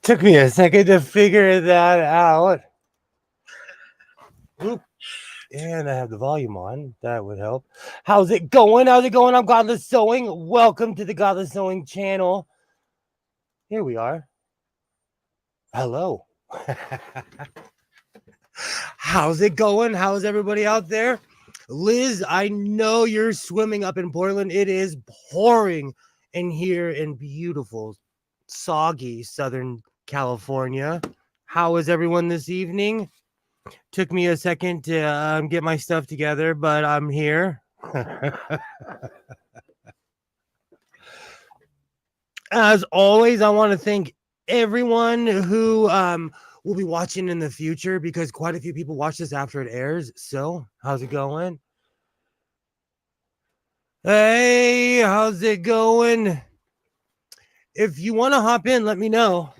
Took me a second to figure that out. Oop. And I have the volume on. That would help. How's it going? How's it going? I'm Godless Sewing. Welcome to the Godless Sewing channel. Here we are. Hello. How's it going? How's everybody out there? Liz, I know you're swimming up in Portland. It is pouring in here in beautiful, soggy Southern California. How is everyone this evening? Took me a second to get my stuff together, but I'm here. As always, I want to thank everyone who will be watching in the future, because quite a few people watch this after it airs. So, how's it going? Hey, how's it going? If you want to hop in, let me know.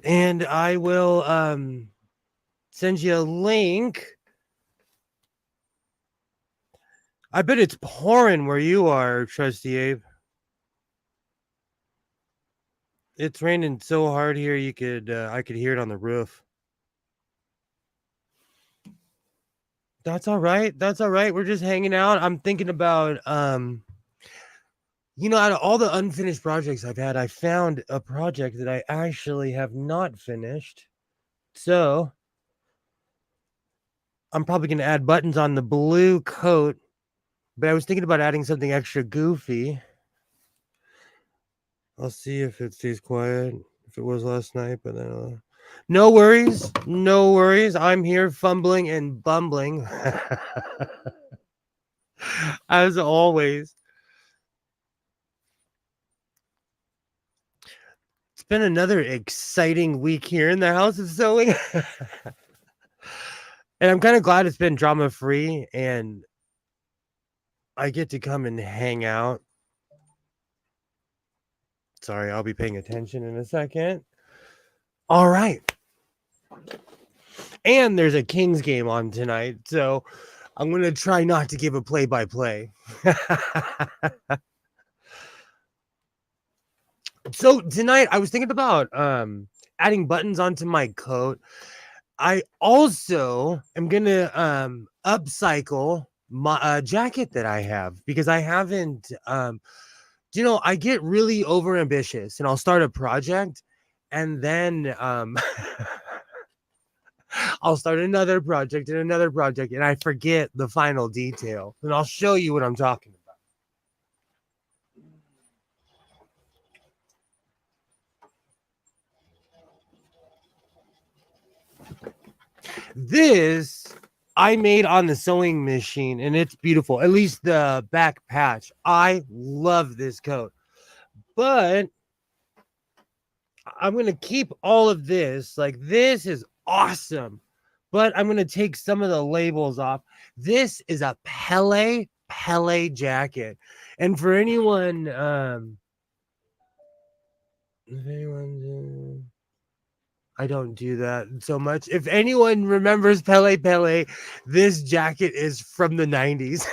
And I will send you a link. I bet it's pouring where you are, Trusty Abe. It's raining so hard here, you could I could hear it on the roof. That's all right. That's all right. We're just hanging out. I'm thinking about you know, out of all the unfinished projects I've had, I found a project that I actually have not finished. So I'm probably going to add buttons on the blue coat, but I was thinking about adding something extra goofy. I'll see if it stays quiet, if it was last night, but then no worries. No worries. I'm here fumbling and bumbling. As always. It's been another exciting week here in the House of Sewing. And I'm kind of glad it's been drama-free and I get to come and hang out. Sorry, I'll be paying attention in a second. All right. And there's a Kings game on tonight, so I'm going to try not to give a play-by-play. So tonight I was thinking about adding buttons onto my coat. I also am going to upcycle my jacket that I have, because I haven't you know, I get really over ambitious and I'll start a project and then I'll start another project and I forget the final detail. And I'll show you what I'm talking about. This I made on the sewing machine and it's beautiful. At least the back patch. I love this coat. But I'm going to keep all of this. Like, this is awesome. But I'm going to take some of the labels off. This is a Pele jacket. And for anyone, I don't do that so much. If anyone remembers Pele, this jacket is from the 90s.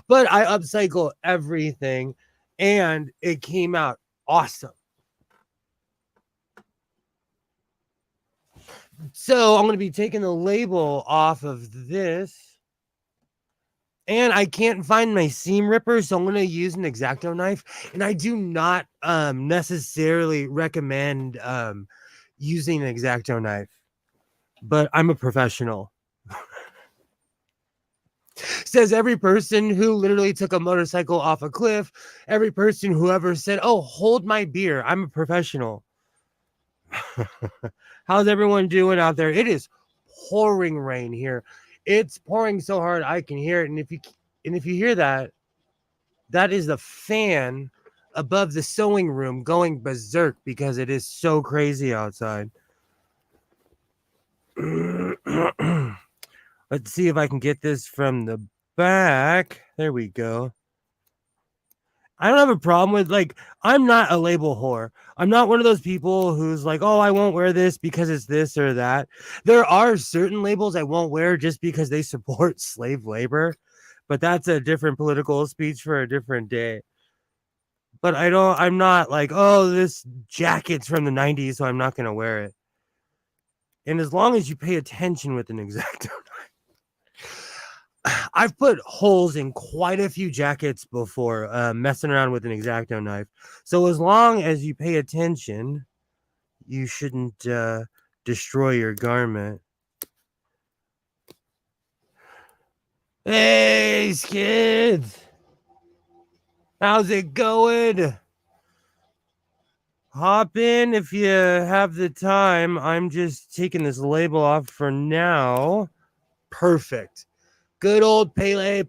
But I upcycle everything and it came out awesome. So I'm going to be taking the label off of this. And I can't find my seam ripper, so I'm going to use an X-Acto knife. And I do not necessarily recommend using an X-Acto knife, but I'm a professional. Says every person who literally took a motorcycle off a cliff, every person who ever said, "Oh, hold my beer." I'm a professional. How's everyone doing out there? It is pouring rain here. It's pouring so hard I can hear it. And if you hear that, that is the fan above the sewing room going berserk because it is so crazy outside. Let's see if I can get this from the back. There we go. I don't have a problem with, like, I'm not a label whore. I'm not one of those people who's like, oh, I won't wear this because it's this or that. There are certain labels I won't wear just because they support slave labor. but that's a different political speech for a different day. But I'm not like, oh, this jacket's from the 90s, so I'm not going to wear it. And as long as you pay attention with an X-Acto knife, I've put holes in quite a few jackets before, messing around with an X-Acto knife. So as long as you pay attention, you shouldn't destroy your garment. Hey, kids! How's it going? Hop in if you have the time. I'm just taking this label off for now. Perfect. Good old Pele.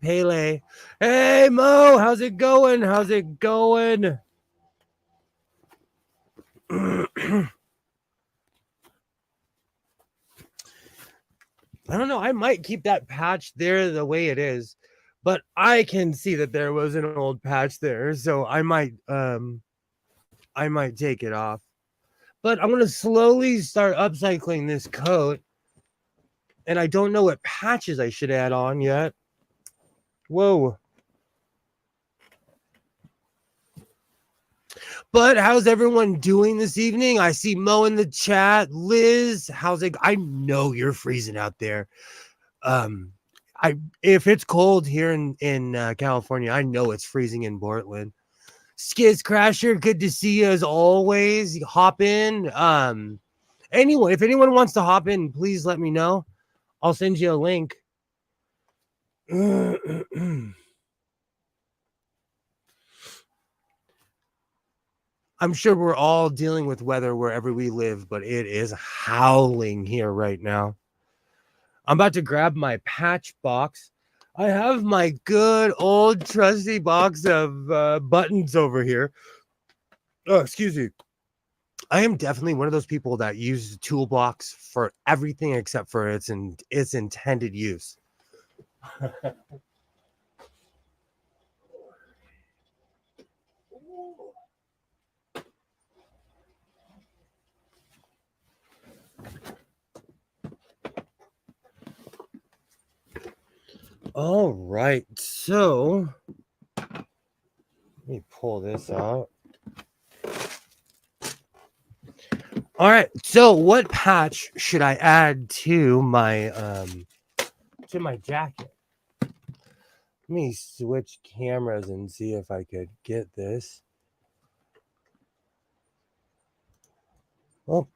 Hey, Mo, how's it going? I don't know. I might keep that patch there the way it is, but I can see that there was an old patch there, so I might take it off. But I'm gonna slowly start upcycling this coat, and I don't know what patches I should add on yet. Whoa. But how's everyone doing this evening? I see Mo in the chat. Liz, how's it? I know you're freezing out there. If it's cold here in California, I know it's freezing in Portland. Skiz Crasher, good to see you as always. Hop in. Anyway, if anyone wants to hop in, please let me know. I'll send you a link. I'm sure we're all dealing with weather wherever we live, but it is howling here right now. I'm about to grab my patch box. I have my good old trusty box of buttons over here. Oh, excuse me. I am definitely one of those people that uses the toolbox for everything except for its intended use. All right, so let me pull this out. All right, so what patch should I add to my jacket? Let me switch cameras and see if I could get this. Well,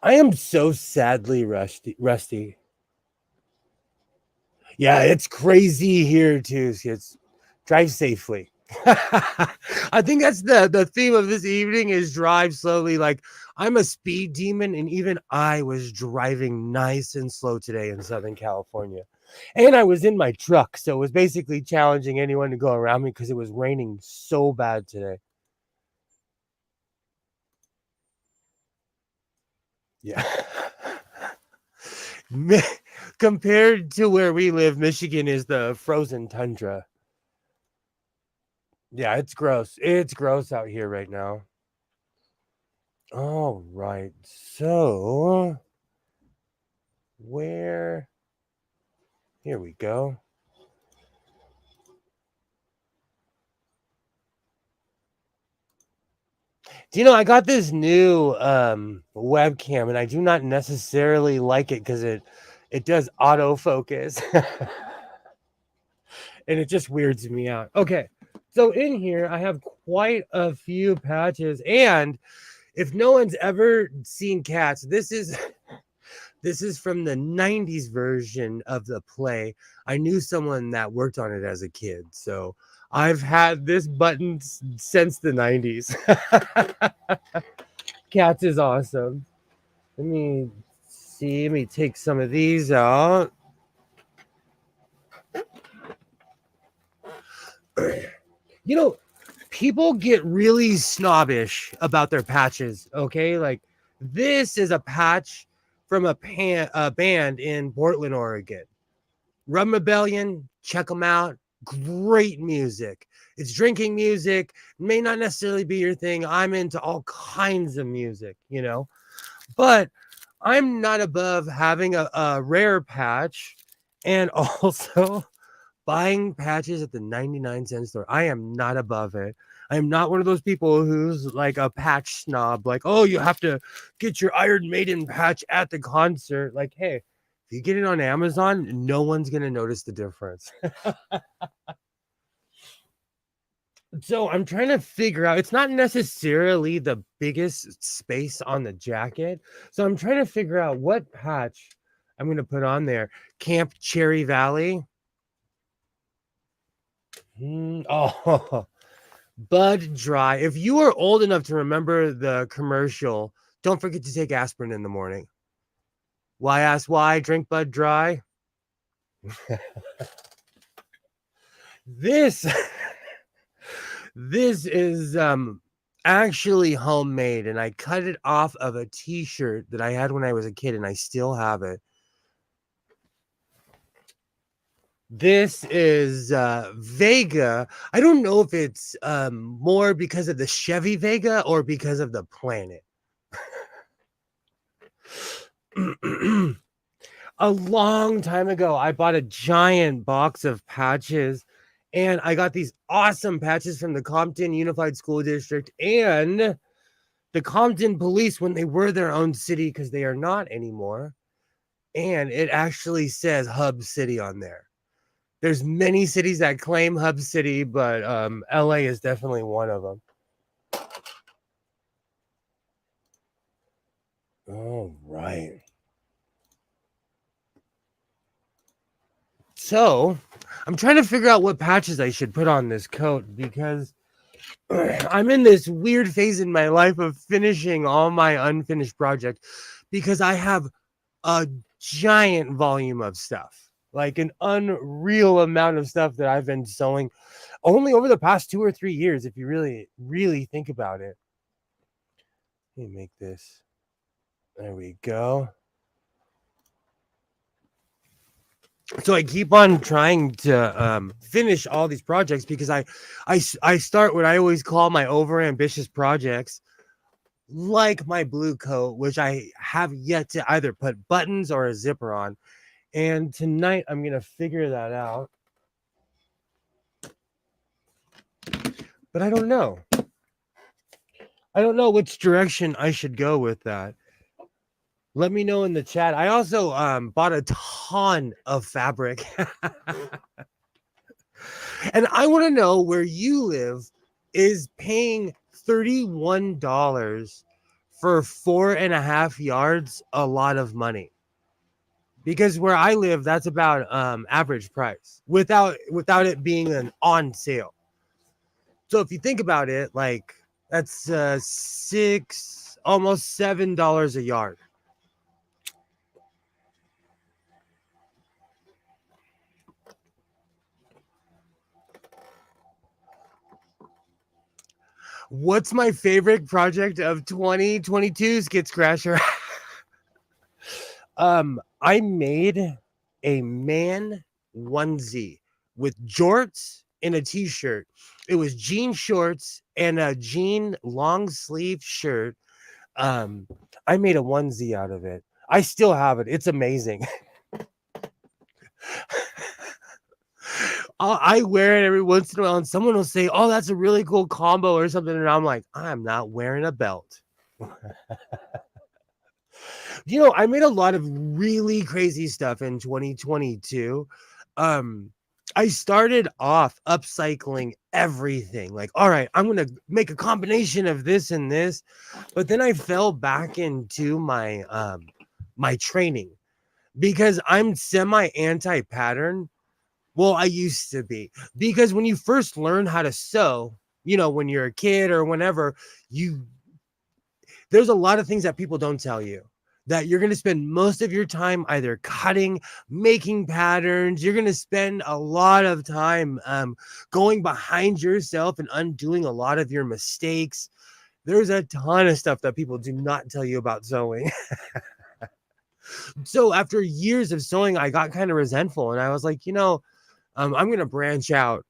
I am so sadly rusty. Yeah, it's crazy here too. It's drive safely. I think that's the theme of this evening is drive slowly. Like I'm a speed demon, and even I was driving nice and slow today in Southern California. And I was in my truck, so it was basically challenging anyone to go around me because it was raining so bad today. Yeah. Compared to where we live, Michigan is the frozen tundra. Yeah, it's gross. It's gross out here right now. All right. So, here we go. Do you know, I got this new webcam, and I do not necessarily like it because it does autofocus. And it just weirds me out. Okay, so in here, I have quite a few patches. And if no one's ever seen Cats, this is from the 90s version of the play. I knew someone that worked on it as a kid. So I've had this button since the 90s. Cats is awesome. Let me see. Let me take some of these out. You know, people get really snobbish about their patches, okay? Like, this is a patch from a band in Portland, Oregon. Rum Rebellion, check them out. Great music. It's drinking music. May not necessarily be your thing. I'm into all kinds of music, you know? But I'm not above having a rare patch and also buying patches at the 99-cent store. I am not above it. I am not one of those people who's like a patch snob, like, oh, you have to get your Iron Maiden patch at the concert. Like, hey, if you get it on Amazon, no one's gonna notice the difference. So I'm trying to figure out, it's not necessarily the biggest space on the jacket. So I'm trying to figure out what patch I'm going to put on there. Camp Cherry Valley. Oh, Bud Dry. If you are old enough to remember the commercial, don't forget to take aspirin in the morning. Why ask why? Drink Bud Dry. This is actually homemade, and I cut it off of a t-shirt that I had when I was a kid, and I still have it. This is Vega. I don't know if it's more because of the Chevy Vega or because of the planet. A long time ago, I bought a giant box of patches, and I got these awesome patches from the Compton Unified School District and the Compton Police when they were their own city, because they are not anymore. And it actually says Hub City on there. There's many cities that claim Hub City, but LA is definitely one of them. All right. So I'm trying to figure out what patches I should put on this coat, because I'm in this weird phase in my life of finishing all my unfinished projects, because I have a giant volume of stuff, like an unreal amount of stuff that I've been sewing only over the past 2 or 3 years, if you really think about it. Let me make this. There we go. So I keep on trying to finish all these projects, because I start what I always call my over ambitious projects, like my blue coat, which I have yet to either put buttons or a zipper on. And tonight I'm gonna figure that out, but I don't know which direction I should go with that. Let me know in the chat. I also bought a ton of fabric. And I want to know where you live is paying $31 for 4.5 yards a lot of money. Because where I live, that's about average price without it being an on sale. So if you think about it, like that's almost $7 a yard. What's my favorite project of 2022, Skits Crasher? I made a man onesie with jorts and a t-shirt. It was jean shorts and a jean long sleeve shirt. I made a onesie out of it. I still have it. It's amazing. I wear it every once in a while, and someone will say, oh, that's a really cool combo or something. And I'm like, I'm not wearing a belt. You know, I made a lot of really crazy stuff in 2022. I started off upcycling everything. Like, all right, I'm going to make a combination of this and this. But then I fell back into my my training, because I'm semi anti-pattern. Well, I used to be, because when you first learn how to sew, you know, when you're a kid or whenever, there's a lot of things that people don't tell you, that you're going to spend most of your time either cutting, making patterns. You're going to spend a lot of time going behind yourself and undoing a lot of your mistakes. There's a ton of stuff that people do not tell you about sewing. So after years of sewing, I got kind of resentful, and I was like, you know, I'm going to branch out.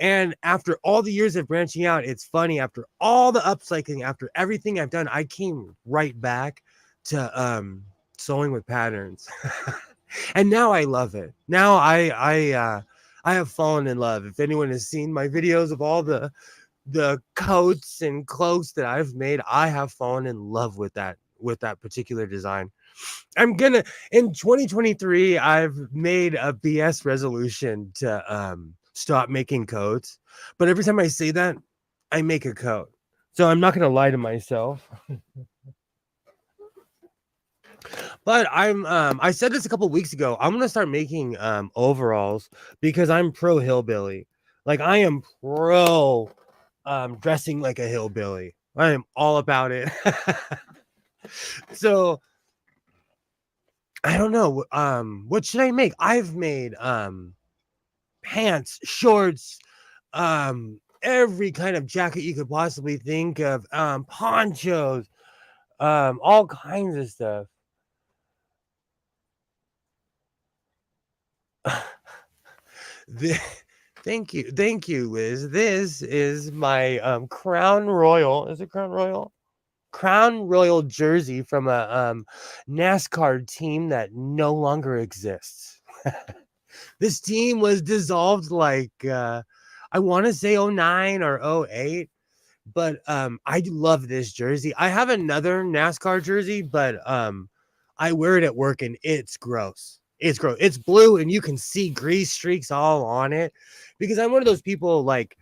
And after all the years of branching out, it's funny, after all the upcycling, after everything I've done, I came right back to sewing with patterns. And now I love it. Now I have fallen in love. If anyone has seen my videos of all the coats and cloaks that I've made, I have fallen in love with that particular design. I'm gonna in 2023, I've made a BS resolution to stop making coats. But every time I say that, I make a coat. So I'm not gonna lie to myself. But I said this a couple weeks ago. I'm gonna start making overalls because I'm pro hillbilly. Like I am pro dressing like a hillbilly. I am all about it. So I don't know. What should I make? I've made pants, shorts, every kind of jacket you could possibly think of, ponchos, all kinds of stuff. Thank you, Liz. This is my Crown Royal. Is it Crown Royal? Crown Royal jersey from a NASCAR team that no longer exists. This team was dissolved like I want to say 09 or 08, but I love this jersey. I have another NASCAR jersey, but I wear it at work and it's gross. It's gross. It's blue and you can see grease streaks all on it because I'm one of those people like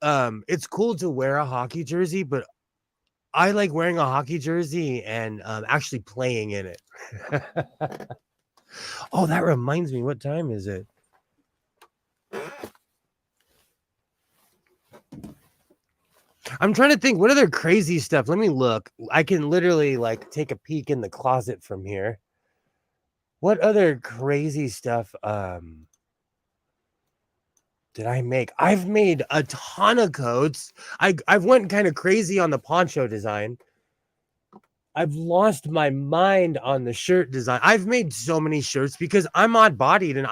it's cool to wear a hockey jersey, but I like wearing a hockey jersey and actually playing in it. Oh, that reminds me. What time is it? I'm trying to think. What other crazy stuff? Let me look. I can literally like take a peek in the closet from here. What other crazy stuff did I make? I've made a ton of coats. I've went kind of crazy on the poncho design. I've lost my mind on the shirt design. I've made so many shirts because I'm odd-bodied and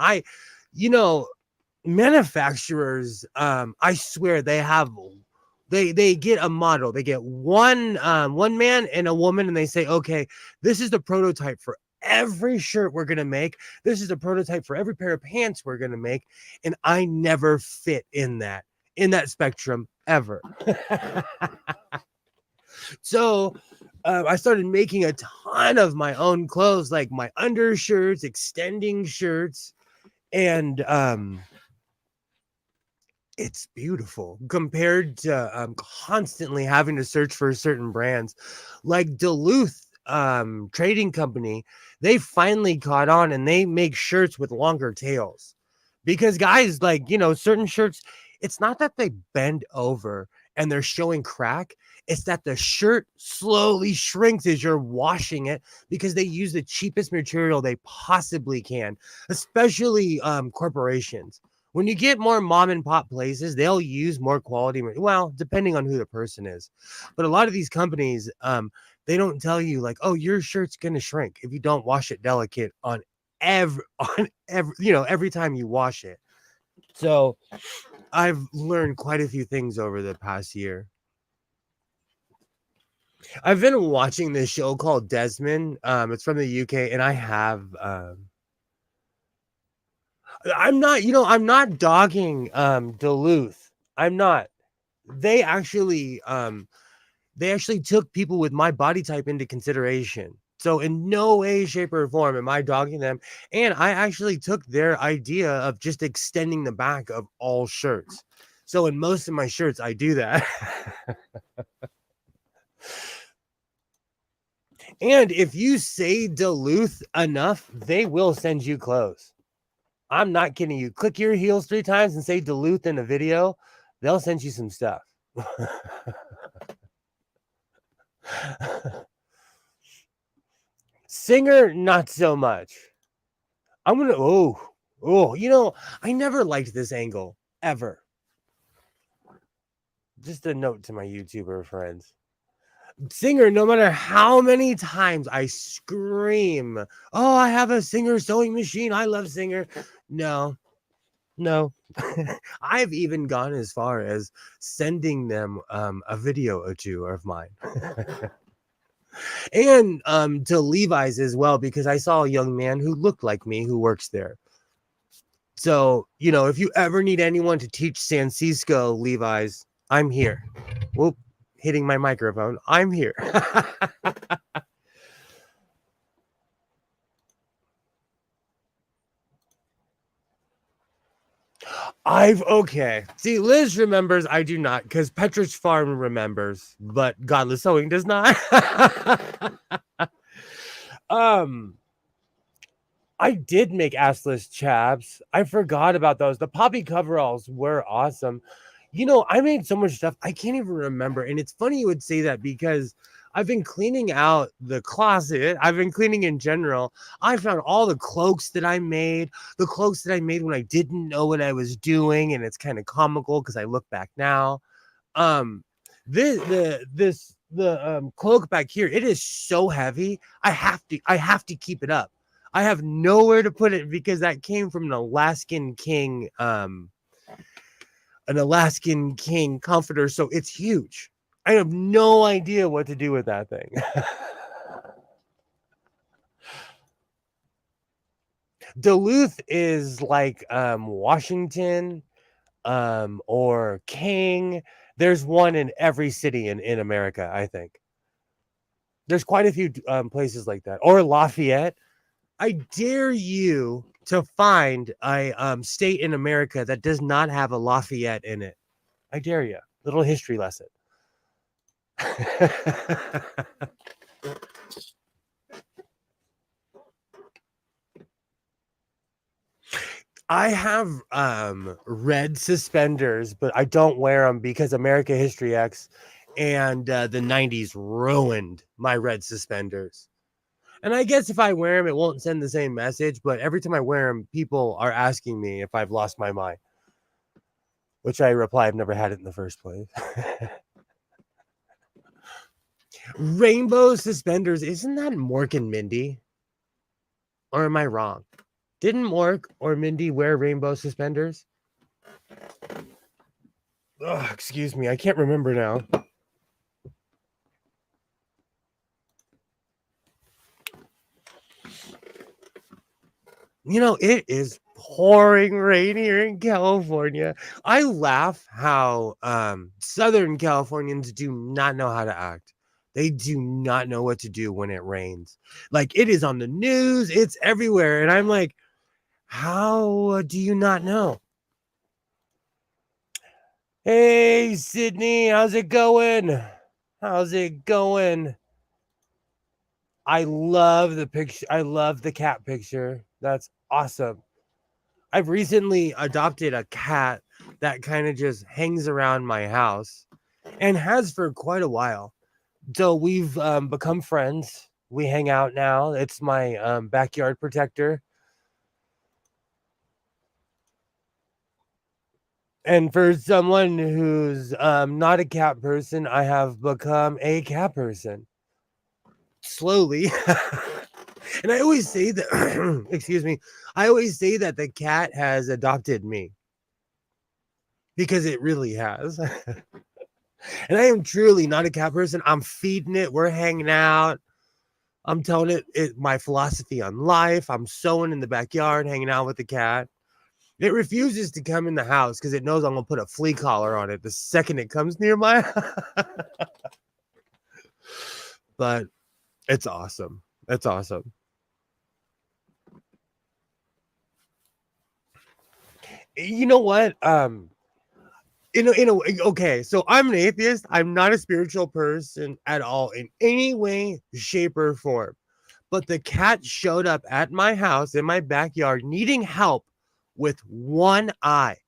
manufacturers, I swear they get a model. They get one man and a woman and they say, okay, this is the prototype for every shirt we're going to make. This is a prototype for every pair of pants we're going to make. And I never fit in that spectrum ever. So I started making a ton of my own clothes, like my undershirts, extending shirts, and it's beautiful compared to constantly having to search for certain brands like Duluth Trading Company. They finally caught on and they make shirts with longer tails because guys, like, certain shirts, it's not that they bend over and they're showing crack. It's that the shirt slowly shrinks as you're washing it because they use the cheapest material they possibly can, especially corporations. When you get more mom and pop places, they'll use more quality. Well, depending on who the person is, but a lot of these companies, they don't tell you like, oh, your shirt's gonna shrink if you don't wash it delicate on every every time you wash it. So I've learned quite a few things over the past year. I've been watching this show called Desmond. It's from the UK, and I have I'm not dogging Duluth. I'm not. They actually took people with my body type into consideration. So in no way, shape, or form am I dogging them. And I actually took their idea of just extending the back of all shirts. So in most of my shirts, I do that. And if you say Duluth enough, they will send you clothes. I'm not kidding you. Click your heels 3 times and say Duluth in a video. They'll send you some stuff. Singer, not so much. I'm going to, I never liked this angle ever. Just a note to my YouTuber friends. Singer, no matter how many times I scream, oh, I have a Singer sewing machine. I love Singer. No. I've even gone as far as sending them a video or two of mine. And to Levi's as well, because I saw a young man who looked like me who works there. So, if you ever need anyone to teach San Francisco, Levi's, I'm here. Whoop, hitting my microphone. I'm here. Okay. See, Liz remembers, I do not, because Petrus Farm remembers, but Godless Sewing does not. I did make assless chaps. I forgot about those. The poppy coveralls were awesome. I made so much stuff I can't even remember. And it's funny you would say that because I've been cleaning out the closet. I've been cleaning in general. I found all the cloaks that I made, when I didn't know what I was doing, and it's kind of comical because I look back now. The cloak back here, it is so heavy. I have to keep it up. I have nowhere to put it because that came from an Alaskan king comforter, so it's huge. I have no idea what to do with that thing. Duluth is like Washington or King. There's one in every city in America, I think. There's quite a few places like that. Or Lafayette. I dare you to find a state in America that does not have a Lafayette in it. I dare you. Little history lesson. I have red suspenders, but I don't wear them because America History X and the 90s ruined my red suspenders. And I guess if I wear them, it won't send the same message. But every time I wear them, people are asking me if I've lost my mind. Which I reply, I've never had it in the first place. Rainbow suspenders. Isn't that Mork and Mindy? Or am I wrong? Didn't Mork or Mindy wear rainbow suspenders? Oh, excuse me. I can't remember now. It is pouring rain here in California. I laugh how Southern Californians do not know how to act. They do not know what to do when it rains. Like, it is on the news, it's everywhere. And I'm like, how do you not know? Hey, Sydney, how's it going? How's it going? I love the picture. I love the cat picture. That's awesome. I've recently adopted a cat that kind of just hangs around my house and has for quite a while. So we've become friends. We hang out now. It's my backyard protector. And for someone who's not a cat person, I have become a cat person. Slowly. And I always say that, excuse me, I always say that the cat has adopted me. Because it really has. And I am truly not a cat person. I'm feeding it. We're hanging out. I'm telling it my philosophy on life. I'm sewing in the backyard, hanging out with the cat. It refuses to come in the house because it knows I'm going to put a flea collar on it the second it comes near my But it's awesome. It's awesome. You know what? Okay, so I'm an atheist. I'm not a spiritual person at all in any way, shape, or form. But the cat showed up at my house in my backyard needing help with one eye.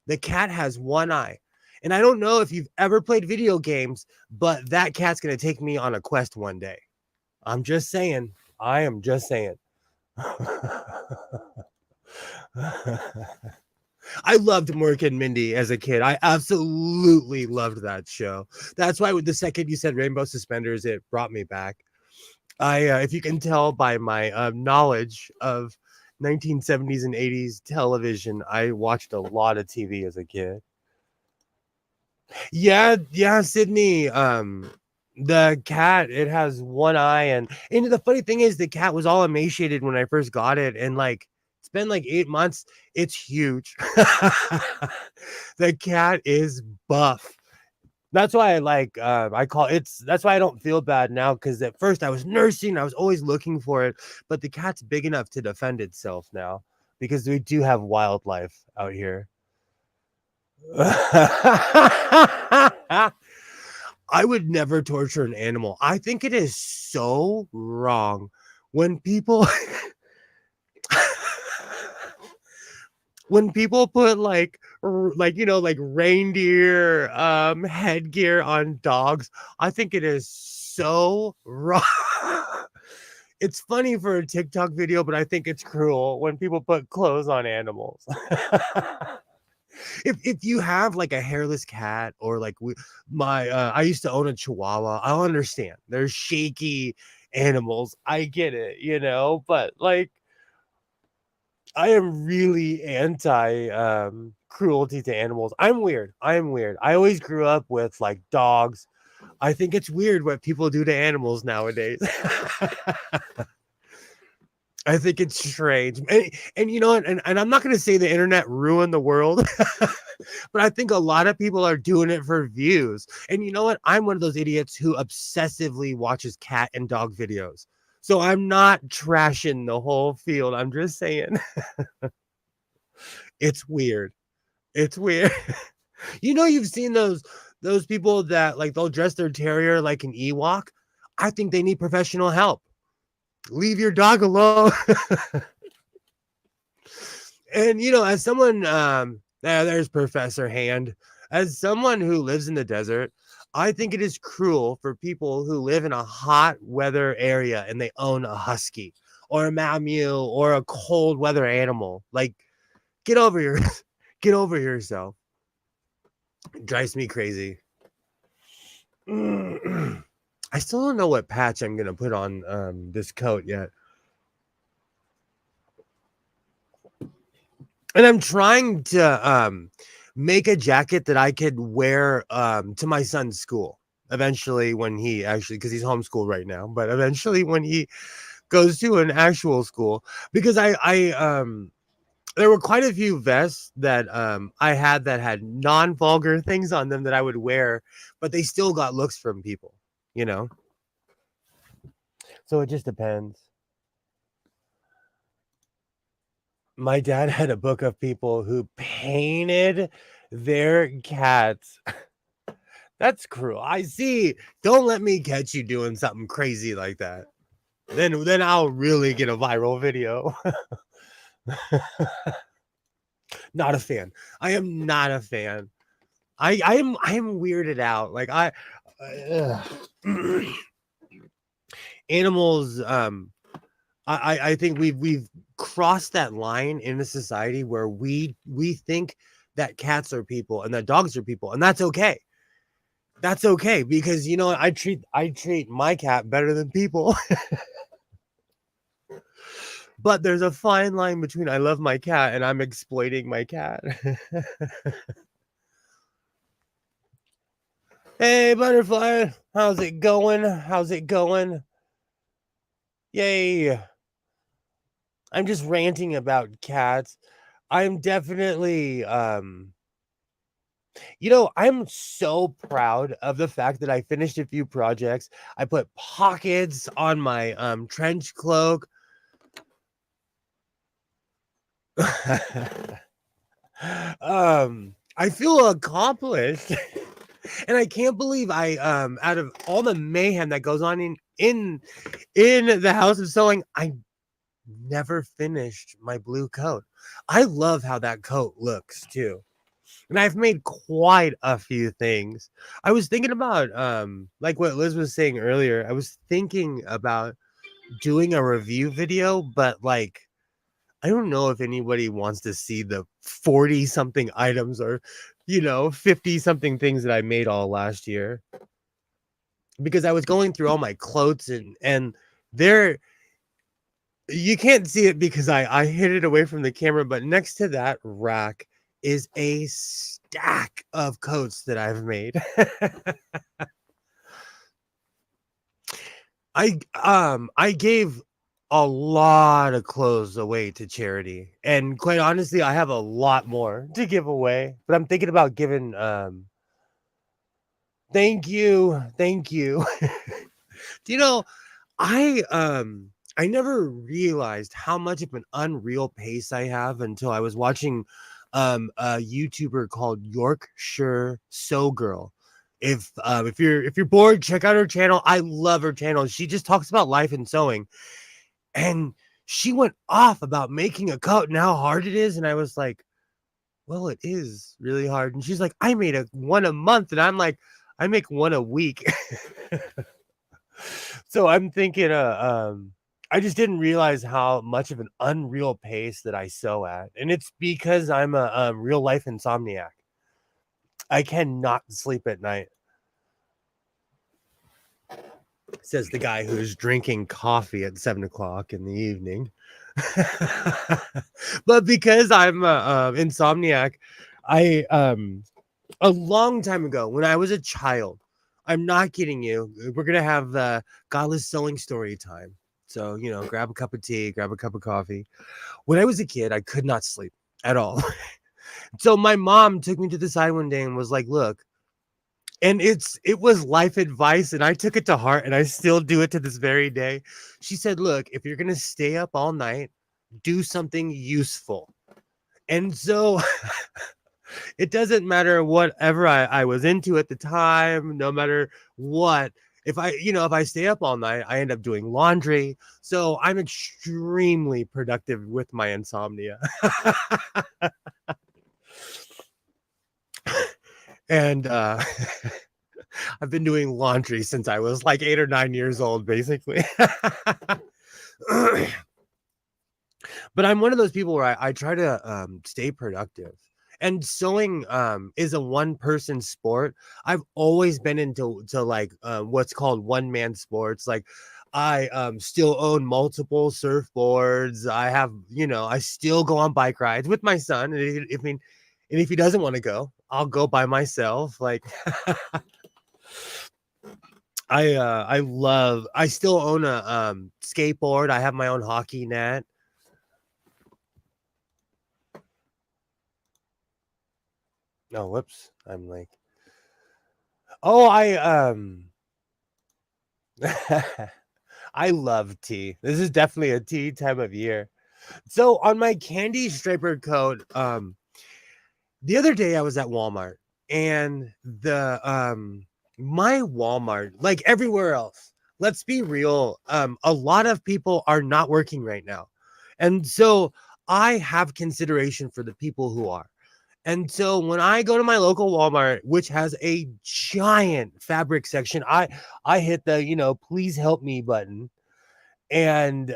The cat has one eye. And I don't know if you've ever played video games, but that cat's going to take me on a quest one day. I'm just saying. I am just saying. I loved Mork and Mindy as a kid. I absolutely loved that show. That's why the second you said rainbow suspenders, it brought me back. If you can tell by my knowledge of 1970s and 80s television, I watched a lot of TV as a kid. Yeah, Sydney. The cat, it has one eye, and the funny thing is, the cat was all emaciated when I first got it, and like It's been like 8 months. It's huge. The cat is buff. That's why I like that's why I don't feel bad now, because at first I was nursing, I was always looking for it, but the cat's big enough to defend itself now because we do have wildlife out here. I would never torture an animal. I think it is so wrong when people when people put like reindeer headgear on dogs. I think it is so wrong. It's funny for a TikTok video, but I think it's cruel when people put clothes on animals. If you have like a hairless cat, or like I used to own a Chihuahua, I'll understand. They're shaky animals. I get it, but like I am really anti cruelty to animals. I'm weird. I am weird. I always grew up with like dogs. I think it's weird what people do to animals nowadays. I think it's strange. And you know what? And I'm not going to say the internet ruined the world, but I think a lot of people are doing it for views. And you know what? I'm one of those idiots who obsessively watches cat and dog videos. So I'm not trashing the whole field. I'm just saying it's weird. It's weird. You've seen those people that like they'll dress their terrier like an Ewok. I think they need professional help. Leave your dog alone. And as someone there's Professor Hand. As someone who lives in the desert, I think it is cruel for people who live in a hot weather area and they own a husky or a mammal or a cold weather animal. Like, get over yourself. It drives me crazy. I still don't know what patch I'm gonna put on this coat yet. And I'm trying to make a jacket that I could wear to my son's school eventually, when he because he's homeschooled right now, but eventually when he goes to an actual school, because I there were quite a few vests that I had that had non-vulgar things on them that I would wear, but they still got looks from people, So it just depends. My dad had a book of people who painted their cats. That's cruel. I see. Don't let me catch you doing something crazy like that. Then I'll really get a viral video. Not a fan. I am not a fan. I am weirded out. Like animals. I think we've crossed that line in a society where we think that cats are people and that dogs are people, and that's okay. That's okay, because I treat my cat better than people. But there's a fine line between I love my cat and I'm exploiting my cat. Hey, butterfly, how's it going? How's it going? Yay. I'm just ranting about cats. I'm definitely I'm so proud of the fact that I finished a few projects. I put pockets on my trench cloak. I feel accomplished. And I can't believe I out of all the mayhem that goes on in the house of sewing, I never finished my blue coat. I love how that coat looks too. And I've made quite a few things. I was thinking about like what Liz was saying earlier. I was thinking about doing a review video, but like I don't know if anybody wants to see the 40 something items or 50 something things that I made all last year, because I was going through all my clothes and there, you can't see it because I hid it away from the camera, but next to that rack is a stack of coats that I've made. I gave a lot of clothes away to charity. And quite honestly, I have a lot more to give away. But I'm thinking about giving thank you. Thank you. Do you know, I never realized how much of an unreal pace I have until I was watching a YouTuber called Yorkshire Sew Girl. If you're bored, check out her channel. I love her channel. She just talks about life and sewing. And she went off about making a coat and how hard it is. And I was like, well, it is really hard. And she's like, I made one a month. And I'm like, I make one a week. So I'm thinking, I just didn't realize how much of an unreal pace that I sew at. And it's because I'm a real life insomniac. I cannot sleep at night, says the guy who's drinking coffee at 7 o'clock in the evening. But because I'm a insomniac, I a long time ago when I was a child, I'm not kidding you. We're gonna have godless sewing story time. So grab a cup of tea, grab a cup of coffee. When I was a kid, I could not sleep at all. So my mom took me to the side one day and was like, "Look," and it was life advice, and I took it to heart, and I still do it to this very day. She said, "Look, if you're gonna stay up all night, do something useful." And so it doesn't matter whatever I was into at the time, no matter what. If I stay up all night, I end up doing laundry. So I'm extremely productive with my insomnia. And I've been doing laundry since I was like 8 or 9 years old, basically. But I'm one of those people where I try to stay productive. And sewing is a one person sport. I've always been into like what's called one man sports. Like I still own multiple surfboards. I still go on bike rides with my son. And if he doesn't want to go, I'll go by myself. Like I still own a skateboard. I have my own hockey net. Oh, whoops. I'm like, oh, I love tea. This is definitely a tea time of year. So on my candy striper coat, the other day I was at Walmart, and the my Walmart, like everywhere else, let's be real, a lot of people are not working right now. And so I have consideration for the people who are. And so when I go to my local Walmart, which has a giant fabric section, I hit the, please help me button. And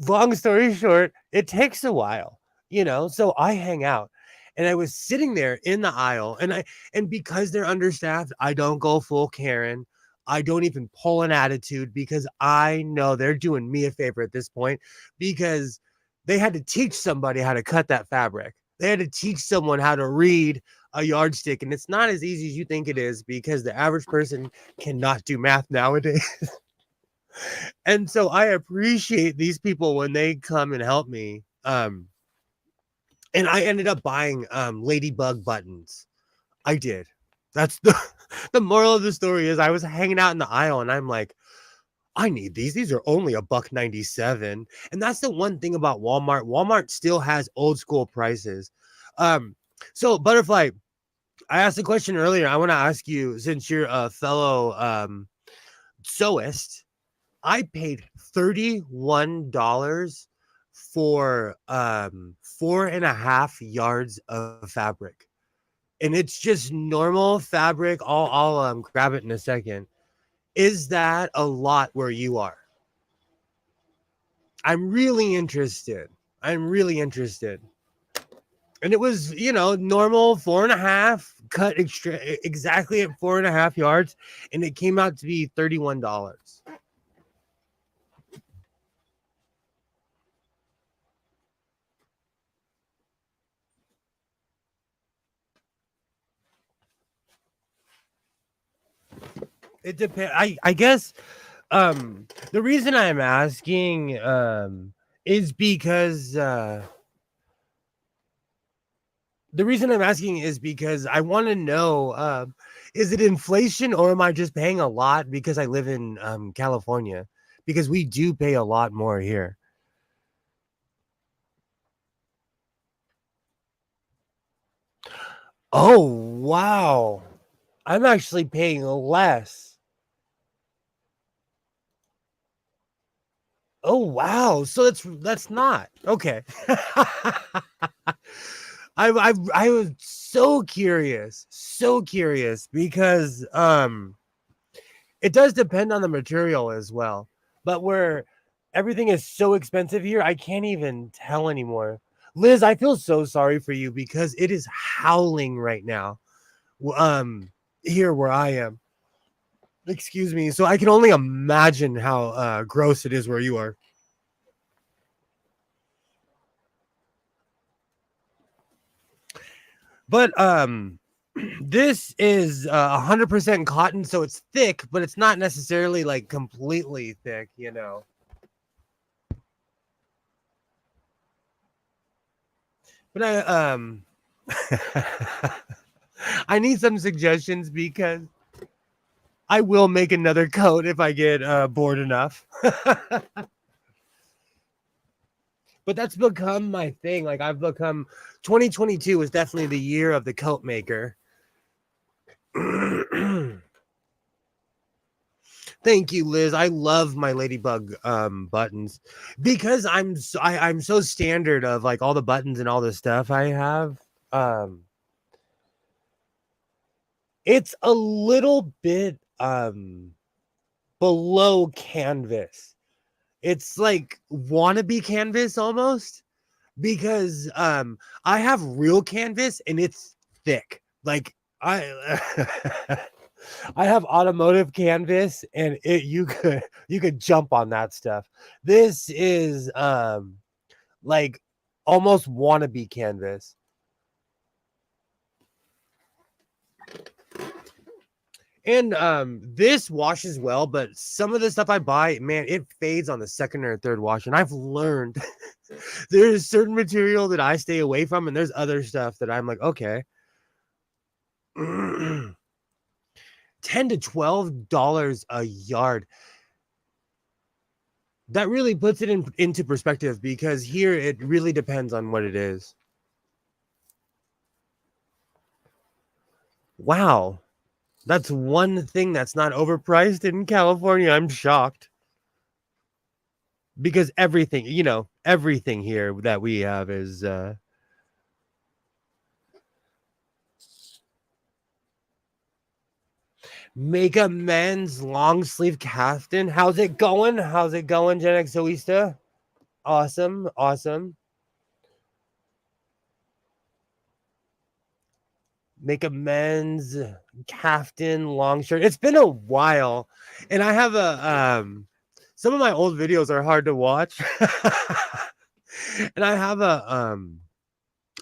long story short, it takes a while, so I hang out. And I was sitting there in the aisle, and because they're understaffed, I don't go full Karen. I don't even pull an attitude because I know they're doing me a favor at this point, because they had to teach somebody how to cut that fabric. They had to teach someone how to read a yardstick, and it's not as easy as you think it is, because the average person cannot do math nowadays. And so I appreciate these people when they come and help me. And I ended up buying ladybug buttons. I did. That's the the moral of the story is I was hanging out in the aisle and I'm like, I need these. These are only $1.97. And that's the one thing about Walmart. Walmart still has old school prices. So Butterfly, I asked a question earlier. I want to ask you, since you're a fellow sewist, I paid $31 for 4.5 yards of fabric. And it's just normal fabric. I'll grab it in a second. Is that a lot where you are? I'm really interested. I'm really interested. And it was, normal 4.5, cut exactly at 4.5 yards, and it came out to be $31. It depends. I guess The reason I'm asking is because I want to know is it inflation or am I just paying a lot because I live in California? Because we do pay a lot more here. Oh, wow. I'm actually paying less. Oh, wow. So that's not. Okay. I was so curious because it does depend on the material as well. But where everything is so expensive here, I can't even tell anymore. Liz, I feel so sorry for you because it is howling right now. Here where I am. Excuse me. So I can only imagine how gross it is where you are. But this is 100% cotton, so it's thick, but it's not necessarily like completely thick, you know. But I need some suggestions because I will make another coat if I get bored enough. But that's become my thing. Like I've become 2022 was definitely the year of the coat maker. Thank you, Liz. I love my ladybug buttons because I'm so standard of like all the buttons and all the stuff I have. Um, it's a little bit below canvas. It's like wannabe canvas almost because I have real canvas and it's thick. Like I I have automotive canvas and you could jump on that stuff. This is like almost wannabe canvas. And this washes well, but some of the stuff I buy, man, it fades on the second or third wash. And I've learned there's certain material that I stay away from, and there's other stuff that I'm like, okay. $10 to $12 a yard. That really puts it into perspective because here it really depends on what it is. Wow. That's one thing that's not overpriced in California. I'm shocked. Because everything, you know, everything here that we have is make a men's long sleeve caftan. How's it going? How's it going, Gen Xoista? Awesome, awesome. Make a men's caftan long shirt. It's been a while, and I have a some of my old videos are hard to watch. And I have a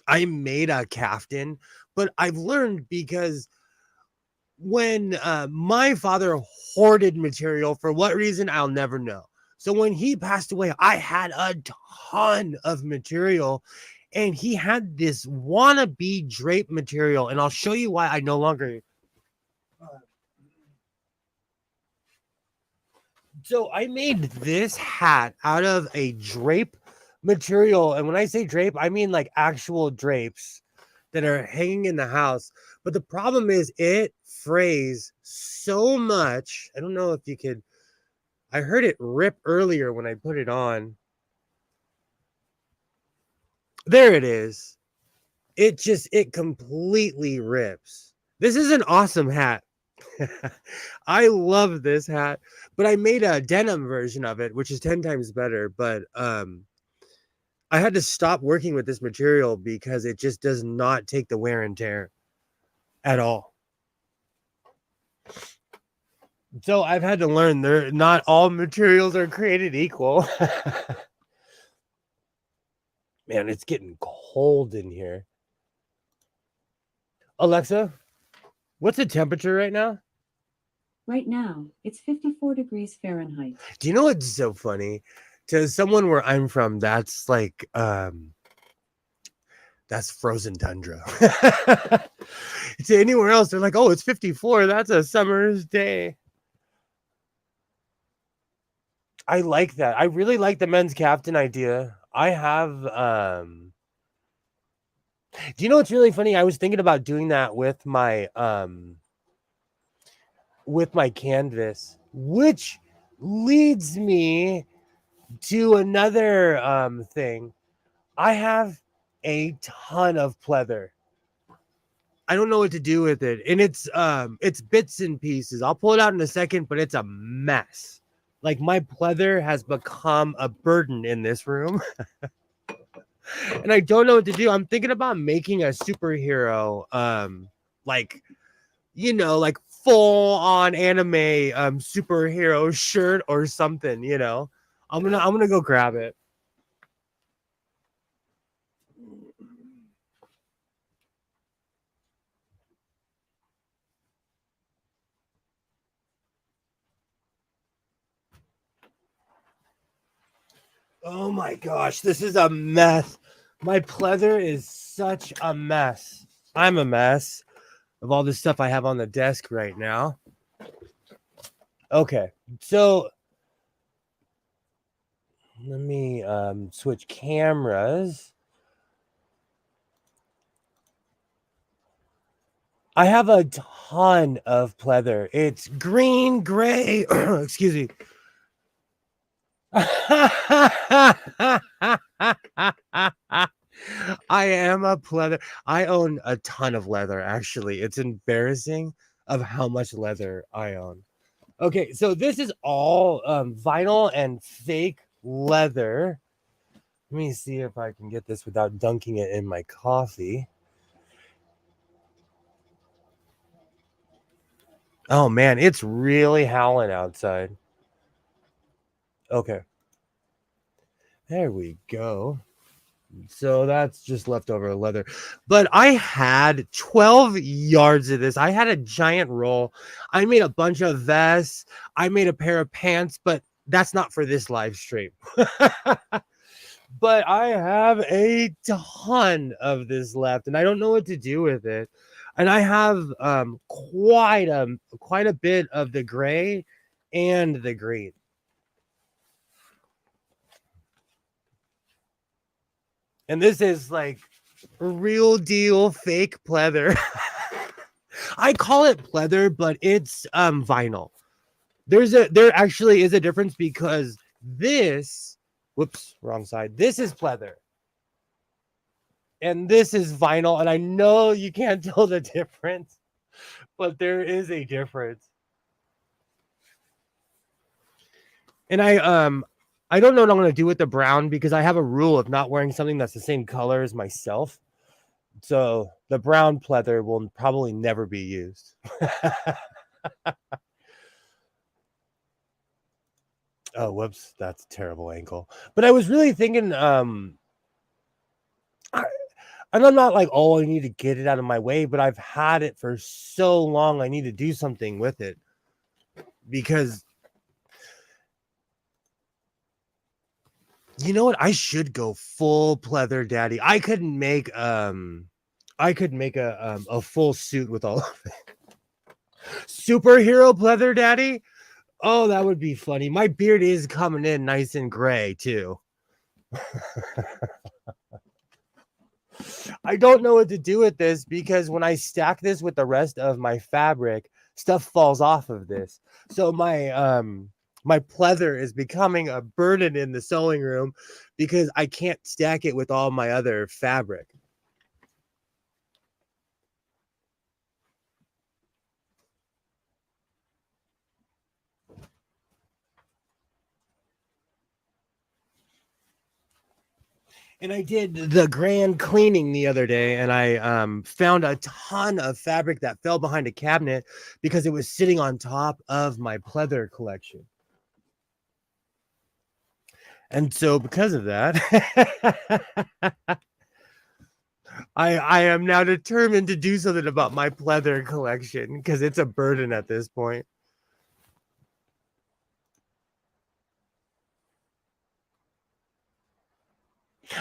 I made a caftan, but I've learned because when my father hoarded material for what reason I'll never know. So when he passed away, I had a ton of material and he had this wannabe drape material, and I'll show you why I no longer. So I made this hat out of a drape material, and when I say drape, I mean like actual drapes that are hanging in the house. But the problem is it frays so much. I don't know if you could. I heard it rip earlier when I put it on. There it is. It completely rips. This is an awesome hat. I love this hat, but I made a denim version of it, which is 10 times better. But I had to stop working with this material because it just does not take the wear and tear at all. So I've had to learn there not all materials are created equal. Man, it's getting cold in here. Alexa, what's the temperature right now? Right now, it's 54 degrees Fahrenheit. Do you know what's so funny? To someone where I'm from, that's like that's frozen tundra. To anywhere else, they're like, oh, it's 54. That's a summer's day. I like that. I really like the men's captain idea. I have do you know what's really funny? I was thinking about doing that with my canvas, which leads me to another thing. I have a ton of pleather. I don't know what to do with it. And it's bits and pieces. I'll pull it out in a second, but it's a mess. Like my pleather has become a burden in this room. And I don't know what to do. I'm thinking about making a superhero like like full on anime superhero shirt or something, I'm gonna go grab it. Oh my gosh, this is a mess. My pleather is such a mess. I'm a mess of all this stuff I have on the desk right now. Okay, so let me switch cameras. I have a ton of pleather. It's green, gray. Excuse me. I am a pleather. I own a ton of leather, actually. It's embarrassing of how much leather I own. Okay, so this is all vinyl and fake leather. Let me see if I can get this without dunking it in my coffee. Oh man, it's really howling outside. Okay. There we go. So that's just leftover leather. But I had 12 yards of this. I had a giant roll. I made a bunch of vests. I made a pair of pants, but that's not for this live stream. But I have a ton of this left and I don't know what to do with it. And I have quite a bit of the gray and the green. And this is like real deal fake pleather. I call it pleather, but it's vinyl. There actually is a difference because this, whoops, wrong side. This is pleather. And this is vinyl, and I know you can't tell the difference, but there is a difference. And I don't know what I'm going to do with the brown because I have a rule of not wearing something that's the same color as myself. So the brown pleather will probably never be used. Oh, whoops, that's a terrible ankle. But I was really thinking, and I'm not like, oh, I need to get it out of my way, but I've had it for so long. I need to do something with it because you know what? I should go full pleather daddy. I could make a full suit with all of it. Superhero pleather daddy. Oh, that would be funny. My beard is coming in nice and gray too. I don't know what to do with this because when I stack this with the rest of my fabric, stuff falls off of this. So my pleather is becoming a burden in the sewing room because I can't stack it with all my other fabric. And I did the grand cleaning the other day, and I found a ton of fabric that fell behind a cabinet because it was sitting on top of my pleather collection. And so because of that, I am now determined to do something about my pleather collection because it's a burden at this point.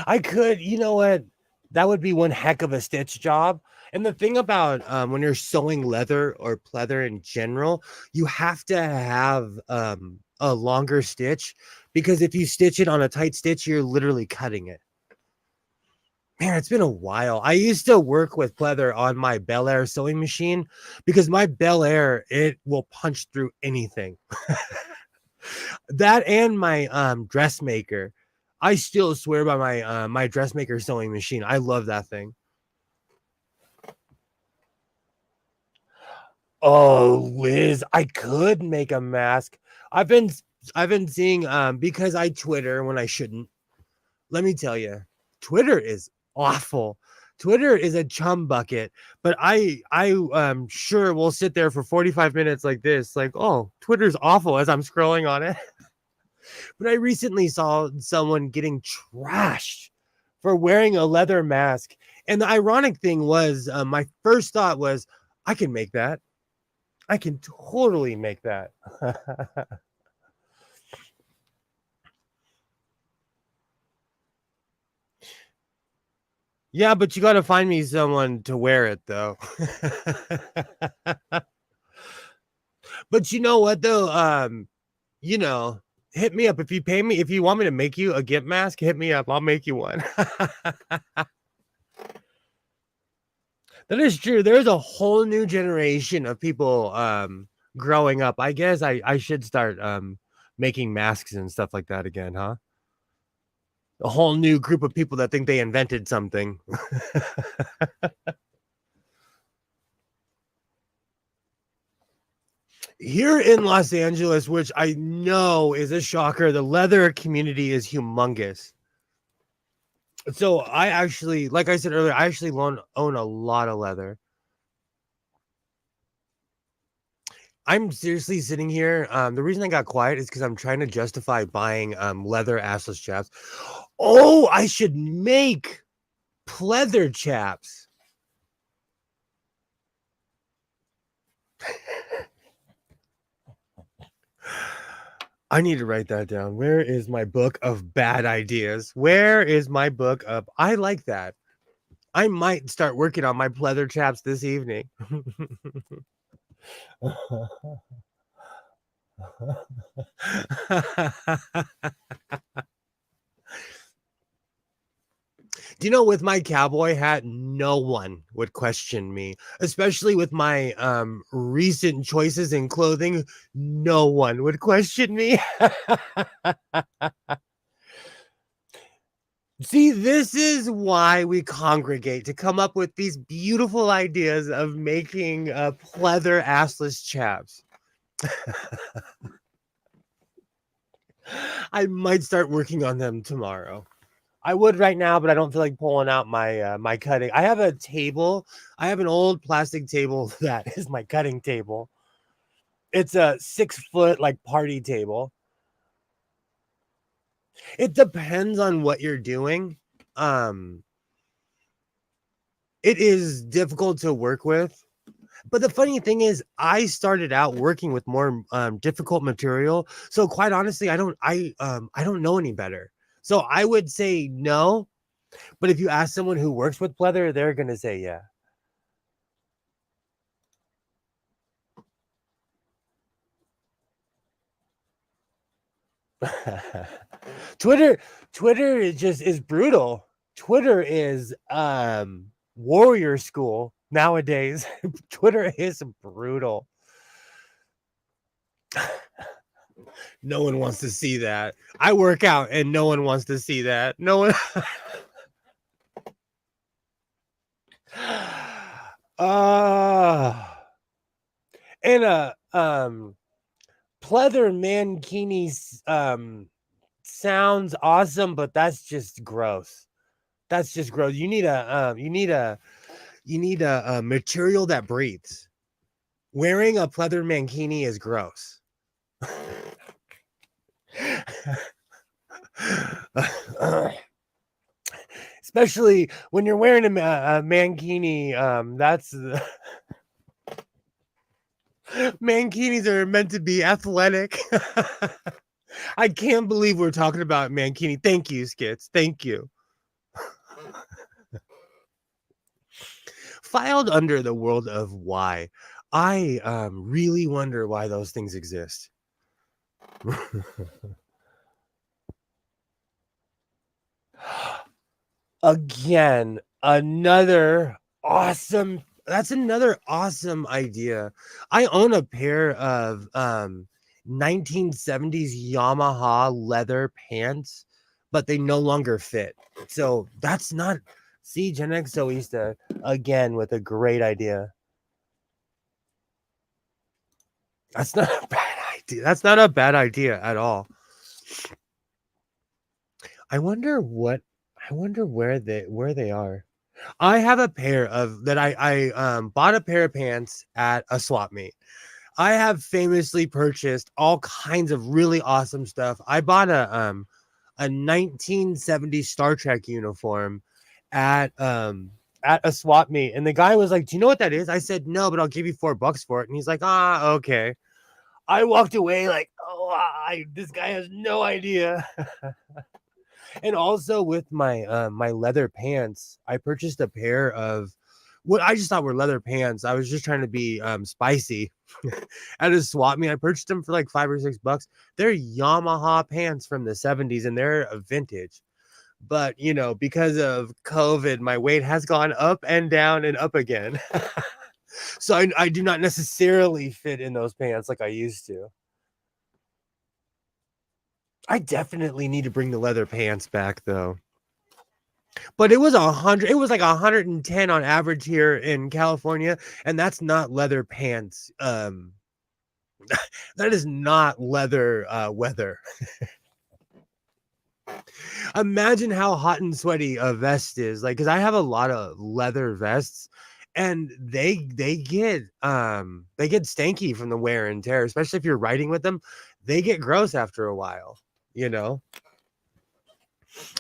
I could, you know what? That would be one heck of a stitch job. And the thing about when you're sewing leather or pleather in general, you have to have a longer stitch because if you stitch it on a tight stitch, you're literally cutting it. Man, it's been a while. I used to work with pleather on my Bel Air sewing machine because my Bel Air, it will punch through anything. That and my dressmaker. I still swear by my my dressmaker sewing machine. I love that thing. Oh, Liz, I could make a mask. I've been I've been seeing because I Twitter when I shouldn't. Let me tell you, Twitter is awful. Twitter is a chum bucket, but I sure will sit there for 45 minutes like this, like, oh, Twitter's awful as I'm scrolling on it. But I recently saw someone getting trashed for wearing a leather mask. And the ironic thing was, my first thought was, I can make that. I can totally make that. Yeah, but you got to find me someone to wear it, though. But you know what, though? You know, hit me up if you pay me. If you want me to make you a gimp mask, hit me up. I'll make you one. That is true. There's a whole new generation of people growing up. I guess I should start making masks and stuff like that again, huh? A whole new group of people that think they invented something. Here in Los Angeles, which I know is a shocker, the leather community is humongous. So I actually, like I said earlier, I actually own a lot of leather. I'm seriously sitting here. The reason I got quiet is because I'm trying to justify buying leather assless chaps. Oh, I should make pleather chaps. I need to write that down. Where is my book of bad ideas? Where is my book of I like that? I might start working on my pleather chaps this evening. Do you know, with my cowboy hat, no one would question me, especially with my recent choices in clothing. No one would question me. See, this is why we congregate to come up with these beautiful ideas of making pleather assless chaps. I might start working on them tomorrow. I would right now, but I don't feel like pulling out my my cutting. I have a table. I have an old plastic table that is my cutting table. It's a 6 foot like party table. It depends on what you're doing. Um, it is difficult to work with. But the funny thing is, I started out working with more difficult material. So quite honestly, I don't know any better. So I would say no. But if you ask someone who works with pleather, they're gonna say yeah. Twitter, Twitter is brutal. Twitter is warrior school nowadays. Twitter is brutal. No one wants to see that. I work out and no one wants to see that. No one. uh and pleather mankini sounds awesome, but that's just gross. That's just gross. You need a material that breathes. Wearing a pleather mankini is gross. Especially when you're wearing a mankini. That's mankinis are meant to be athletic. I can't believe we're talking about mankini. Thank you, Skits. Thank you. Filed under the world of why. I really wonder why those things exist. Again, another awesome. That's another awesome idea. I own a pair of 1970s Yamaha leather pants, but they no longer fit. So that's not. See, Gen X Zoista again with a great idea. That's not a bad idea. That's not a bad idea at all. I wonder where they are. I have a pair of that I bought a pair of pants at a swap meet. I have famously purchased all kinds of really awesome stuff. I bought a 1970s Star Trek uniform at a swap meet, and the guy was like, "Do you know what that is?" I said, "No, but I'll give you $4 for it." And he's like, "Ah, okay." I walked away like, "Oh, this guy has no idea." And also with my my leather pants, I purchased a pair of what I just thought were leather pants. I was just trying to be spicy. At a swap meet, I purchased them for like $5 or $6. They're Yamaha pants from the 70s and they're a vintage. But you know, because of COVID, my weight has gone up and down and up again. So I do not necessarily fit in those pants like I used to. I definitely need to bring the leather pants back though. But it was 100. It was like 110 on average here in California, and that's not leather pants. That is not leather weather. Imagine how hot and sweaty a vest is. Like, because I have a lot of leather vests, and they get stanky from the wear and tear, especially if you're riding with them. They get gross after a while, you know.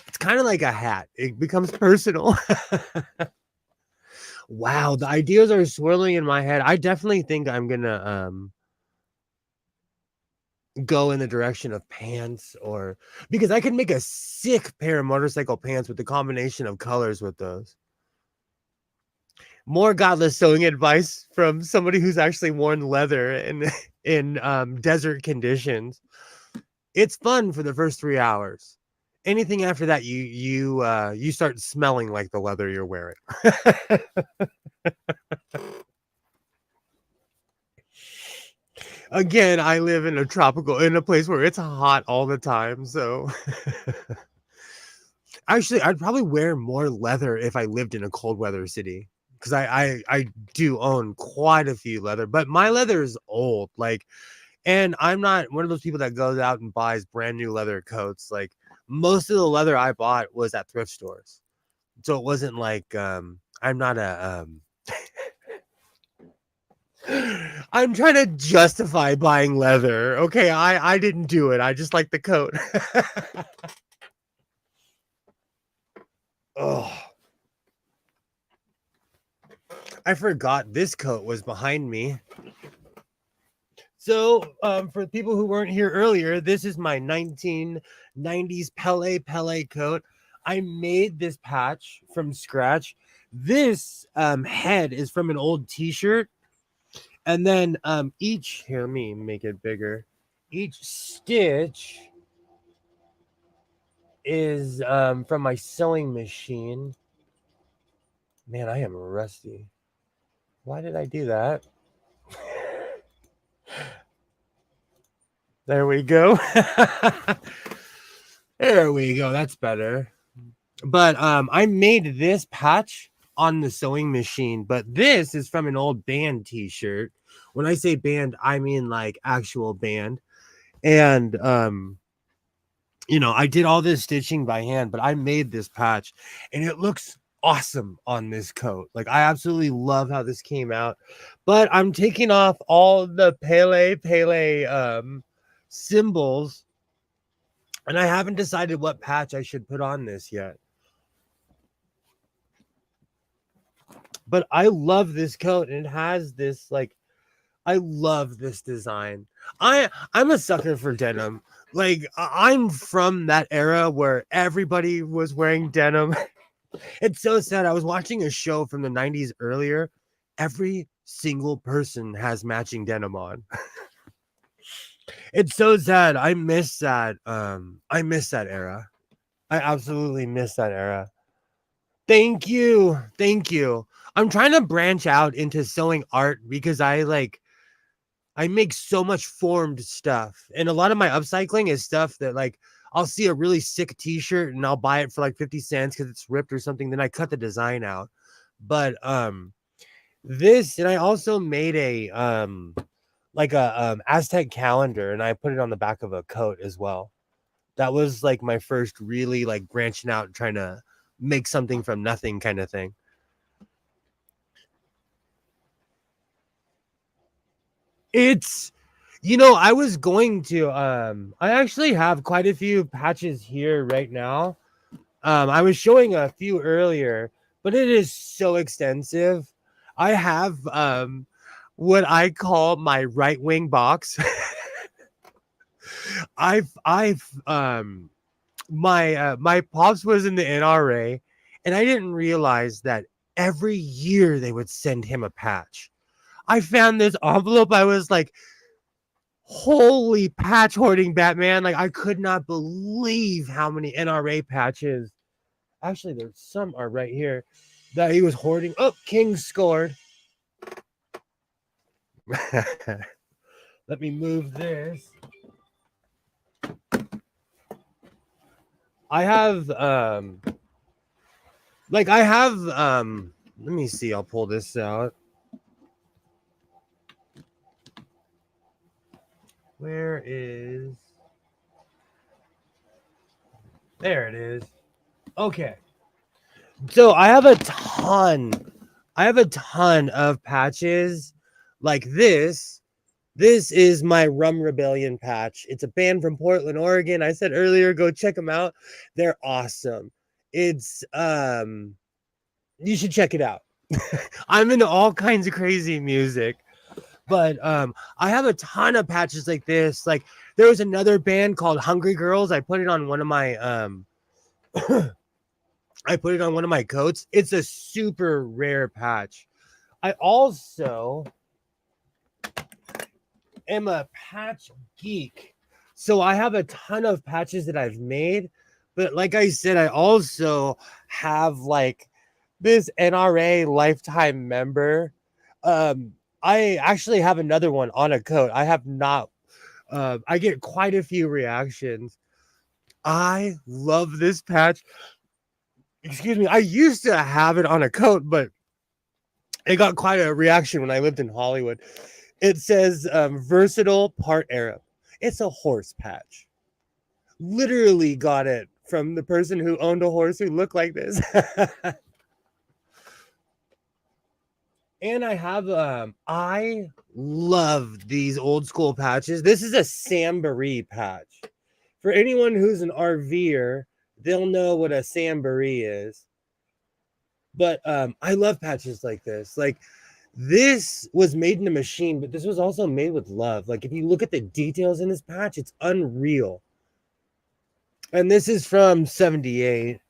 It's kind of like a hat. It becomes personal. Wow, the ideas are swirling in my head. I definitely think I'm gonna go in the direction of pants, or because I could make a sick pair of motorcycle pants with the combination of colors with those. More godless sewing advice from somebody who's actually worn leather in desert conditions. It's fun for the first 3 hours. Anything after that, you start smelling like the leather you're wearing. Again, I live in a place where it's hot all the time, so actually I'd probably wear more leather if I lived in a cold weather city, because I do own quite a few leather, but my leather is old, like, and I'm not one of those people that goes out and buys brand new leather coats. Like, most of the leather I bought was at thrift stores, so it wasn't like I'm not a I'm trying to justify buying leather. Okay, I didn't do it. I just like the coat. Oh, I forgot this coat was behind me. So, for people who weren't here earlier, this is my 1990s Pele coat. I made this patch from scratch. This head is from an old T-shirt. And then each, here, let me make it bigger. Each stitch is from my sewing machine. Man, I am rusty. Why did I do that? There we go. There we go. That's better. But I made this patch on the sewing machine, but this is from an old band T-shirt. When I say band, I mean like actual band. And you know, I did all this stitching by hand, but I made this patch and it looks awesome on this coat. Like, I absolutely love how this came out. But I'm taking off all the Pele symbols, and I haven't decided what patch I should put on this yet. But I love this coat, and it has this, like, I love this design. I'm a sucker for denim. Like, I'm from that era where everybody was wearing denim. It's so sad. I was watching a show from the 90s earlier. Every single person has matching denim on. It's so sad. I miss that. I miss that era. I absolutely miss that era. Thank you. Thank you. I'm trying to branch out into sewing art because I make so much formed stuff. And a lot of my upcycling is stuff that like I'll see a really sick t-shirt and I'll buy it for like 50 cents because it's ripped or something. Then I cut the design out. But this, and I also made a like a Aztec calendar and I put it on the back of a coat as well. That was like my first really like branching out, trying to make something from nothing kind of thing. It's, I was going to I actually have quite a few patches here right now. I was showing a few earlier, but it is so extensive. I have what I call my right wing box. I've my pops was in the NRA, and I didn't realize that every year they would send him a patch. I found this envelope. I was like, holy patch hoarding Batman. Like, I could not believe how many NRA patches. Actually, there's some are right here that he was hoarding. Oh, King scored. Let me move this. I have let me see, I'll pull this out. Where is, there it is. Okay. So I have a ton of patches like this. This is my Rum Rebellion patch. It's a band from Portland, Oregon. I said earlier, go check them out. They're awesome. It's you should check it out. I'm into all kinds of crazy music. But I have a ton of patches like this. Like there was another band called Hungry Girls. I put it on one of my I put it on one of my coats. It's a super rare patch. I also am a patch geek. So I have a ton of patches that I've made. But like I said, I also have like this NRA lifetime member. I actually have another one on a coat. I have not. I get quite a few reactions. I love this patch. Excuse me. I used to have it on a coat, but it got quite a reaction when I lived in Hollywood. It says versatile part Arab. It's a horse patch. Literally got it from the person who owned a horse who looked like this. And I have I love these old school patches. This is a Samboree patch. For anyone who's an RVer, they'll know what a Samboree is. But I love patches like this. Like this was made in a machine, but this was also made with love. Like if you look at the details in this patch, it's unreal. And this is from 78.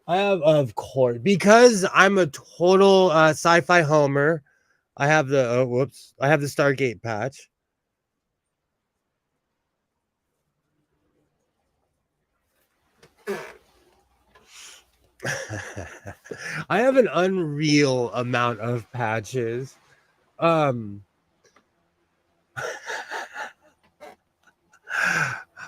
I have, of course, because I'm a total sci-fi homer. I have the I have the Stargate patch. I have an unreal amount of patches.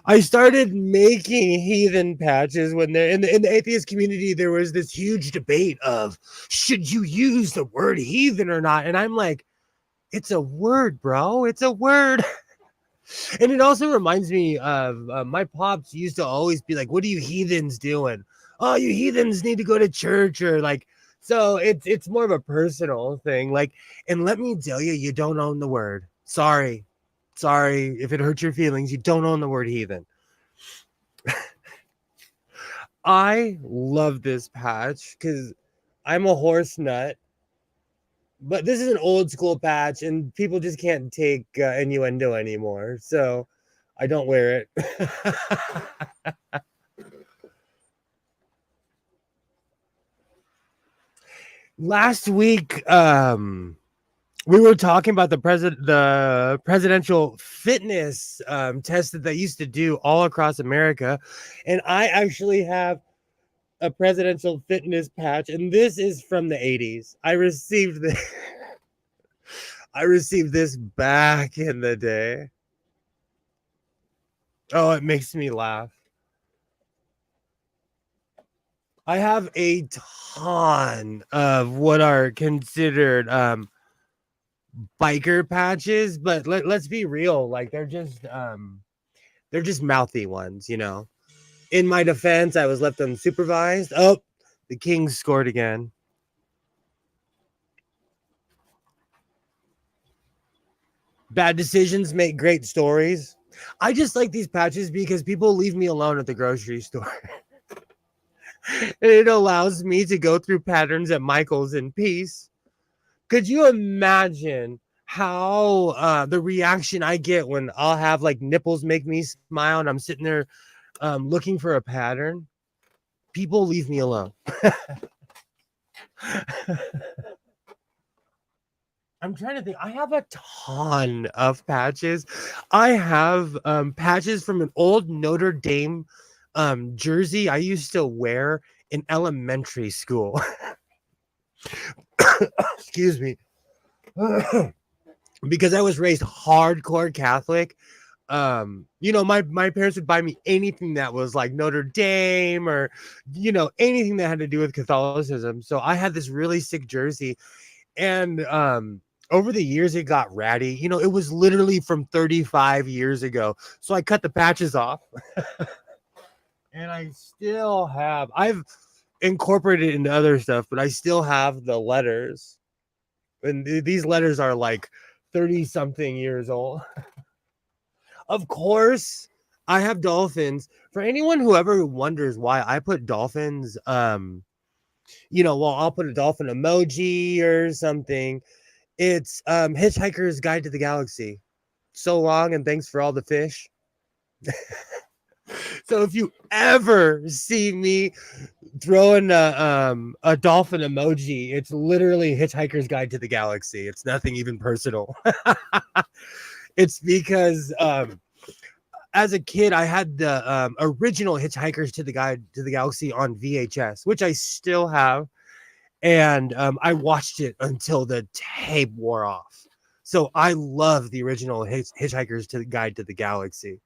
I started making heathen patches when they're in the atheist community. There was this huge debate of should you use the word heathen or not, and I'm like, it's a word, bro. It's a word. And it also reminds me of my pops used to always be like, what are you heathens doing? Oh, you heathens need to go to church, or like, so it's more of a personal thing. Like, and let me tell you, you don't own the word. Sorry if it hurts your feelings. You don't own the word heathen. I love this patch because I'm a horse nut, but this is an old school patch and people just can't take innuendo anymore. So I don't wear it. last week, we were talking about the presidential fitness test that they used to do all across America, and I actually have a presidential fitness patch, and this is from the 80s. I received this. I received this back in the day. Oh, it makes me laugh. I have a ton of what are considered biker patches, but let's be real, like they're just mouthy ones, you know. In my defense, I was left unsupervised. Oh, the Kings scored again. Bad decisions make great stories. I just like these patches because people leave me alone at the grocery store. And it allows me to go through patterns at Michael's in peace. Could you imagine how the reaction I get when I'll have like nipples make me smile and I'm sitting there looking for a pattern? People leave me alone. I'm trying to think. I have a ton of patches. I have patches from an old Notre Dame jersey I used to wear in elementary school. Excuse me. Because I was raised hardcore Catholic. You know, my parents would buy me anything that was like Notre Dame or, you know, anything that had to do with Catholicism. So I had this really sick jersey, and over the years it got ratty. You know, it was literally from 35 years ago. So I cut the patches off. And I still have, I've incorporated it into other stuff, but I still have the letters. And these letters are like 30 something years old. Of course, I have dolphins. For anyone who ever wonders why I put dolphins, you know, well, I'll put a dolphin emoji or something. It's Hitchhiker's Guide to the Galaxy. So long and thanks for all the fish. So if you ever see me throwing a dolphin emoji, it's literally Hitchhiker's Guide to the Galaxy. It's nothing even personal. It's because as a kid, I had the original Hitchhikers to the Guide to the Galaxy on VHS, which I still have. And I watched it until the tape wore off. So I love the original Hitchhikers to the Guide to the Galaxy,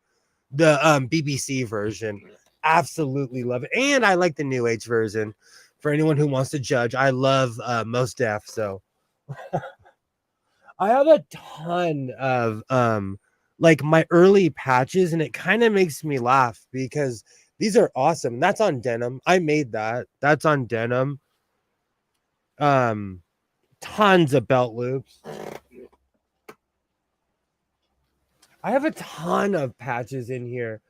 the BBC version. Absolutely love it, and I like the New Age version. For anyone who wants to judge, I love Mos Def. So I have a ton of like my early patches, and it kind of makes me laugh because these are awesome. That's on denim. I made that. That's on denim. Tons of belt loops. I have a ton of patches in here.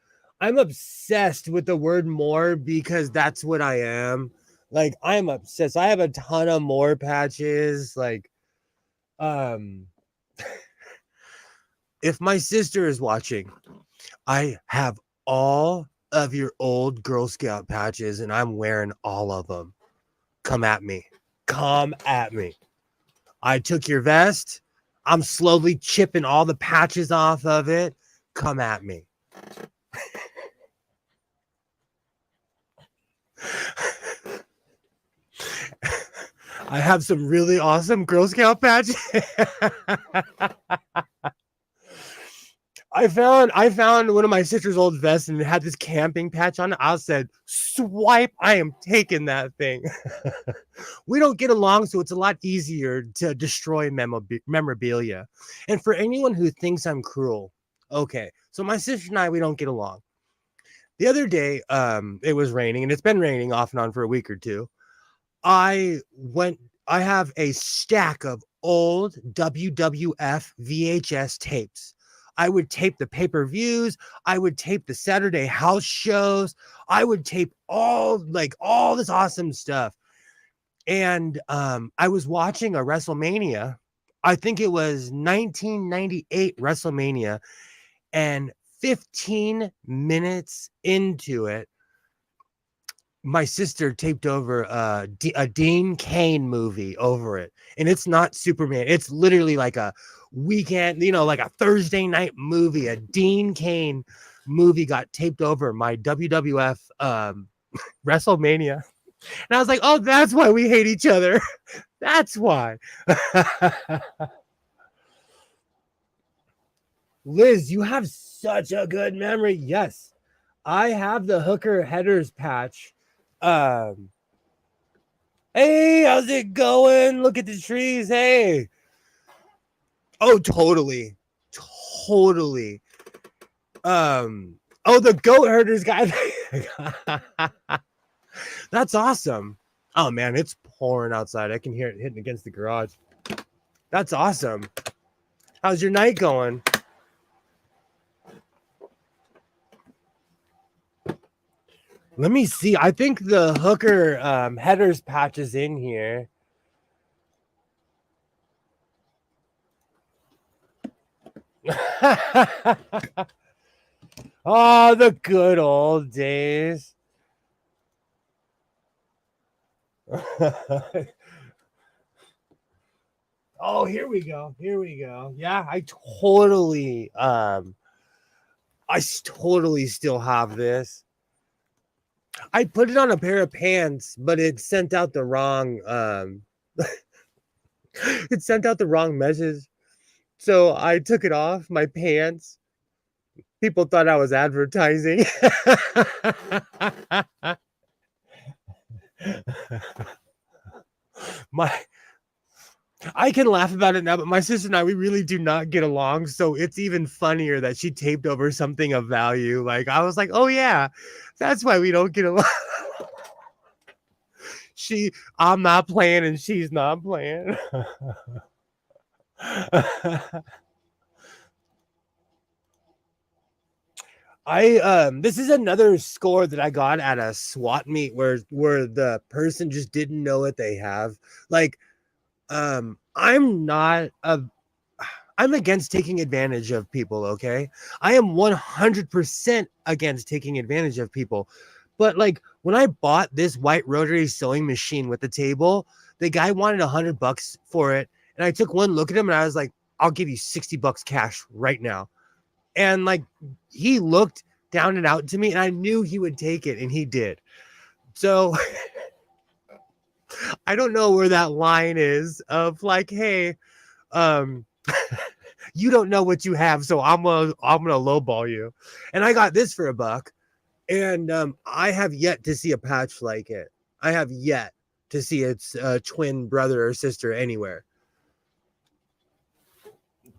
I'm obsessed with the word more because that's what I am. Like, I'm obsessed. I have a ton of more patches. Like, if my sister is watching, I have all of your old Girl Scout patches and I'm wearing all of them. Come at me. Come at me. I took your vest. I'm slowly chipping all the patches off of it. Come at me. I have some really awesome Girl Scout patches. I found one of my sister's old vests and it had this camping patch on it. I said, swipe, I am taking that thing. We don't get along, so it's a lot easier to destroy memorabilia. And for anyone who thinks I'm cruel, okay, so my sister and I, we don't get along. The other day, it was raining, and it's been raining off and on for a week or two. I have a stack of old WWF VHS tapes. I would tape the pay-per-views. I would tape the Saturday house shows. I would tape all this awesome stuff. And I was watching a WrestleMania. I think it was 1998 WrestleMania. And 15 minutes into it, my sister taped over a Dean Cain movie over it, and it's not Superman. It's literally like a weekend, like a Thursday night movie. A Dean Cain movie got taped over my WWF WrestleMania, and I was like, "Oh, that's why we hate each other. That's why." Liz, you have such a good memory. Yes, I have the Hooker Headers patch. Hey, how's it going? Look at the trees. Hey. Oh, totally. Totally. Oh, the goat herders guy. That's awesome. Oh man, it's pouring outside. I can hear it hitting against the garage. That's awesome. How's your night going? Let me see. I think the Hooker Headers patch is in here. Oh, the good old days. Oh, here we go. Here we go. Yeah, I totally still have this. I put it on a pair of pants, but it sent out the wrong it sent out the wrong message. So I took it off my pants. People thought I was advertising. I can laugh about it now, but my sister and I, we really do not get along. So it's even funnier that she taped over something of value. Like, I was like, oh, yeah, that's why we don't get along. I'm not playing and she's not playing. This is another score that I got at a SWAT meet where the person just didn't know what they have. Like, I'm against taking advantage of people, okay? I am 100% against taking advantage of people. But like when I bought this white rotary sewing machine with the table, the guy wanted $100 for it. And I took one look at him and I was like, I'll give you $60 cash right now. And like he looked down and out to me and I knew he would take it and he did. So I don't know where that line is of like, hey, you don't know what you have, so I'm gonna lowball you. And I got this for $1. And I have yet to see a patch like it. I have yet to see its twin brother or sister anywhere.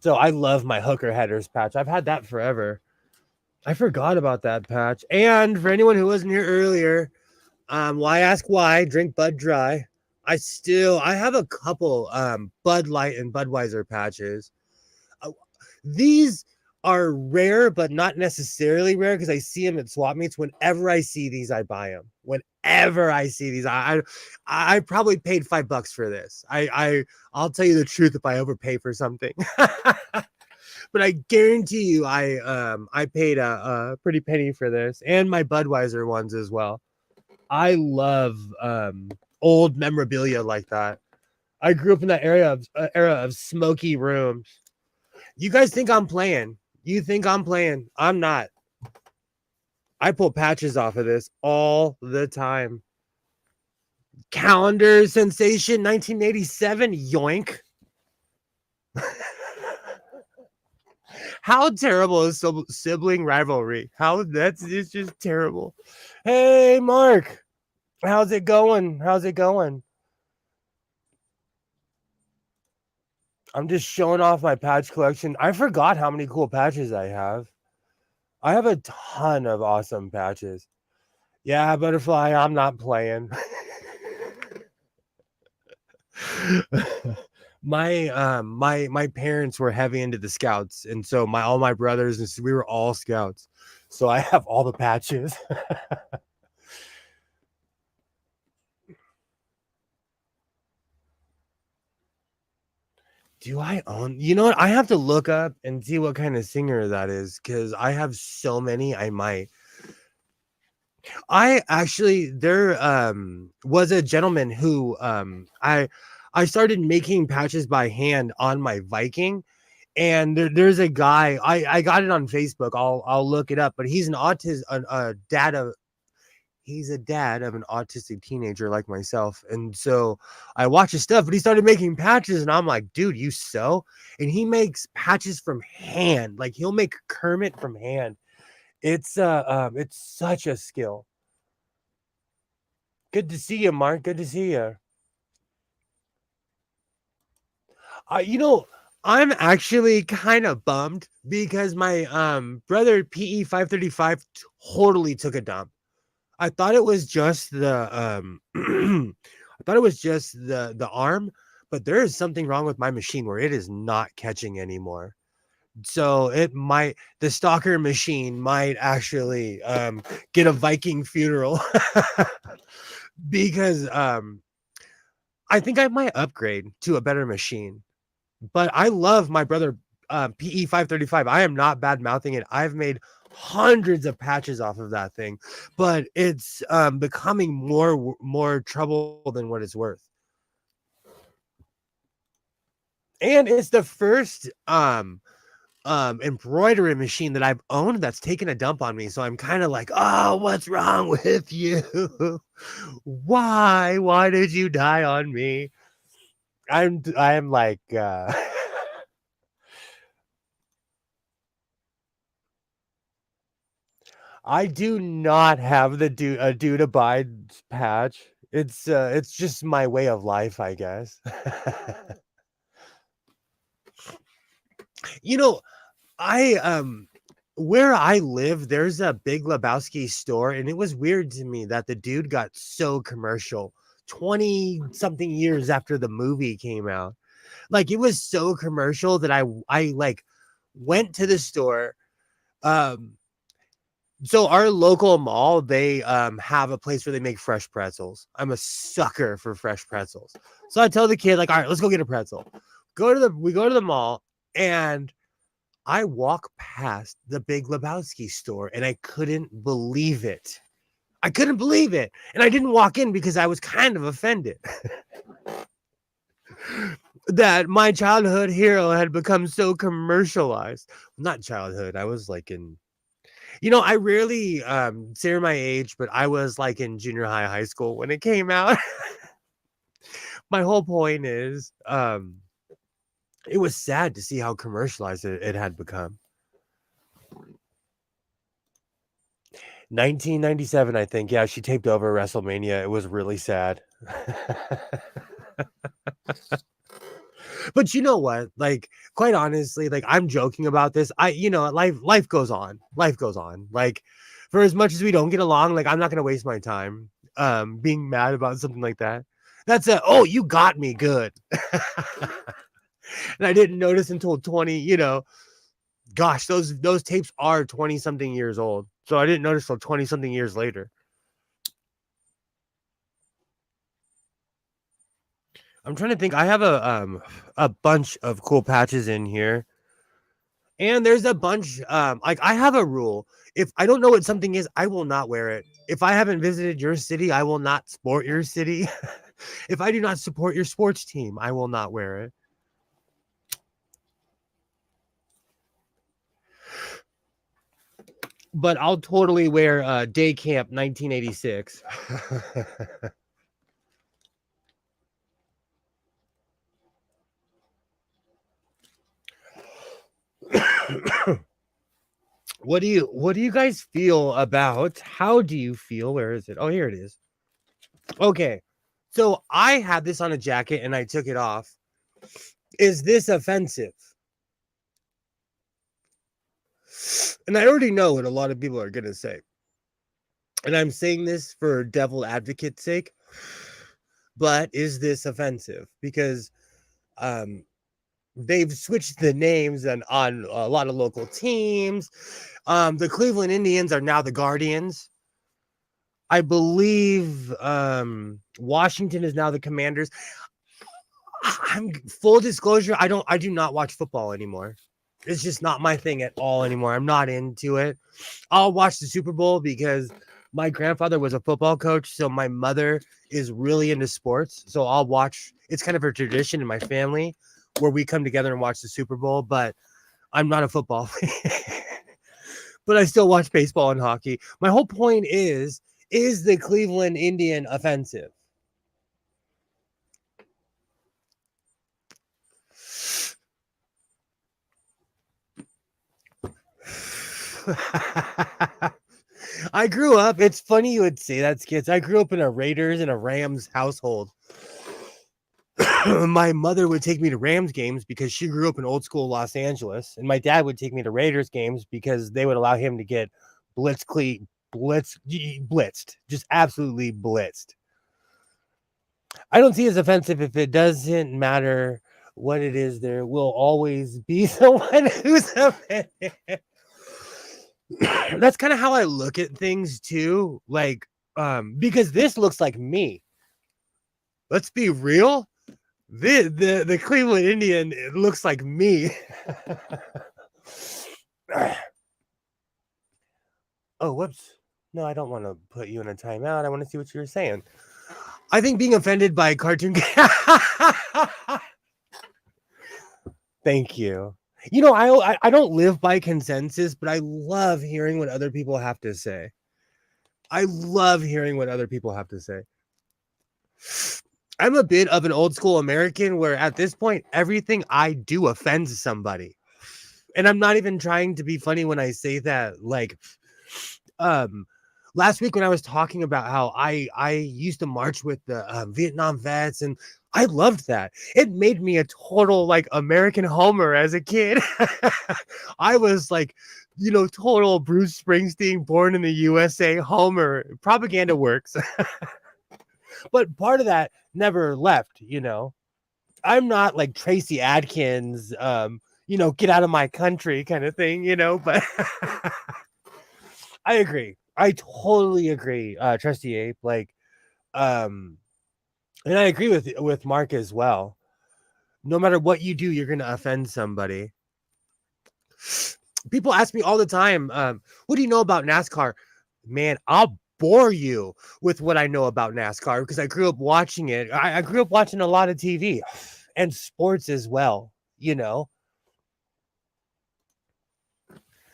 So I love my Hooker Headers patch. I've had that forever. I forgot about that patch. And for anyone who wasn't here earlier, why ask why? Drink Bud Dry. I have a couple Bud Light and Budweiser patches. These are rare, but not necessarily rare because I see them at swap meets. Whenever I see these, I buy them. Whenever I see these, I probably paid $5 for this. I'll tell you the truth if I overpay for something. But I guarantee you, I paid a pretty penny for this and my Budweiser ones as well. I love old memorabilia like that. I grew up in that era of smoky rooms. You guys think I'm playing? You think I'm playing? I'm not. I pull patches off of this all the time. Calendar sensation 1987, yoink. How terrible is sibling rivalry? It's just terrible. Hey, Mark. How's it going? How's it going? I'm just showing off my patch collection. I forgot how many cool patches I have. I have a ton of awesome patches. Yeah, Butterfly, I'm not playing. My parents were heavy into the Scouts, and so all my brothers and we were all Scouts. So I have all the patches. Do I own? You know what? I have to look up and see what kind of singer that is because I have so many. I might. I actually there was a gentleman who I started making patches by hand on my Viking, and there's a guy I got it on Facebook. I'll look it up, but he's an autism a dad of he's a dad of an autistic teenager like myself. And so I watch his stuff, but he started making patches, and I'm like, dude, you sew? And he makes patches from hand. Like he'll make Kermit from hand. It's such a skill. Good to see you, Mark. Good to see you. You know, I'm actually kind of bummed because my brother PE 535 totally took a dump. I thought it was just the I thought it was just the arm, but there is something wrong with my machine where it is not catching anymore. So it might the stalker machine might actually get a Viking funeral because I think I might upgrade to a better machine. But I love my brother PE 535. I am not bad mouthing it. I've made hundreds of patches off of that thing, but it's becoming more trouble than what it's worth. And it's the first embroidery machine that I've owned that's taken a dump on me. So I'm kind of like, oh, what's wrong with you? Why did you die on me? I'm like I do not have the do to buy patch. It's just my way of life, I guess. You know, I where I live, there's a Big Lebowski store, and it was weird to me that the dude got so commercial 20 something years after the movie came out. Like it was so commercial that I like went to the store. Um So our local mall, they have a place where they make fresh pretzels. I'm a sucker for fresh pretzels. So I tell the kid, like, all right, let's go get a pretzel. We go to the mall, and I walk past the Big Lebowski store, and I couldn't believe it. I couldn't believe it. And I didn't walk in because I was kind of offended that my childhood hero had become so commercialized. Not childhood. I was like in I rarely say my age, but I was like in junior high school when it came out. My whole point is it was sad to see how commercialized it had become. 1997, I think. Yeah, she taped over WrestleMania. It was really sad. But you know what? Like, quite honestly, like I'm joking about this. Life goes on. Life goes on. Like, for as much as we don't get along, like I'm not gonna waste my time being mad about something like that. That's oh, you got me good. And I didn't notice until 20, gosh, those tapes are 20 something years old. So I didn't notice till 20 something years later. I'm trying to think. I have a bunch of cool patches in here. And there's a bunch like I have a rule. If I don't know what something is, I will not wear it. If I haven't visited your city, I will not sport your city. If I do not support your sports team, I will not wear it. But I'll totally wear Day Camp 1986. What do you guys feel about how do you feel? Where is it? Oh, here it is. Okay. So I had this on a jacket and I took it off. Is this offensive? And I already know what a lot of people are going to say. And I'm saying this for devil advocate's sake. But is this offensive? Because they've switched the names and on a lot of local teams. The Cleveland Indians are now the Guardians. I believe Washington is now the Commanders. I'm full disclosure. I do not watch football anymore. It's just not my thing at all anymore. I'm not into it. I'll watch the Super Bowl because My grandfather was a football coach, so my mother is really into sports. So I'll watch. It's kind of a tradition in my family where we come together and watch the Super Bowl. But I'm not a football fan, but I still watch baseball and hockey. My whole point is the Cleveland Indian offensive? I grew up. It's funny you would say that, Skits. I grew up in a Raiders and a Rams household. My mother would take me to Rams games because she grew up in old school Los Angeles, and my dad would take me to Raiders games because they would allow him to get blitzed, just absolutely blitzed. I don't see it as offensive if it doesn't matter what it is. There will always be someone who's offended. That's kind of how I look at things too. Like, because this looks like me. Let's be real. The Cleveland Indian, it looks like me. Oh, whoops. No, I don't want to put you in a timeout. I want to see what you were saying. I think being offended by cartoon. Thank you. You know, I don't live by consensus, but I love hearing what other people have to say. I love hearing what other people have to say. I'm a bit of an old school American where at this point, everything I do offends somebody. And I'm not even trying to be funny when I say that. Like, last week when I was talking about how I used to march with the Vietnam vets, and I loved that. It made me a total like American homer as a kid. I was like, you know, total Bruce Springsteen, born in the USA homer. Propaganda works. But part of that never left, you know. I'm not like Tracy Adkins, you know, get out of my country kind of thing, you know, but I agree. I totally agree, Trusty Ape. Like, and I agree with Mark as well. No matter what you do, you're gonna offend somebody. People ask me all the time, what do you know about NASCAR? Man, I'll bore you with what I know about NASCAR because I grew up watching it. I grew up watching a lot of TV and sports as well, you know.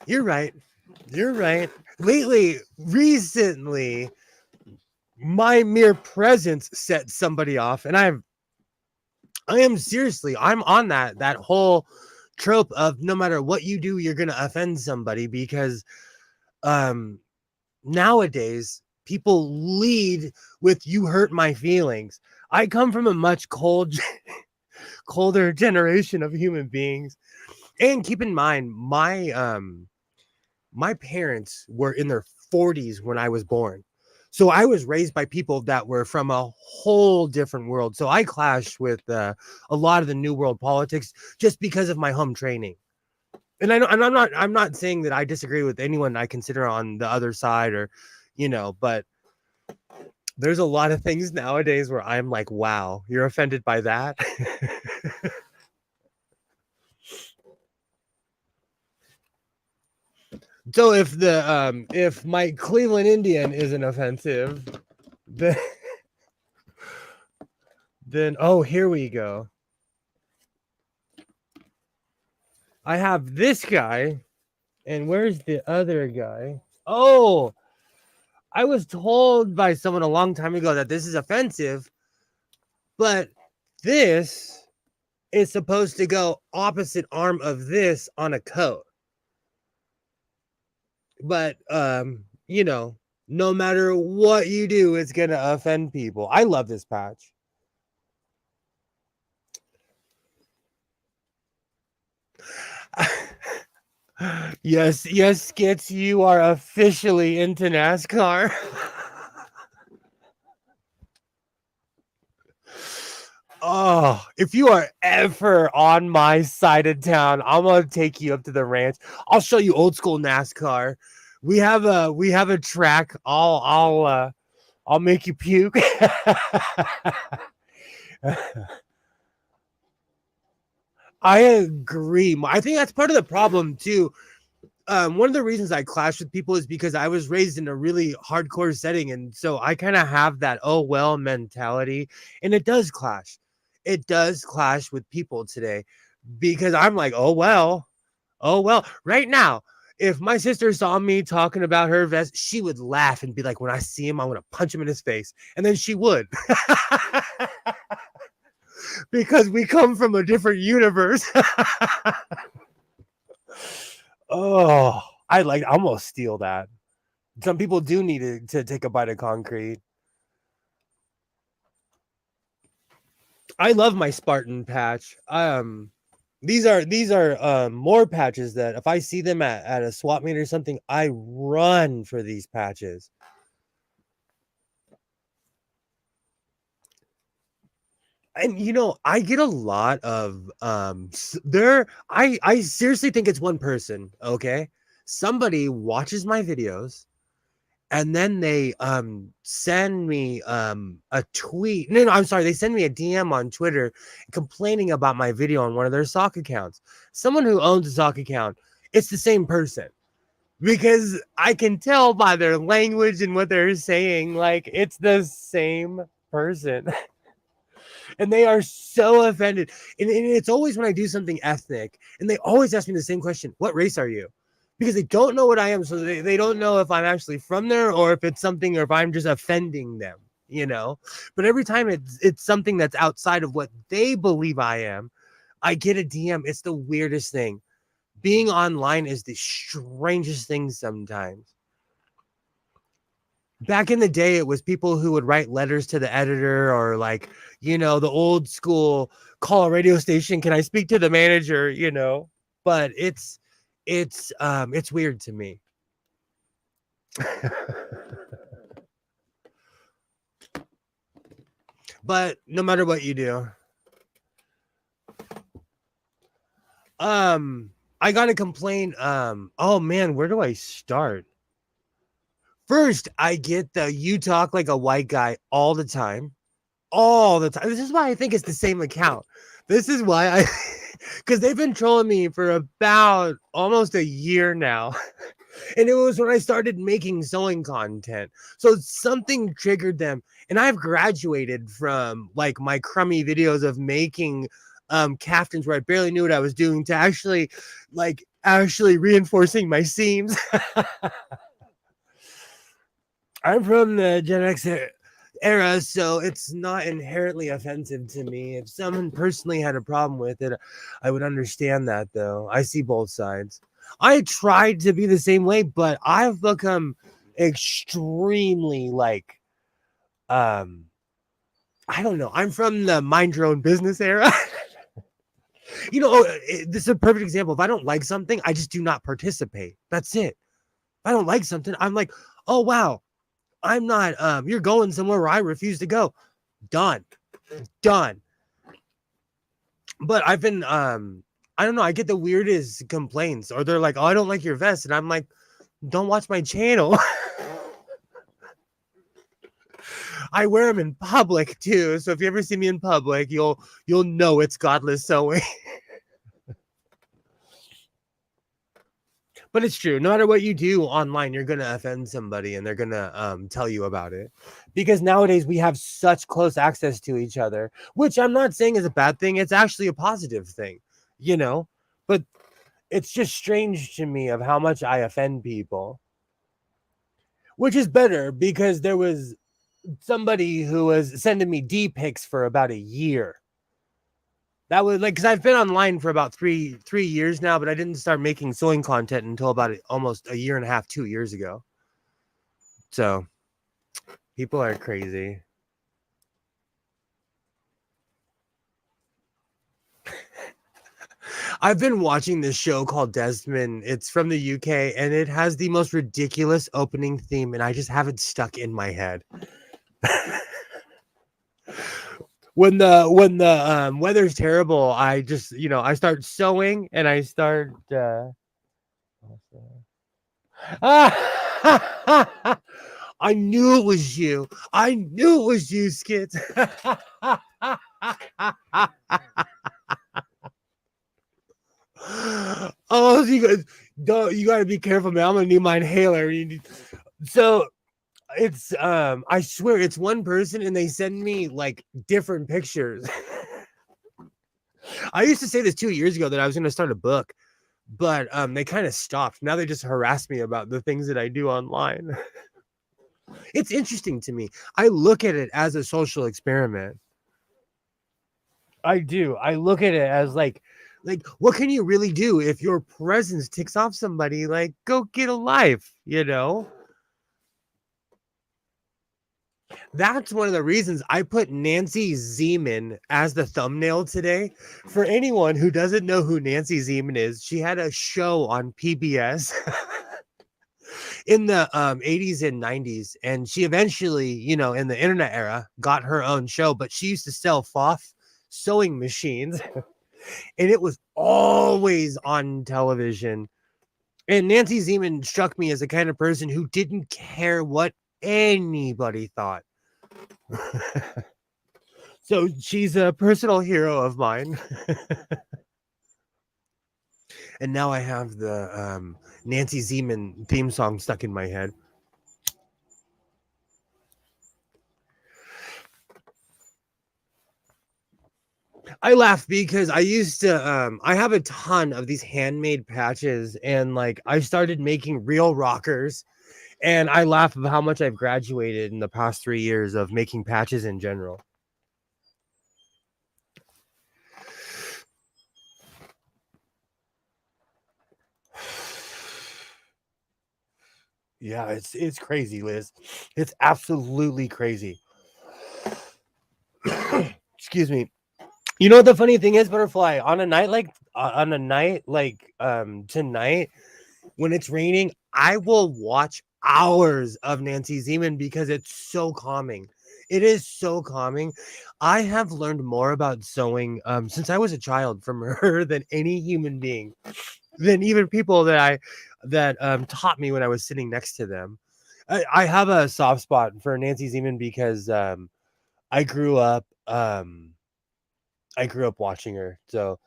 You're right. You're right. Recently, my mere presence set somebody off, and I am seriously, I'm on that whole trope of no matter what you do, you're gonna offend somebody because nowadays people lead with "you hurt my feelings." I come from a much colder generation of human beings, and keep in mind my parents were in their 40s when I was born. So I was raised by people that were from a whole different world. So I clash with a lot of the new world politics just because of my home training. And I'm not saying that I disagree with anyone I consider on the other side or, you know, but there's a lot of things nowadays where I'm like, wow, you're offended by that. So if my Cleveland Indian isn't offensive, then oh, here we go. I have this guy, and where's the other guy? Oh, I was told by someone a long time ago that this is offensive, but this is supposed to go opposite arm of this on a coat. But you know, no matter what you do, it's gonna offend people. I love this patch. Yes, Skits, you are officially into NASCAR. Oh, if you are ever on my side of town, I'm gonna take you up to the ranch. I'll show you old school NASCAR. We have a track. I'll make you puke. I agree. I think that's part of the problem too. one of the reasons I clash with people is because I was raised in a really hardcore setting, and so I kind of have that oh well mentality, and it does clash. It does clash with people today because I'm like, oh well, oh well. Right now, if my sister saw me talking about her vest, she would laugh and be like, when I see him, I'm gonna punch him in his face, and then she would. Because we come from a different universe. Oh, I almost steal that. Some people do need to take a bite of concrete. I love my Spartan patch. These are more patches that if I see them at a swap meet or something, I run for these patches. And you know, I get a lot of I seriously think it's one person, okay? Somebody watches my videos and then they send me a tweet. No, I'm sorry, they send me a DM on Twitter complaining about my video on one of their sock accounts. Someone who owns a sock account, it's the same person. Because I can tell by their language and what they're saying, like it's the same person. And they are so offended. And it's always when I do something ethnic, and they always ask me the same question: what race are you? Because they don't know what I am, so they don't know if I'm actually from there or if it's something, or if I'm just offending them, you know. But every time it's something that's outside of what they believe I am, I get a DM. It's the weirdest thing. Being online is the strangest thing sometimes. Back in the day, it was people who would write letters to the editor, or like, you know, the old school call a radio station, can I speak to the manager, you know. But it's weird to me. But no matter what you do, I gotta complain. Oh man, where do I start? First, I get the you talk like a white guy all the time. All the time. This is why I think it's the same account. This is why I, because they've been trolling me for about almost a year now. And it was when I started making sewing content. So something triggered them. And I've graduated from like my crummy videos of making caftans where I barely knew what I was doing to actually reinforcing my seams. I'm from the Gen X era, so it's not inherently offensive to me. If someone personally had a problem with it, I would understand that, though. I see both sides. I tried to be the same way, but I've become extremely I don't know. I'm from the mind your own business era. You know, this is a perfect example. If I don't like something, I just do not participate. That's it. If I don't like something, I'm like, oh wow, I'm not you're going somewhere where I refuse to go. Done. But I've been I don't know, I get the weirdest complaints, or they're like, oh, I don't like your vest, and I'm like, don't watch my channel. I wear them in public too, so if you ever see me in public, you'll know it's godless sewing. But it's true. No matter what you do online, you're going to offend somebody, and they're going to tell you about it. Because nowadays we have such close access to each other, which I'm not saying is a bad thing. It's actually a positive thing, you know. But it's just strange to me of how much I offend people. Which is better, because there was somebody who was sending me D pics for about a year. That was like, because I've been online for about three years now, but I didn't start making sewing content until about almost a year and a half, 2 years ago. So people are crazy. I've been watching this show called Desmond. It's from the UK, and it has the most ridiculous opening theme, and I just have it stuck in my head. When the weather's terrible, I just, you know, I start sewing, and I start I knew it was you. I knew it was you, Skits. Oh, you guys, don't, you gotta be careful, man. I'm gonna need my inhaler. So it's I swear it's one person and they send me like different pictures. I used to say this 2 years ago that I was gonna start a book, but they kind of stopped. Now they just harass me about the things that I do online. It's interesting to me. I look at it as a social experiment. I do. I look at it as like what can you really do if your presence ticks off somebody? Like, go get a life, you know? That's one of the reasons I put Nancy Zeman as the thumbnail today. For anyone who doesn't know who Nancy Zeman is, she had a show on PBS in the 80s and 90s, and she eventually, you know, in the internet era, got her own show, but she used to sell Foff sewing machines, and it was always on television. And Nancy Zeman struck me as the kind of person who didn't care what anybody thought. So she's a personal hero of mine. And now I have the Nancy Zeman theme song stuck in my head. I laugh because I used to I have a ton of these handmade patches, and like I started making real rockers, and I laugh about how much I've graduated in the past 3 years of making patches in general. Yeah, it's crazy, Liz. It's absolutely crazy. Excuse me. You know what the funny thing is, Butterfly? On a night like tonight, when it's raining, I will watch hours of Nancy Zeman because it's so calming. It is so calming. I have learned more about sewing since I was a child from her than any human being, than even people that taught me when I was sitting next to them. I have a soft spot for Nancy Zeman because I grew up watching her. So,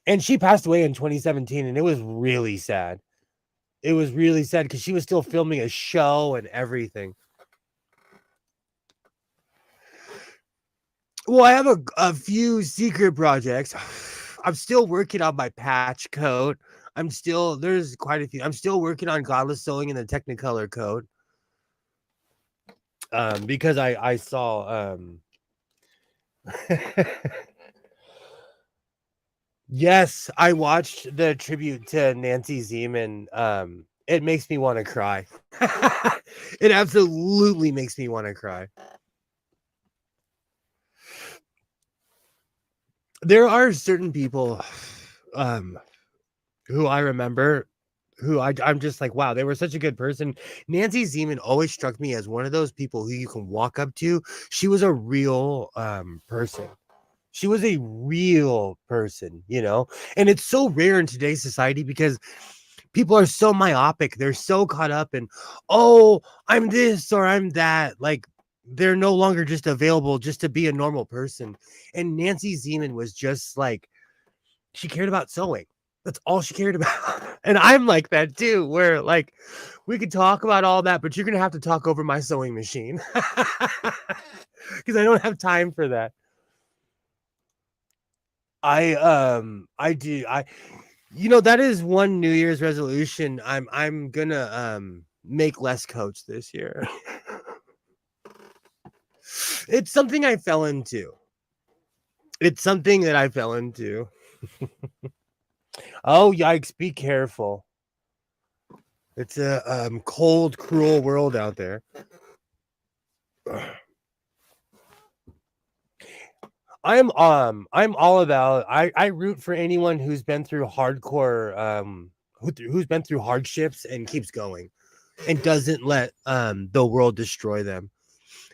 and she passed away in 2017, and it was really sad. It was really sad because she was still filming a show and everything. Well, I have a few secret projects. I'm still working on my patch coat. There's quite a few. I'm still working on Godless Sewing in the Technicolor coat. Because I saw yes, I watched the tribute to Nancy Zeman. It makes me want to cry. It absolutely makes me want to cry. There are certain people who I remember who I'm just like, wow, they were such a good person. Nancy Zeman always struck me as one of those people who you can walk up to. She was a real person. She was a real person, you know? And it's so rare in today's society because people are so myopic. They're so caught up in, oh, I'm this or I'm that. Like, they're no longer just available just to be a normal person. And Nancy Zeman was just like, she cared about sewing. That's all she cared about. And I'm like that too, where like we could talk about all that, but you're gonna have to talk over my sewing machine. Because I don't have time for that. I do. You know, that is one New Year's resolution. I'm gonna make less coats this year. It's something I fell into. It's something that I fell into. Oh, yikes, be careful. It's a cold, cruel world out there. I'm all about I root for anyone who's been through hardcore who's been through hardships and keeps going and doesn't let the world destroy them.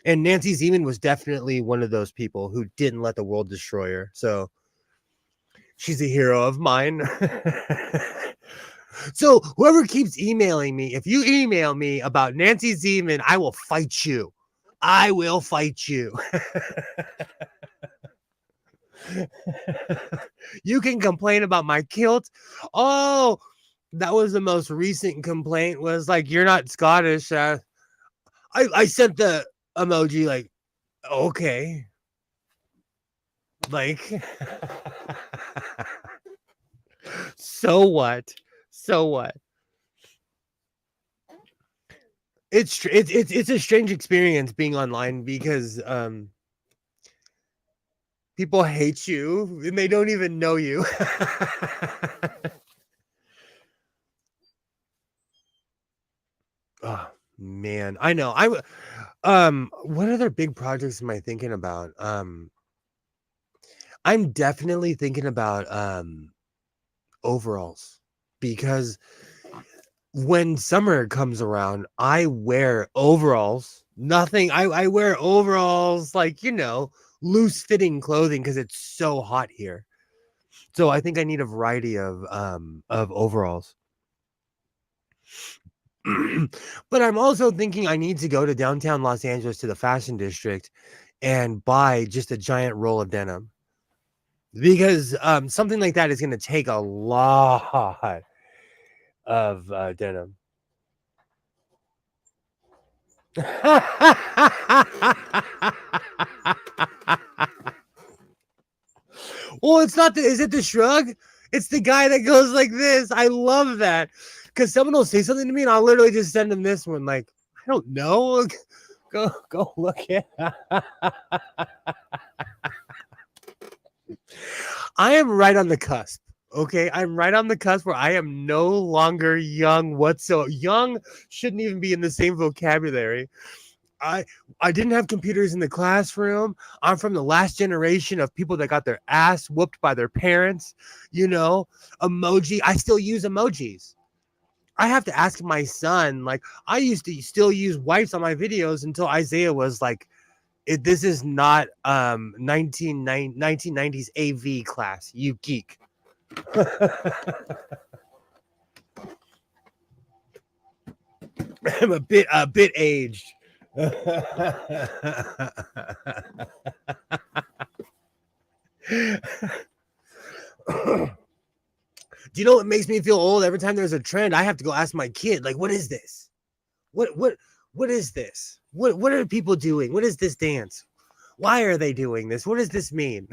And Nancy Zeman was definitely one of those people who didn't let the world destroy her. So she's a hero of mine. So whoever keeps emailing me, if you email me about Nancy Zeman, I will fight you. I will fight you. You can complain about my kilt. Oh, that was the most recent complaint, was like, you're not Scottish. I sent the emoji like, okay. Like, so what? So what? It's a strange experience being online, because people hate you and they don't even know you. Oh man, I know. What other big projects am I thinking about? I'm definitely thinking about overalls, because when summer comes around, I wear overalls. Nothing. I wear overalls, like, loose fitting clothing, because it's so hot here. So I think I need a variety of overalls. But I'm also thinking I need to go to downtown Los Angeles to the fashion district and buy just a giant roll of denim, because something like that is going to take a lot of denim. Well, it's not is it the shrug? It's the guy that goes like this. I love that, because someone will say something to me and I'll literally just send them this one. Like, I don't know. Go look at. I am right on the cusp. Okay, I'm right on the cusp where I am no longer young whatsoever. Young shouldn't even be in the same vocabulary. I I didn't have computers in the classroom. I'm from the last generation of people that got their ass whooped by their parents. Emoji. I still use emojis. I have to ask my son. Like, I used to still use wipes on my videos until Isaiah was like, this is not 1990s AV class, you geek. I'm a bit aged. Do you know what makes me feel old? Every time there's a trend, I have to go ask my kid, like, what is this? What is this? What are people doing? What is this dance? Why are they doing this? What does this mean?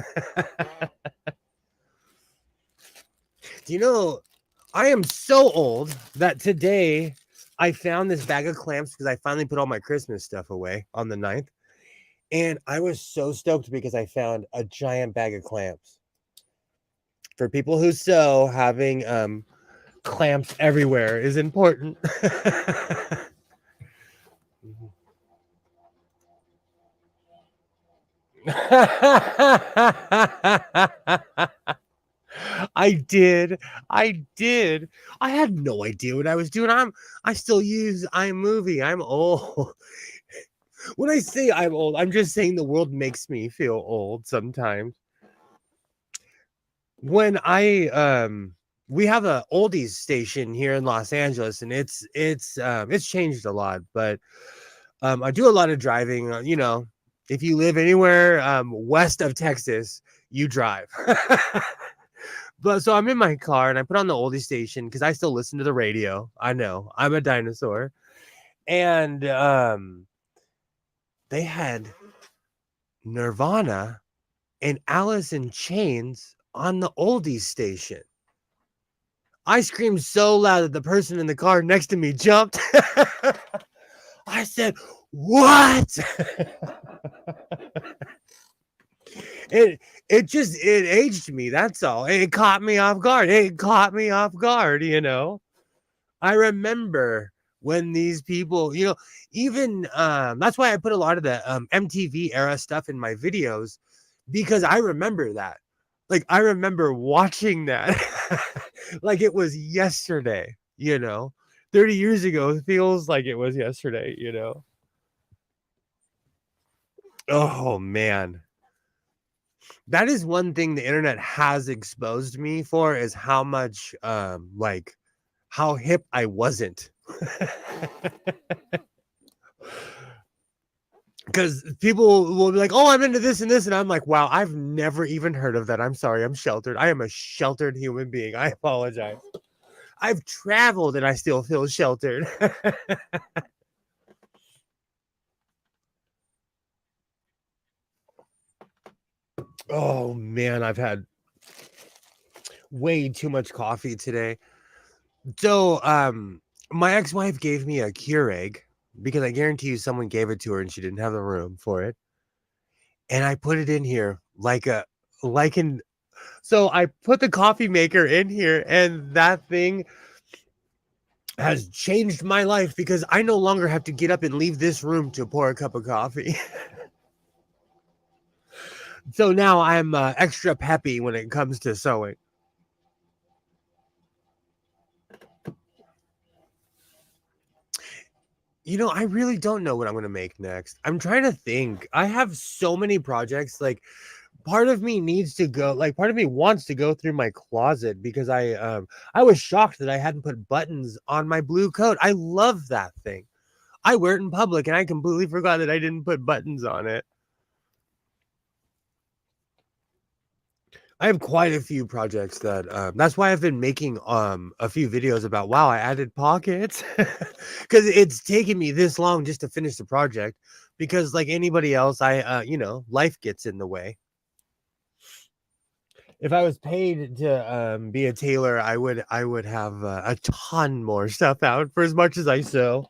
Do you know, I am so old that today I found this bag of clamps, because I finally put all my Christmas stuff away on the 9th. And I was so stoked because I found a giant bag of clamps. For people who sew, having clamps everywhere is important. I did. I did. I had no idea what I was doing. I still use iMovie. I'm old. When I say I'm old, I'm just saying the world makes me feel old sometimes. When we have a oldies station here in Los Angeles, and it's changed a lot, but I do a lot of driving. If you live anywhere west of Texas, you drive. But so I'm in my car and I put on the oldie station because I still listen to the radio. I know, I'm a dinosaur. And they had Nirvana and Alice in Chains on the oldies station. I screamed so loud that the person in the car next to me jumped. I said, "What?" It aged me. That's all. It caught me off guard. I remember when these people, even that's why I put a lot of the MTV era stuff in my videos, because I remember that. Like, I remember watching that like it was yesterday, 30 years ago feels like it was yesterday, Oh man. That is one thing the internet has exposed me for, is how much like how hip I wasn't. because people will be like, "Oh, I'm into this and this," and I'm like, "Wow, I've never even heard of that. I'm sorry, I'm sheltered. I am a sheltered human being. I apologize. I've traveled and I still feel sheltered." Oh man, I've had way too much coffee today. So, my ex-wife gave me a Keurig because I guarantee you someone gave it to her and she didn't have the room for it. And I put it in here like in so I put the coffee maker in here and that thing has changed my life because I no longer have to get up and leave this room to pour a cup of coffee. So now I'm extra peppy when it comes to sewing. You know, I really don't know what I'm going to make next. I'm trying to think. I have so many projects. Like, part of me needs to go, like, part of me wants to go through my closet because I was shocked that I hadn't put buttons on my blue coat. I love that thing. I wear it in public and I completely forgot that I didn't put buttons on it. I have quite a few projects that that's why I've been making a few videos about, wow, I added pockets because it's taken me this long just to finish the project because like anybody else life gets in the way. If I was paid to be a tailor, I would have a ton more stuff out for as much as I sew.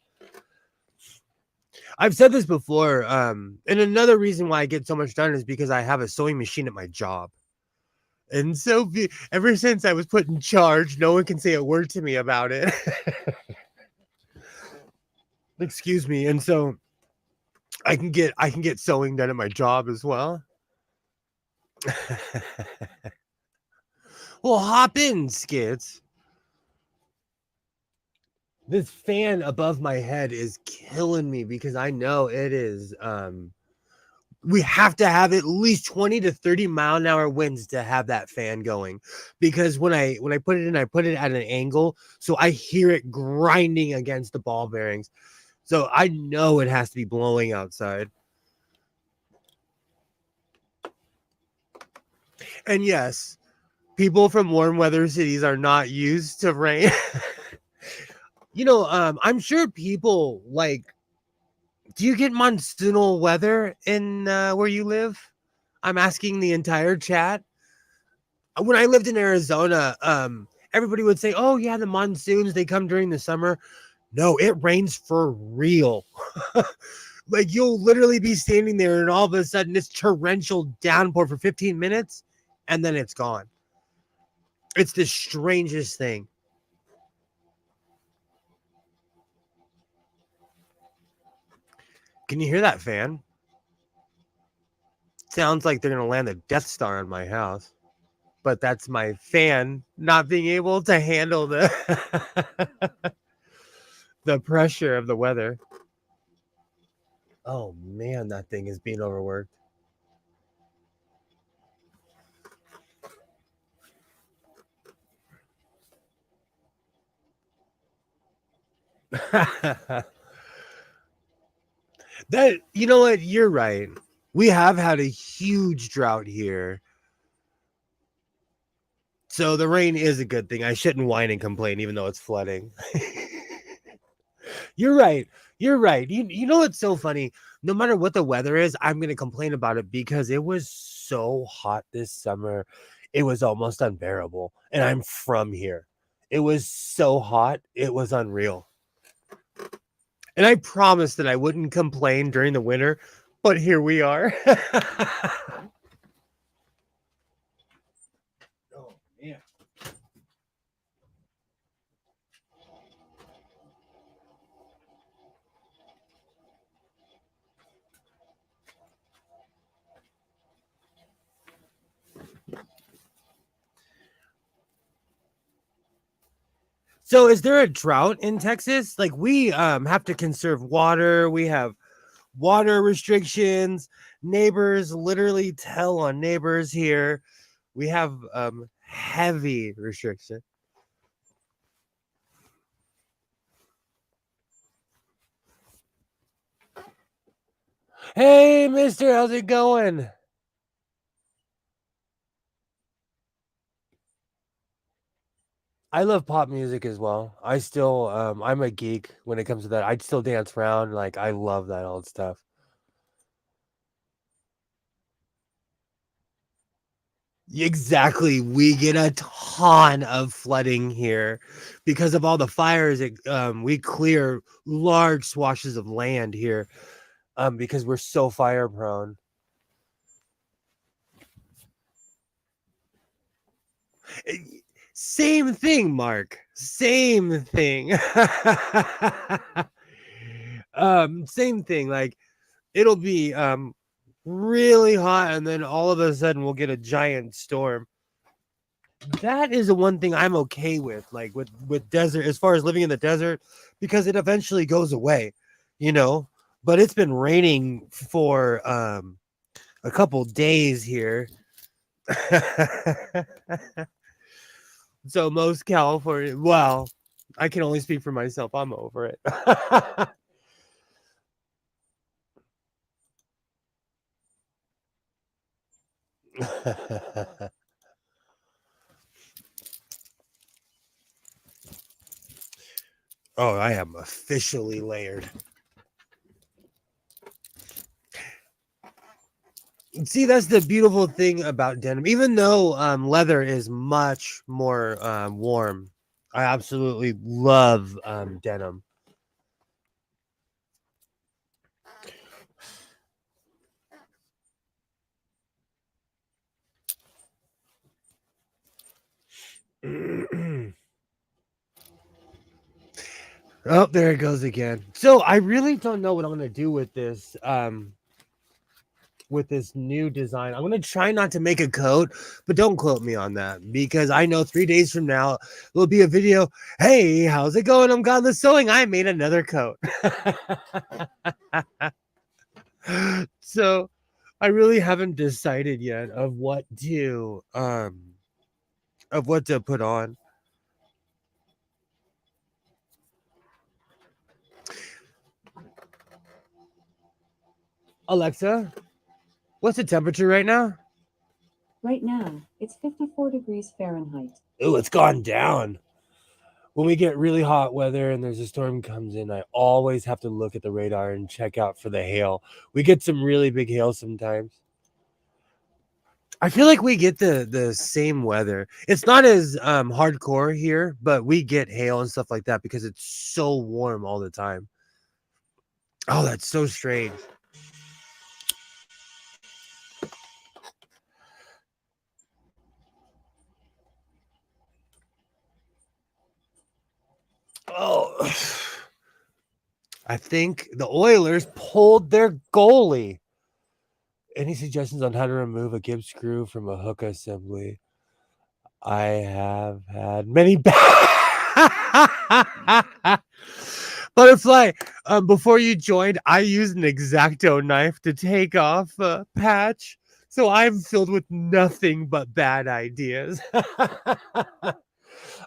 I've said this before, and another reason why I get so much done is because I have a sewing machine at my job. And so ever since I was put in charge, no one can say a word to me about it. Excuse me. And so I can get sewing done at my job as well. Well, hop in, Skits. This fan above my head is killing me because I know it is we have to have at least 20 to 30-mile-an-hour winds to have that fan going because when I put it in, I put it at an angle so I hear it grinding against the ball bearings. So I know it has to be blowing outside. And yes, people from warm weather cities are not used to rain. I'm sure people like, do you get monsoonal weather in where you live? I'm asking the entire chat. When I lived in Arizona, everybody would say, "Oh yeah, the monsoons, they come during the summer." No, it rains for real. Like you'll literally be standing there and all of a sudden it's torrential downpour for 15 minutes and then it's gone. It's the strangest thing. Can you hear that fan? Sounds like they're going to land the Death Star on my house. But that's my fan not being able to handle the the pressure of the weather. Oh man, that thing is being overworked. That, you know what, you're right. We have had a huge drought here. So the rain is a good thing. I shouldn't whine and complain even though it's flooding. You're right. You're right. You know what's so funny? No matter what the weather is, I'm going to complain about it because it was so hot this summer. It was almost unbearable. And I'm from here. It was so hot. It was unreal. And I promised that I wouldn't complain during the winter, but here we are. Oh, man. So is there a drought in Texas? Like we have to conserve water. We have water restrictions. Neighbors literally tell on neighbors here. We have heavy restriction. Hey, mister, how's it going? I love pop music as well. I still, I'm a geek when it comes to that. I'd still dance around. Like, I love that old stuff. Exactly. We get a ton of flooding here because of all the fires. We clear large swatches of land here because we're so fire prone. Same thing, Mark. Same thing. Same thing. Like it'll be really hot, and then all of a sudden we'll get a giant storm. That is the one thing I'm okay with, like with desert, as far as living in the desert, because it eventually goes away, you know. But it's been raining for a couple days here. So most California, well, I can only speak for myself. I'm over it. Oh, I am officially layered. See, that's the beautiful thing about denim. Even though leather is much more warm, I absolutely love denim. Oh, there it goes again. So I really don't know what I'm gonna do with this new design. I'm gonna try not to make a coat, but don't quote me on that because I know 3 days from now there'll be a video. Hey, how's it going? I'm gone the sewing. I made another coat. So I really haven't decided yet of what to put on. Alexa, what's the temperature right now? Right now, it's 54 degrees Fahrenheit. Oh, it's gone down. When we get really hot weather and there's a storm comes in, I always have to look at the radar and check out for the hail. We get some really big hail sometimes. I feel like we get the same weather. It's not as hardcore here, but we get hail and stuff like that because it's so warm all the time. Oh, that's so strange. Oh, I think the Oilers pulled their goalie. Any suggestions on how to remove a Gibbs screw from a hook assembly? I have had many Butterfly, before you joined, I used an X-Acto knife to take off a patch. So I'm filled with nothing but bad ideas.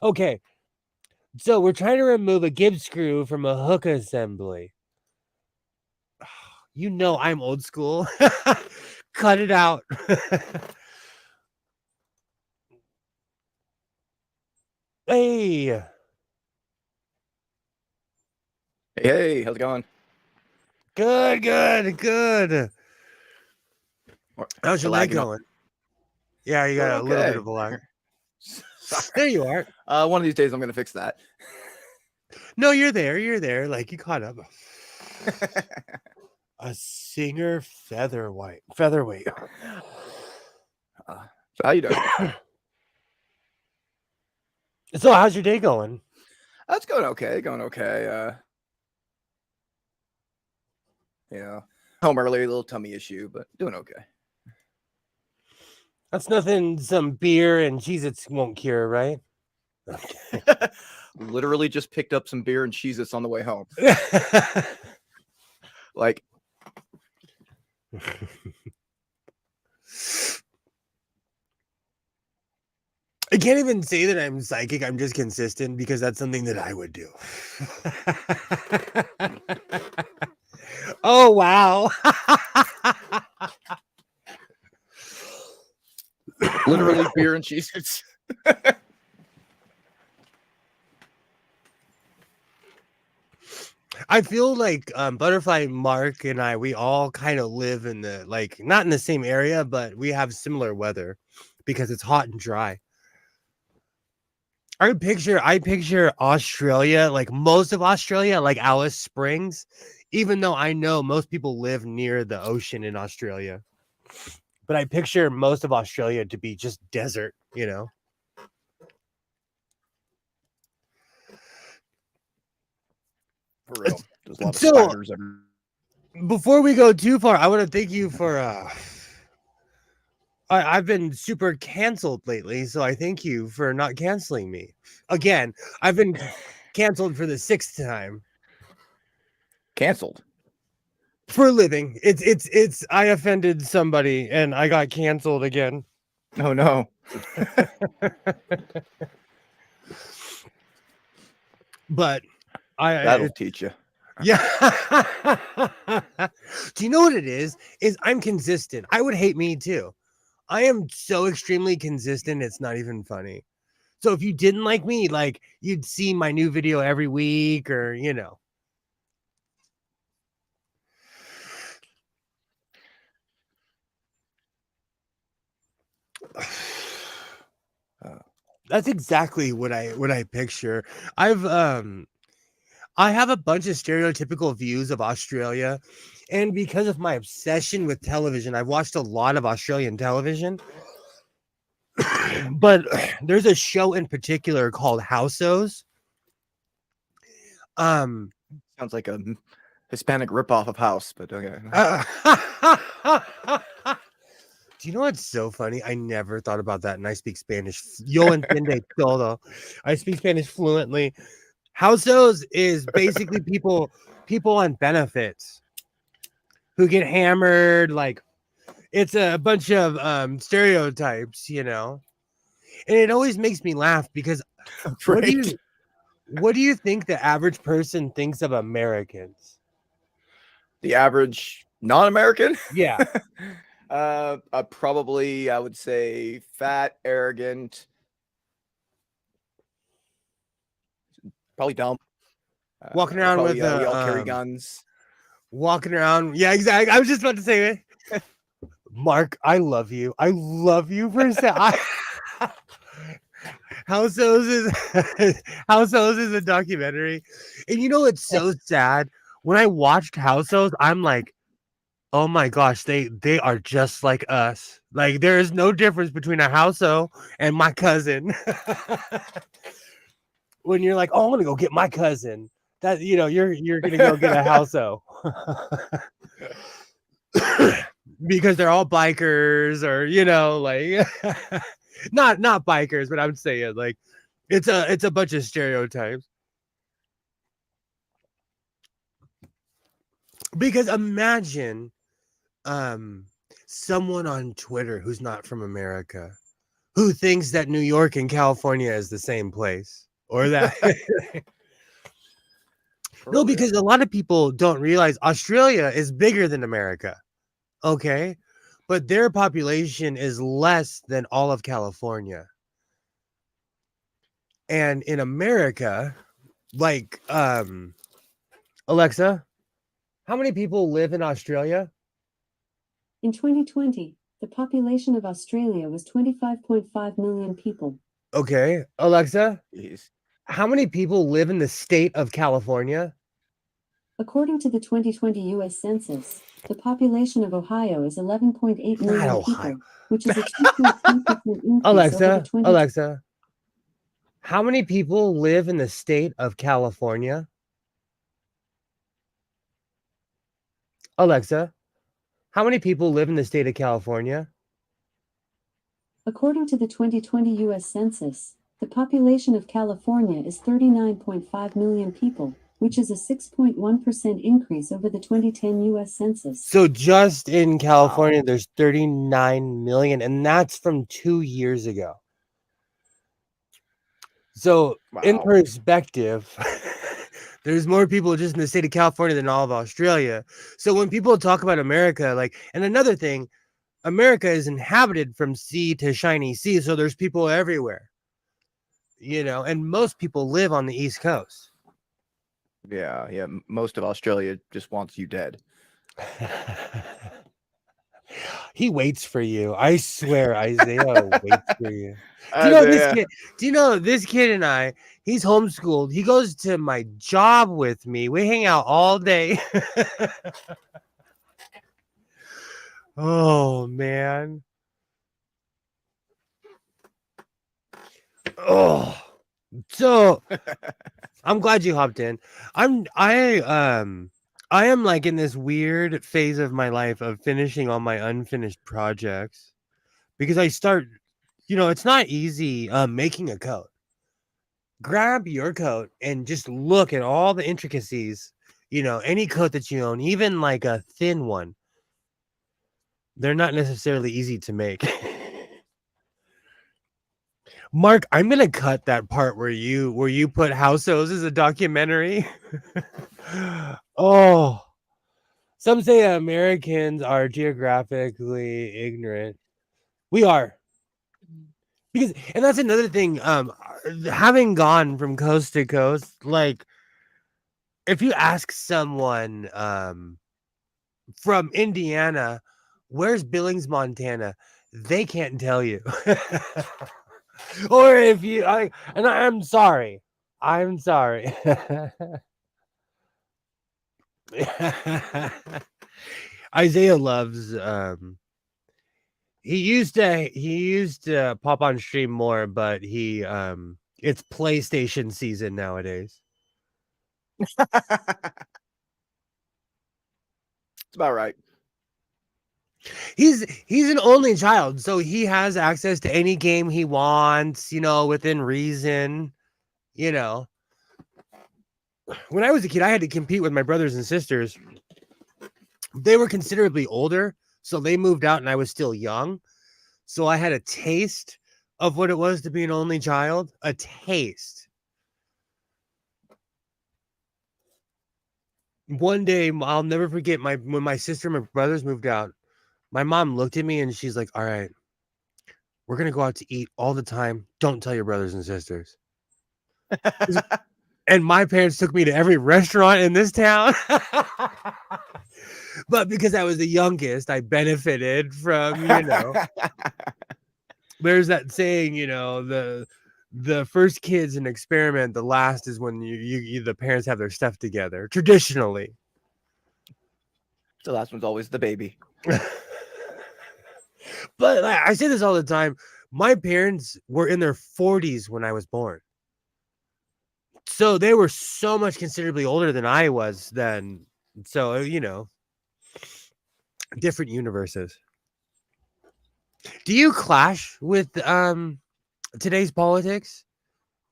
Okay. So we're trying to remove a Gibbs screw from a hook assembly. You know I'm old school. Cut it out. Hey. Hey, how's it going? Good. How's your leg Lagging on- going? Yeah, you got a little bit of a lag. There you are. One of these days I'm gonna fix that. No, you're there. Like you caught up. A Singer featherweight. So how you doing? So how's your day going? That's going okay. Home early, a little tummy issue, but doing okay. That's nothing some beer and Cheez-Its won't cure, right? Okay. Literally just picked up some beer and Cheez-Its on the way home. Like I can't even say that I'm psychic. I'm just consistent because that's something that I would do. Oh, wow. Literally beer and Cheez-Its. I feel like Butterfly Mark and we all kind of live in the not in the same area, but we have similar weather because it's hot and dry. I picture Australia, like most of Australia, like Alice Springs, even though I know most people live near the ocean in Australia. But I picture most of Australia to be just desert, you know. For real. There's a lot of So- spiders everywhere. Before we go too far, I want to thank you for I've been super canceled lately, so I thank you for not canceling me. Again, I've been canceled for the 6th time Canceled. for a living. It's I offended somebody and I got canceled again. Oh no. But That'll teach you. yeah. Do you know what it is? Is I'm consistent. I would hate me too. I am so extremely consistent, it's not even funny. So if you didn't like me, like you'd see my new video every week or, you know. That's exactly what I picture. I have a bunch of stereotypical views of Australia, and because of my obsession with television, I've watched a lot of Australian television. But there's a show in particular called Houseos. Sounds like a Hispanic ripoff of House, but okay. Do you know what's so funny? I never thought about that, and I speak Spanish. Yo entiende todo. I speak Spanish fluently. Houseos is basically people on benefits who get hammered. Like it's a bunch of stereotypes, you know. And it always makes me laugh because what do you think the average person thinks of Americans? The average non-American? Yeah. Probably I would say fat, arrogant, probably dumb. Walking around probably, with we all carry guns. Walking around. Yeah, exactly. I was just about to say it. Mark, I love you. I love you for saying Houseos is a documentary. And you know it's so sad. When I watched Houseos, I'm like, oh my gosh, they are just like us. Like there is no difference between a houseo and my cousin. When you're like, oh, I'm gonna go get my cousin, that you know, you're gonna go get a houseo. Because they're all bikers, or you know, like not bikers, but I would say it like it's a bunch of stereotypes. Because imagine someone on Twitter who's not from America who thinks that New York and California is the same place, or that no, because a lot of people don't realize Australia is bigger than America. Okay, but their population is less than all of California. And in America, like Alexa, how many people live in Australia? In 2020, the population of Australia was 25.5 million people. Okay, Alexa, Jeez. how many people live in the state of California? According to the 2020 U.S. Census, the population of Ohio is 11.8 million Ohio. people, which is a 2.3% increase Alexa, over the 2020. Alexa, how many people live in the state of California? Alexa, how many people live in the state of California? According to the 2020 U.S. Census, the population of California is 39.5 million people, which is a 6.1% increase over the 2010 U.S. Census. So just in California, there's 39 million, and that's from 2 years ago. So in perspective, there's more people just in the state of California than all of Australia. So when people talk about America, like, and another thing, America is inhabited from sea to shiny sea, so there's people everywhere, and most people live on the East Coast. Yeah, yeah. Most of Australia just wants you dead. He waits for you. I swear, Isaiah waits for you. Do you know this Isaiah. kid? Do you know this kid and I? He's homeschooled. He goes to my job with me. We hang out all day. Oh man. Oh, so I'm glad you hopped in. I am like in this weird phase of my life of finishing all my unfinished projects because I start, it's not easy making a coat. Grab your coat and just look at all the intricacies, any coat that you own, even like a thin one. They're not necessarily easy to make. Mark, I'm gonna cut that part where you put House O's as a documentary. Oh, some say Americans are geographically ignorant. We are. And that's another thing. Having gone from coast to coast, like if you ask someone from Indiana, where's Billings, Montana, they can't tell you. Or if I'm sorry. Isaiah loves he used to pop on stream more, but it's PlayStation season nowadays. It's about right. He's an only child, so he has access to any game he wants, within reason. When I was a kid, I had to compete with my brothers and sisters. They were considerably older, so they moved out and I was still young. So I had a taste of what it was to be an only child. A taste. One day, I'll never forget when my sister and my brothers moved out. My mom looked at me and she's like, all right, we're going to go out to eat all the time. Don't tell your brothers and sisters. And my parents took me to every restaurant in this town. But because I was the youngest, I benefited from, there's that saying, the first kid's an experiment. The last is when the parents have their stuff together, traditionally. The last one's always the baby. But I say this all the time. My parents were in their 40s when I was born. So they were so much considerably older than I was then. So, different universes. Do you clash with today's politics?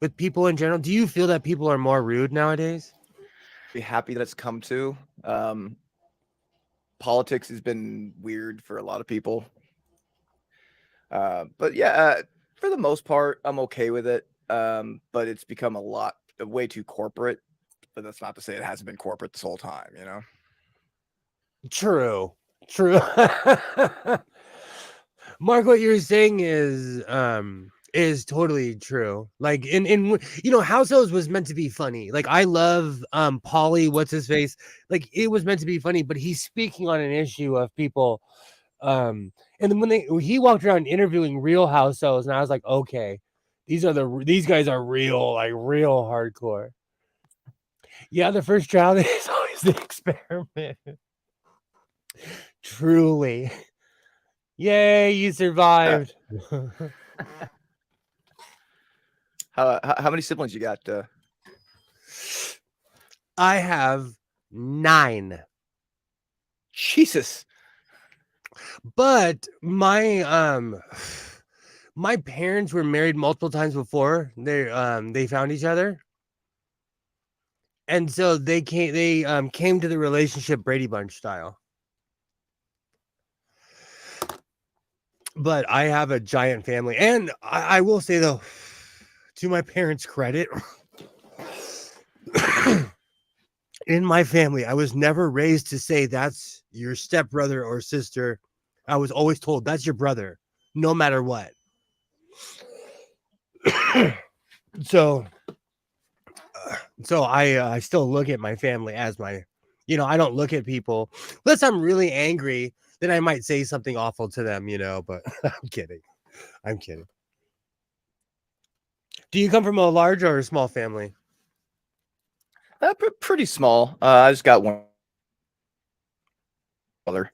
With people in general? Do you feel that people are more rude nowadays? Be happy that it's come to. Politics has been weird for a lot of people. But yeah, for the most part, I'm okay with it. But it's become way too corporate. But that's not to say it hasn't been corporate this whole time, True. Mark, what you're saying is totally true. Like in House O's was meant to be funny. Like I love Pauly, what's his face? Like it was meant to be funny, but he's speaking on an issue of people. And then when he walked around interviewing real House O's, and I was like, okay, these guys are real, like real hardcore. Yeah, the first child is always the experiment. Truly. Yay, you survived. How many siblings you got? I have 9. Jesus. But my my parents were married multiple times before they found each other. And so they came to the relationship Brady Bunch style. But I have a giant family. And I will say, though, to my parents' credit, in my family, I was never raised to say that's your stepbrother or sister. I was always told that's your brother, no matter what. so I still look at my family as my, I don't look at people unless I'm really angry, then I might say something awful to them, but I'm kidding. Do you come from a large or a small family? Pretty small. I just got one brother.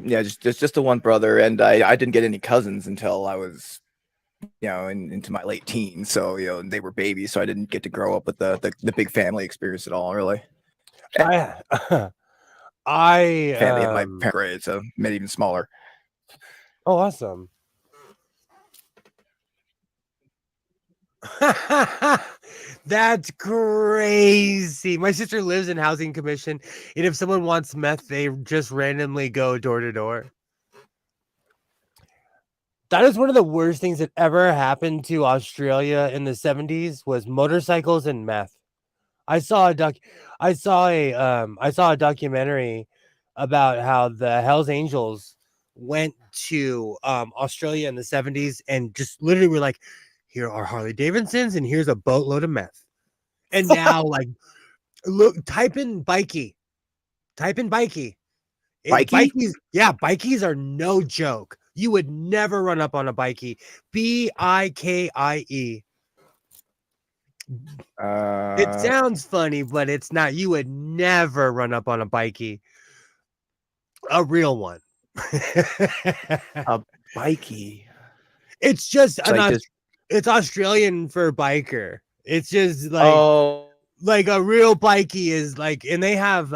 Yeah, just the one brother, and I didn't get any cousins until I was, into my late teens. So they were babies, so I didn't get to grow up with the big family experience at all, really. I Family at my parents' grade, so made even smaller. Oh, awesome. That's crazy. My sister lives in housing commission, and if someone wants meth, they just randomly go door to door. That is one of the worst things that ever happened to Australia in the 70s was motorcycles and meth. I saw a documentary about how the Hells Angels went to Australia in the 70s and just literally were like, here are Harley Davidsons and here's a boatload of meth. And now like look, type in bikey. Bikey? Bikies, yeah, bikies are no joke. You would never run up on a bikey. Bikie. It sounds funny, but it's not. You would never run up on a bikey. A real one. A bikey. It's just it's Australian for biker. It's just like a real bikey is like, and they have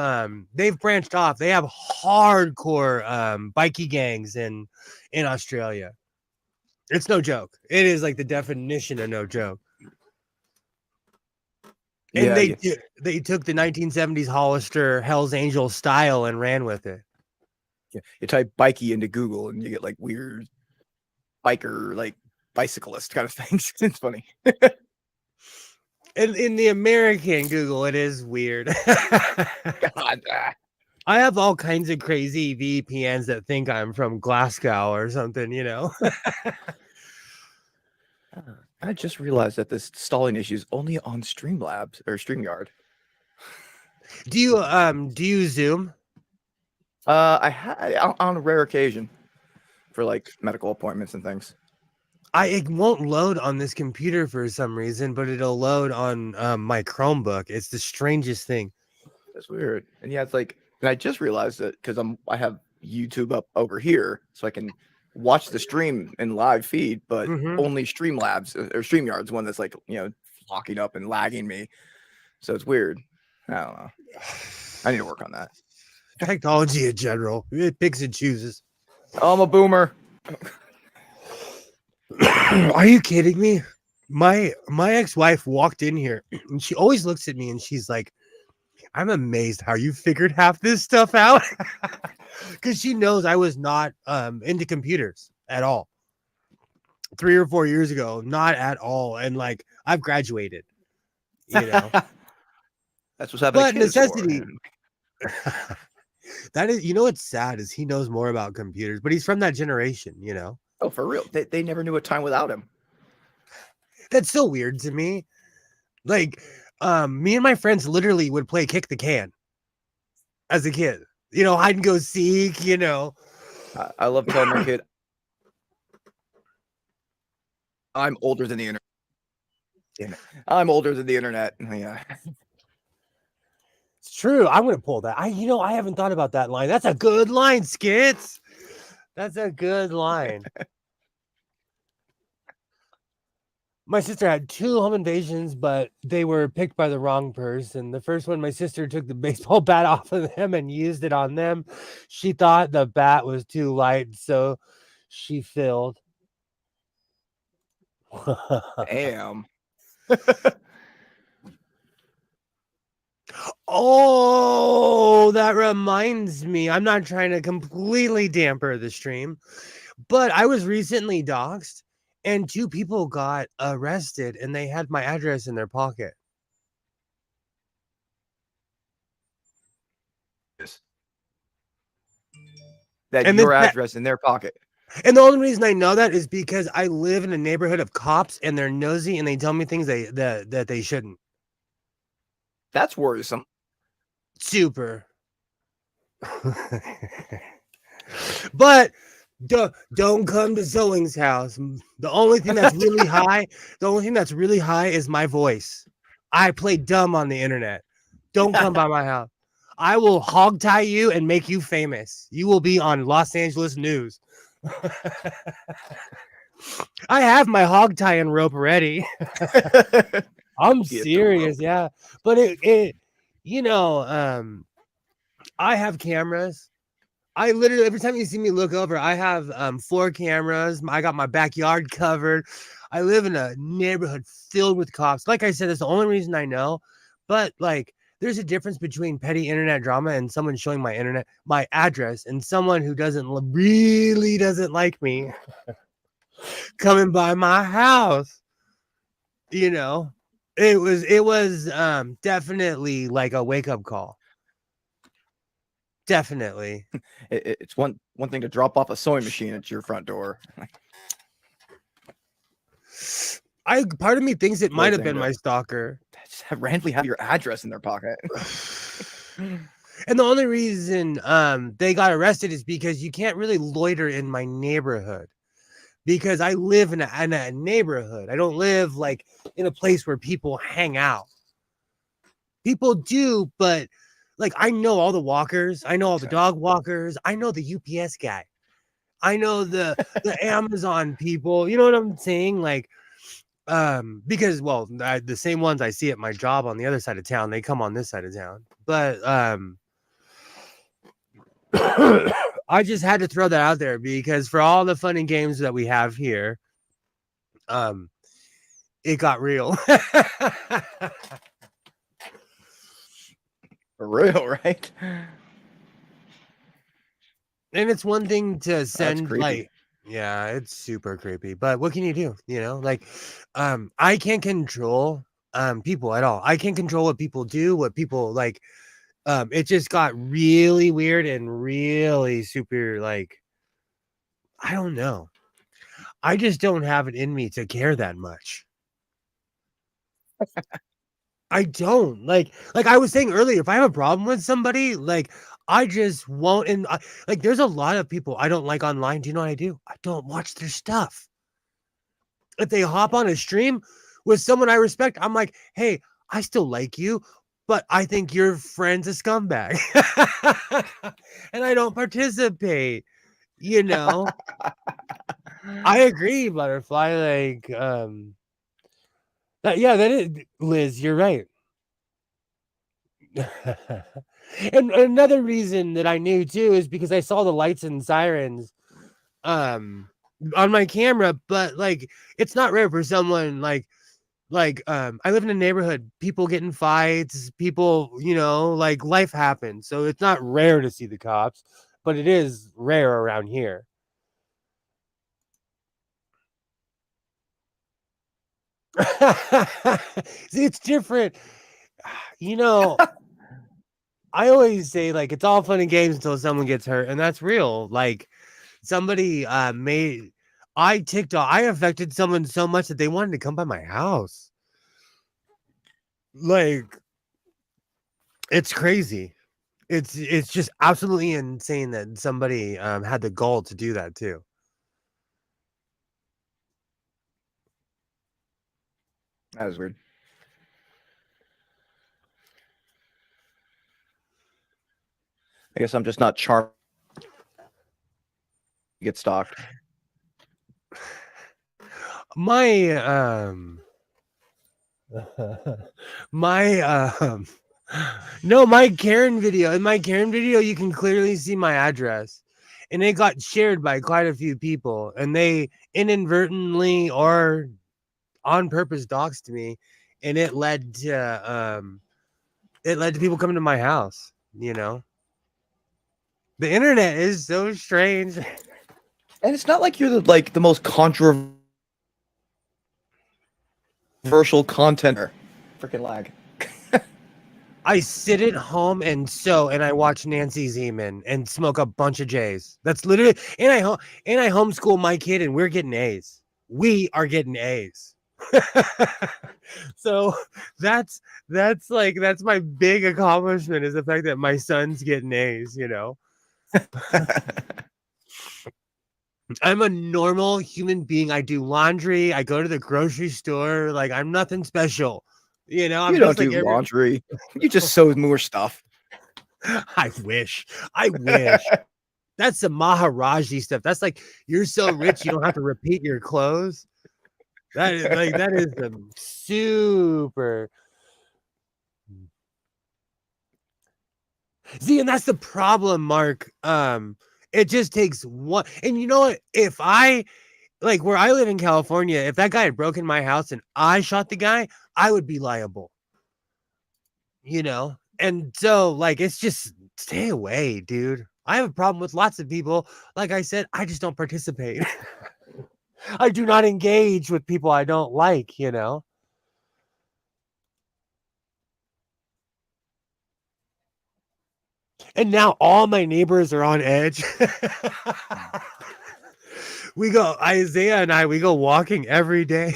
they've branched off. They have hardcore bikey gangs in Australia. It's no joke. It is like the definition of no joke. And they took the 1970s Hollister Hell's Angels style and ran with it. Yeah, you type bikey into Google and you get like weird biker, like bicyclist kind of things. It's funny. In the American Google, it is weird. God. I have all kinds of crazy VPNs that think I'm from Glasgow or something, I just realized that this stalling issue is only on Streamlabs or StreamYard. Do you Zoom? On a rare occasion for like medical appointments and things. It won't load on this computer for some reason, but it'll load on my Chromebook. It's the strangest thing. That's weird. And yeah, it's like, and I just realized it because I have YouTube up over here, so I can watch the stream in live feed, but only Streamlabs or StreamYard's one that's like locking up and lagging me. So it's weird. I don't know. I need to work on that. Technology in general, it picks and chooses. Oh, I'm a boomer. Are you kidding me? My ex-wife walked in here and she always looks at me and she's like, I'm amazed how you figured half this stuff out. Because she knows I was not into computers at all. 3 or 4 years ago, not at all. And like I've graduated. That's what's happening. But necessity. That is, what's sad is he knows more about computers, but he's from that generation, Oh, for real? They never knew a time without him. That's so weird to me. Like, me and my friends literally would play kick the can as a kid. Hide and go seek. I love telling my kid, I'm older than the internet. Damn it. I'm older than the internet. Yeah. It's true. I'm gonna pull that. I haven't thought about that line. That's a good line, Skits. That's a good line. My sister had 2 home invasions, but they were picked by the wrong person. The first one, my sister took the baseball bat off of them and used it on them. She thought the bat was too light, so she filled. Damn. Oh, that reminds me. I'm not trying to completely damper the stream, but I was recently doxxed and 2 people got arrested and they had my address in their pocket. Yes. that And your address in their pocket. And the only reason I know that is because I live in a neighborhood of cops, and they're nosy, and they tell me things that they shouldn't. That's worrisome. Super. But don't come to Zoing's house. The only thing that's really high, is my voice. I play dumb on the internet. Don't come by my house. I will hog tie you and make you famous. You will be on Los Angeles news. I have my hog tying rope ready. I'm serious, yeah. But it I have cameras. I literally, every time you see me look over, I have 4 cameras. I got my backyard covered. I live in a neighborhood filled with cops. Like I said, that's the only reason I know. But like, there's a difference between petty internet drama and someone showing my address, and someone who really doesn't like me coming by my house. You know, it was definitely like a wake up call. Definitely. It's one thing to drop off a sewing machine at your front door. Part of me thinks it might have been my stalker. Just randomly have your address in their pocket. And the only reason they got arrested is because you can't really loiter in my neighborhood, because I live in a neighborhood. I don't live like in a place where people hang out. People do, but like, I know all the walkers. I know all the dog walkers. I know the UPS guy. I know the Amazon people. You know what I'm saying? Like, because, well, the same ones I see at my job on the other side of town, they come on this side of town. But I just had to throw that out there, because for all the fun and games that we have here, it got real. For real, right? And it's one thing to send, like, yeah, it's super creepy, but what can you do? You know, like, I can't control people at all. I can't control what people do, what people like. It just got really weird and really super, like, I don't know. I just don't have it in me to care that much. I don't like I was saying earlier, if I have a problem with somebody, like, I just won't. And like, there's a lot of people I don't like online. Do you know what I do? I don't watch their stuff. If they hop on a stream with someone I respect, I'm like, hey, I still like you, but I think your friend's a scumbag. And I don't participate, you know. I agree, Butterfly. Like, that is, Liz, you're right. And another reason that I knew too is because I saw the lights and sirens on my camera, but like, it's not rare for someone like I live in a neighborhood, people get in fights, people, you know, like, life happens. So it's not rare to see the cops, but it is rare around here. See, it's different. You know, I always say, like, it's all fun and games until someone gets hurt, and that's real. Like, somebody I affected someone so much that they wanted to come by my house. Like, it's crazy. It's just absolutely insane that somebody had the gall to do that too. That was weird. I guess I'm just not charmed. Get stalked. My no, my Karen video. In my Karen video, you can clearly see my address, and it got shared by quite a few people, and they inadvertently or on purpose doxed me, and it led to people coming to my house. You know, the internet is so strange. And it's not like you're the most controversial content. Freaking lag. I sit at home and I watch Nancy Zeman and smoke a bunch of J's. That's literally and I homeschool my kid and we're getting A's. We are getting A's. So that's my big accomplishment is the fact that my son's getting A's, you know. I'm a normal human being. I do laundry. I go to the grocery store. Like I'm nothing special. You know, I'm You don't just like do laundry. You just sew more stuff. I wish. I wish. That's some Maharaji stuff. That's like you're so rich you don't have to repeat your clothes. That is some super. See, and that's the problem, Mark. It just takes one. And you know what? If I like where I live in California, if that guy had broken my house and I shot the guy, I would be liable. You know? And so, like, it's just stay away, dude. I have a problem with lots of people. Like I said, I just don't participate. I do not engage with people I don't like, you know? And now all my neighbors are on edge. Isaiah and I, we go walking every day.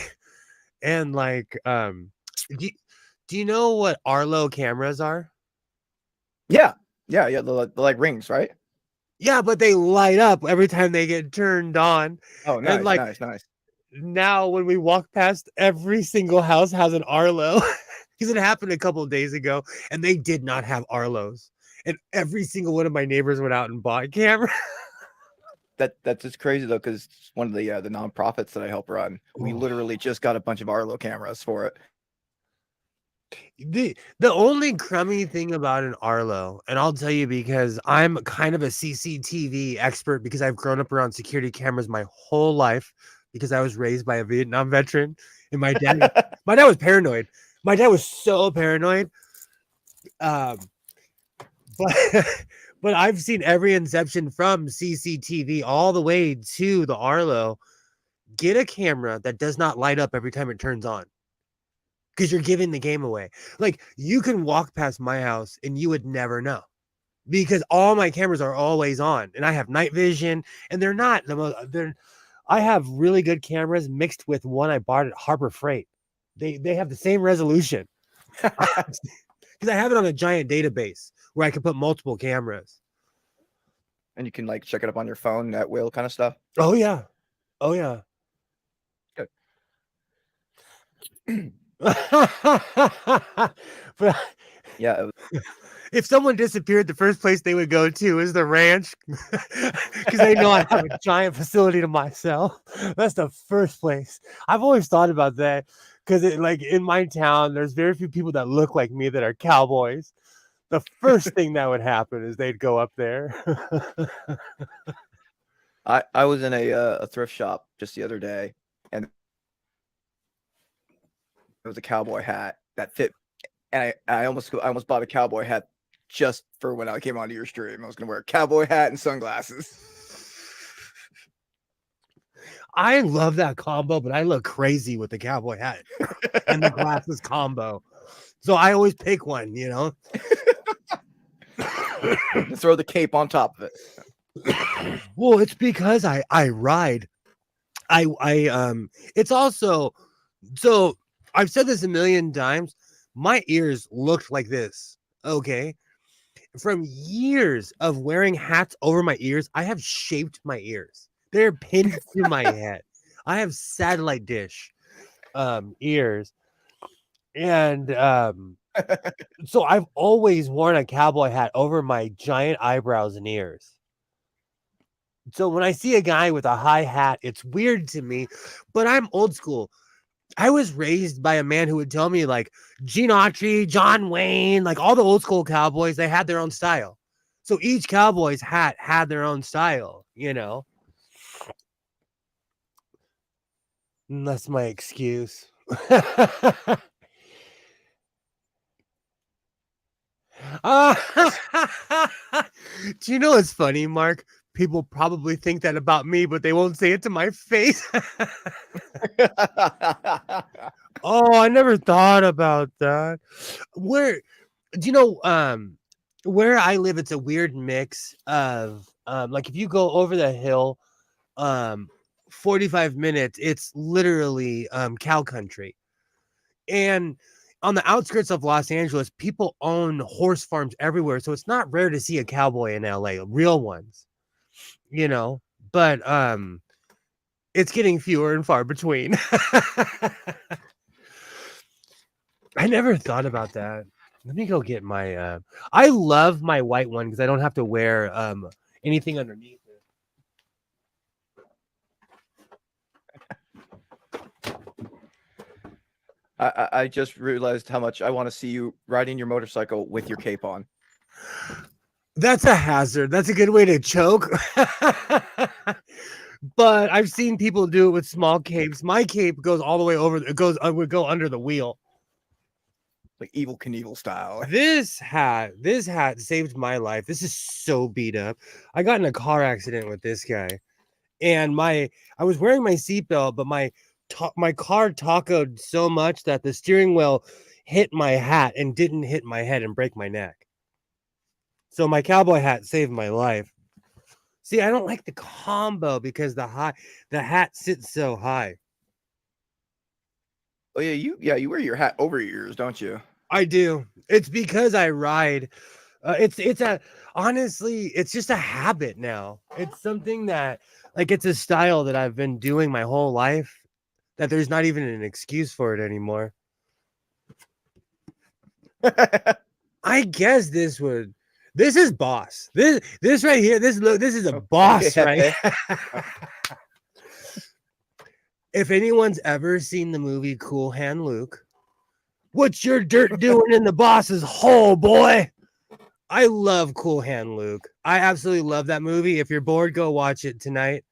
And like, do you know what Arlo cameras are? Yeah. The like rings, right? Yeah, but they light up every time they get turned on. Oh, And like nice. now when we walk past, every single house has an Arlo. Because it happened a couple of days ago and they did not have Arlos. And every single one of my neighbors went out and bought a camera. That's just crazy though, because one of the nonprofits that I help run, we literally just got a bunch of Arlo cameras for it. The only crummy thing about an Arlo, and I'll tell you because I'm kind of a CCTV expert because I've grown up around security cameras my whole life because I was raised by a Vietnam veteran and my dad was paranoid. My dad was so paranoid. But but I've seen every inception from CCTV all the way to the Arlo. Get a camera that does not light up every time it turns on. Because you're giving the game away. Like you can walk past my house and you would never know because all my cameras are always on and I have night vision and they're not the most I have really good cameras mixed with one I bought at Harbor Freight. They have the same resolution because I have it on a giant database where I can put multiple cameras. And you can like check it up on your phone, at will kind of stuff. Oh yeah. Good. But yeah, if someone disappeared, the first place they would go to is the ranch because they know I have a giant facility to myself. That's the first place. I've always thought about that because like in my town, there's very few people that look like me that are cowboys. The first thing that would happen is they'd go up there. I was in a thrift shop just the other day, and it was a cowboy hat that fit, and I almost bought a cowboy hat just for when I came onto your stream. I was gonna wear a cowboy hat and sunglasses. I love that combo, but I look crazy with the cowboy hat and the glasses combo. So I always pick one, you know. Throw the cape on top of it. Well, it's because I ride. It's also so I've said this a million times. My ears looked like this. Okay. From years of wearing hats over my ears, I have shaped my ears. They're pinned to my head. I have satellite dish ears. And so I've always worn a cowboy hat over my giant eyebrows and ears. So when I see a guy with a high hat, it's weird to me, but I'm old school. I was raised by a man who would tell me like Gene Autry, John Wayne, like all the old school cowboys, they had their own style. So each cowboy's hat had their own style, you know. And that's my excuse. Do you know what's funny, Mark? People probably think that about me, but they won't say it to my face. Oh, I never thought about that. Do you know where I live? It's a weird mix of like if you go over the hill, 45 minutes, it's literally cow country. And on the outskirts of Los Angeles, people own horse farms everywhere. So it's not rare to see a cowboy in LA, real ones, you know, but it's getting fewer and far between. I never thought about that. Let me go get my I love my white one because I don't have to wear anything underneath it. I just realized how much I want to see you riding your motorcycle with your cape on. That's a hazard. That's a good way to choke. But I've seen people do it with small capes. My cape goes all the way over. It would go under the wheel. Like Evel Knievel style. This hat saved my life. This is so beat up. I got in a car accident with this guy, and I was wearing my seatbelt, but my car tacoed so much that the steering wheel hit my hat and didn't hit my head and break my neck. So my cowboy hat saved my life. See, I don't like the combo because the hat sits so high. Oh yeah, you wear your hat over your ears, don't you? I do. It's because I ride. Honestly, it's just a habit now. It's something that it's a style that I've been doing my whole life that there's not even an excuse for it anymore. I guess this is boss. This right here, this is a boss, right? If anyone's ever seen the movie Cool Hand Luke, what's your dirt doing in the boss's hole, boy? I love Cool Hand Luke. I absolutely love that movie. If you're bored, go watch it tonight.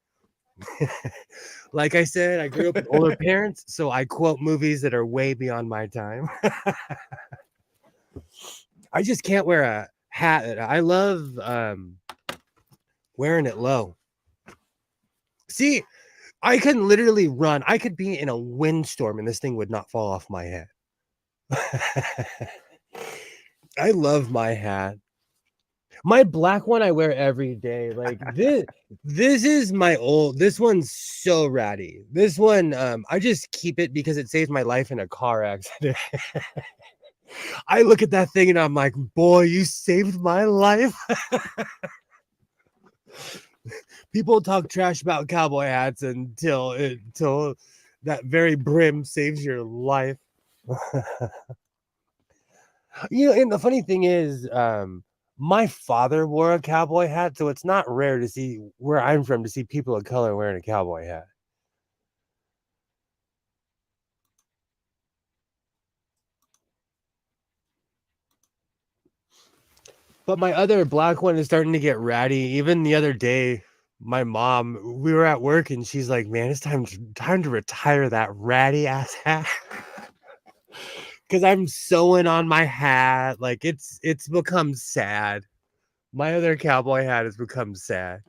Like I said, I grew up with older parents, so I quote movies that are way beyond my time. I just can't wear a hat. I love wearing it low. See, I can literally run. I could be in a windstorm and this thing would not fall off my head. I love my hat. My black one I wear every day. Like this is my old. This one's so ratty. This one, I just keep it because it saved my life in a car accident. I look at that thing and I'm like, boy, you saved my life. People talk trash about cowboy hats until that very brim saves your life. And the funny thing is, my father wore a cowboy hat, so it's not rare to see where I'm from to see people of color wearing a cowboy hat. But my other black one is starting to get ratty. Even the other day, my mom, we were at work and she's like, man, it's time to retire that ratty ass hat. Because I'm sewing on my hat. Like it's become sad. My other cowboy hat has become sad.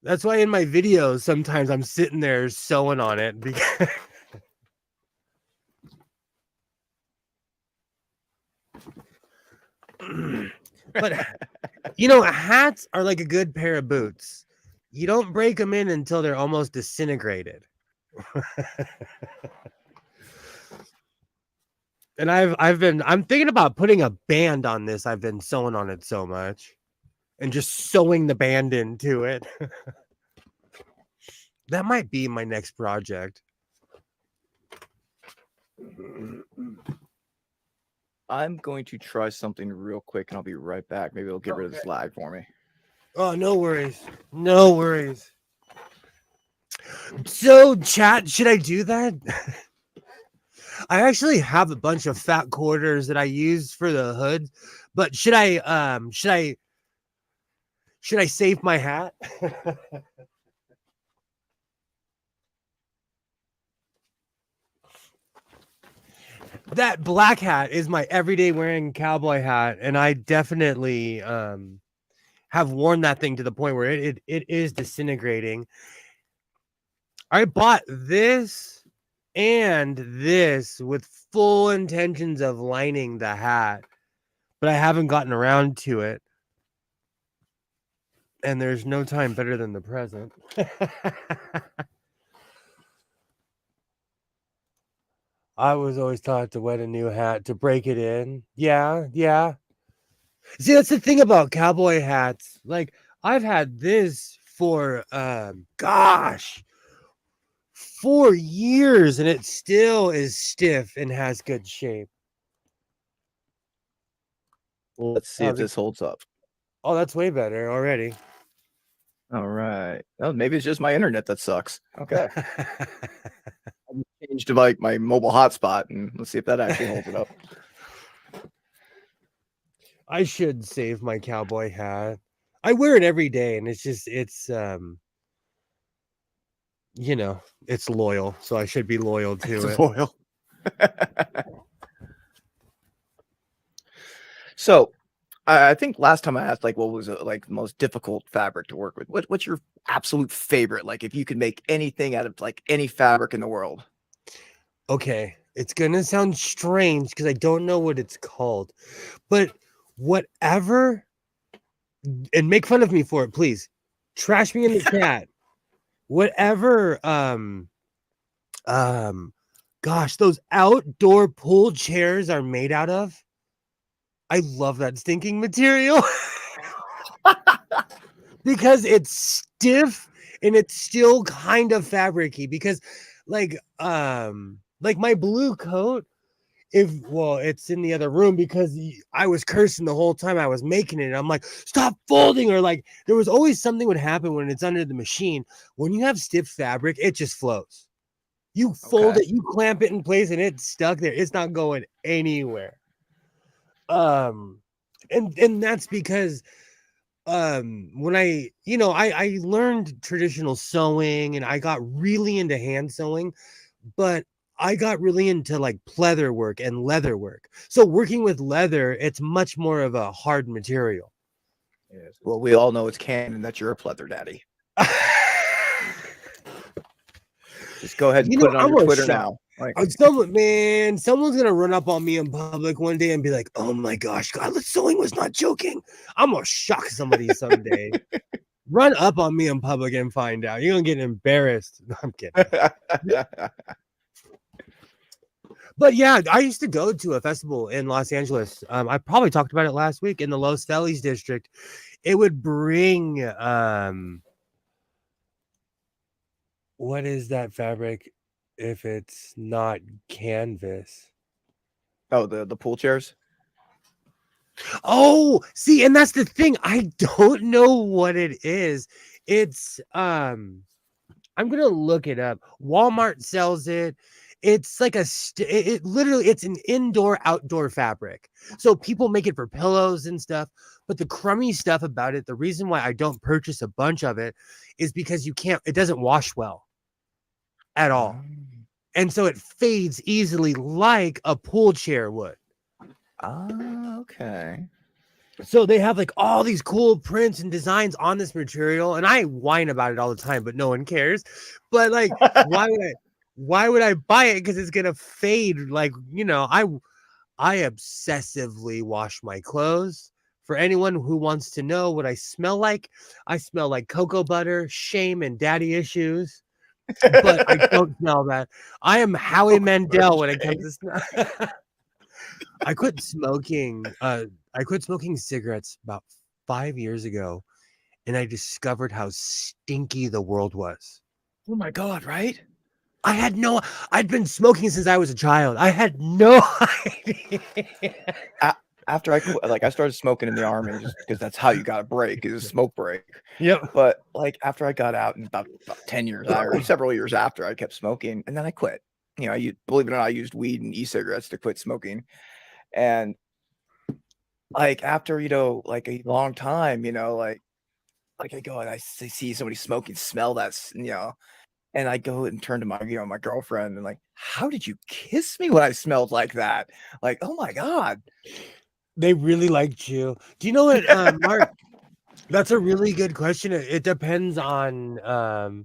That's why in my videos, sometimes I'm sitting there sewing on it because but hats are like a good pair of boots. You don't break them in until they're almost disintegrated. And I'm thinking about putting a band on this. I've been sewing on it so much and just sewing the band into it. That might be my next project. I'm going to try something real quick and I'll be right back. Maybe it'll get rid of this lag for me. Oh, no worries. No worries. So, chat, should I do that? I actually have a bunch of fat quarters that I use for the hood, but should I save my hat? That black hat is my everyday wearing cowboy hat, and I definitely have worn that thing to the point where it is disintegrating. I bought this and this with full intentions of lining the hat, but I haven't gotten around to it. And there's no time better than the present. I was always taught to wet a new hat, to break it in. Yeah. See, that's the thing about cowboy hats. Like, I've had this for, 4 years, and it still is stiff and has good shape. Let's see if this holds up. Oh, that's way better already. All right. Oh, maybe it's just my internet that sucks. Okay. I changed to like my mobile hotspot, and let's see if that actually holds it up. I should save my cowboy hat. I wear it every day, and it's it's loyal, so I should be loyal to it. Loyal. So, I think last time I asked, like, what was like the most difficult fabric to work with? What's your absolute favorite? Like, if you could make anything out of like any fabric in the world. Okay, it's gonna sound strange because I don't know what it's called, but whatever, and make fun of me for it, please. Trash me in the chat. Whatever, gosh, those outdoor pool chairs are made out of. I love that stinking material because it's stiff and it's still kind of fabricy. Because, like my blue coat, it's in the other room because I was cursing the whole time I was making it. And I'm like, stop folding, or like there was always something would happen when it's under the machine. When you have stiff fabric, it just flows. You fold it, you clamp it in place, and it's stuck there. It's not going anywhere. And that's because when I learned traditional sewing, and I got really into hand sewing, but I got really into like pleather work and leather work. So working with leather, it's much more of a hard material. Yes. Well, we all know it's canon that you're a pleather daddy. Just go ahead and put it on your Twitter now. Like, someone's gonna run up on me in public one day and be like, "Oh my gosh, Godless Sewing was not joking." I'm gonna shock somebody someday. Run up on me in public and find out. You're gonna get embarrassed. No, I'm kidding. But yeah, I used to go to a festival in Los Angeles. I probably talked about it last week in the Los Feliz district. It would bring what is that fabric if it's not canvas? Oh, the pool chairs. Oh, see, and that's the thing. I don't know what it is. It's I'm gonna look it up. Walmart sells it. It's like it literally, it's an indoor outdoor fabric. So people make it for pillows and stuff. But the crummy stuff about it, the reason why I don't purchase a bunch of it is because it doesn't wash well at all. And so it fades easily like a pool chair would. Okay. So they have like all these cool prints and designs on this material, and I whine about it all the time, but no one cares. But like, why would I buy it? Because it's gonna fade. Like, I obsessively wash my clothes. For anyone who wants to know what I smell like cocoa butter, shame, and daddy issues. But I don't smell that. I am Howie Mandel when it comes to smell. I quit smoking cigarettes about 5 years ago, and I discovered how stinky the world was. Oh my God, right? I'd been smoking since I was a child. I had no idea. After I quit, like I started smoking in the army just because that's how you got a break, is a smoke break. Yep. But like after I got out, and about 10 years or several years after, I kept smoking, and then I quit. Believe it or not, I used weed and e-cigarettes to quit smoking. And like after like a long time, like I go and I see somebody smoking, smell that, and I go and turn to my girlfriend and like, how did you kiss me when I smelled like that? Like, oh my God. They really liked you. Do you know what, Mark? That's a really good question. It depends on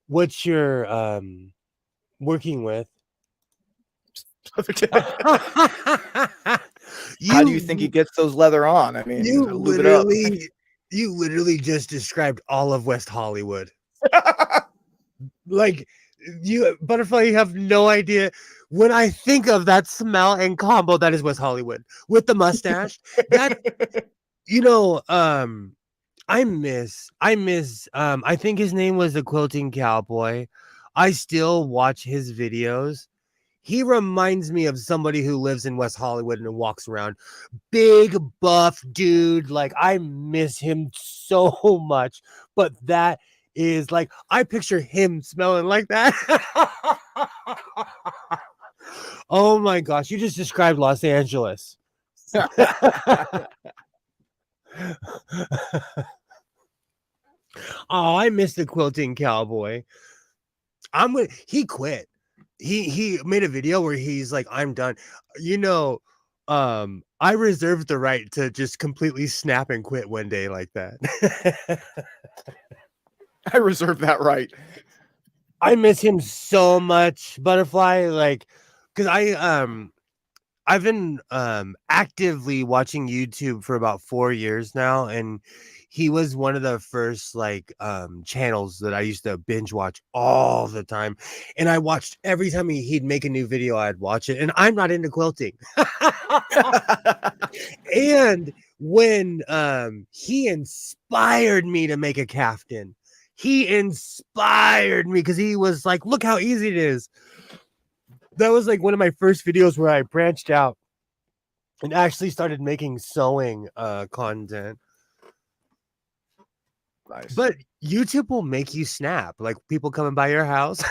what's your working with. How do you think he gets those leather on? I mean, you lube it up. literally just described all of West Hollywood. Like, you, Butterfly, you have no idea. When I think of that smell and combo, that is West Hollywood with the mustache. That, I miss I think his name was the Quilting Cowboy. I still watch his videos. He reminds me of somebody who lives in West Hollywood and walks around. Big buff dude. Like, I miss him so much. But that is like, I picture him smelling like that. Oh my gosh, you just described Los Angeles. Oh, I miss the Quilting Cowboy. He quit. He made a video where he's like, I'm done. I reserved the right to just completely snap and quit one day like that. I reserve that right. I miss him so much, Butterfly. Like, because I've been actively watching YouTube for about 4 years now, and he was one of the first channels that I used to binge watch all the time. And I watched every time he'd make a new video, I'd watch it. And I'm not into quilting. And when he inspired me to make a caftan, he inspired me because he was like, look how easy it is. That was like one of my first videos where I branched out and actually started making sewing content. Nice. But YouTube will make you snap, like people coming by your house.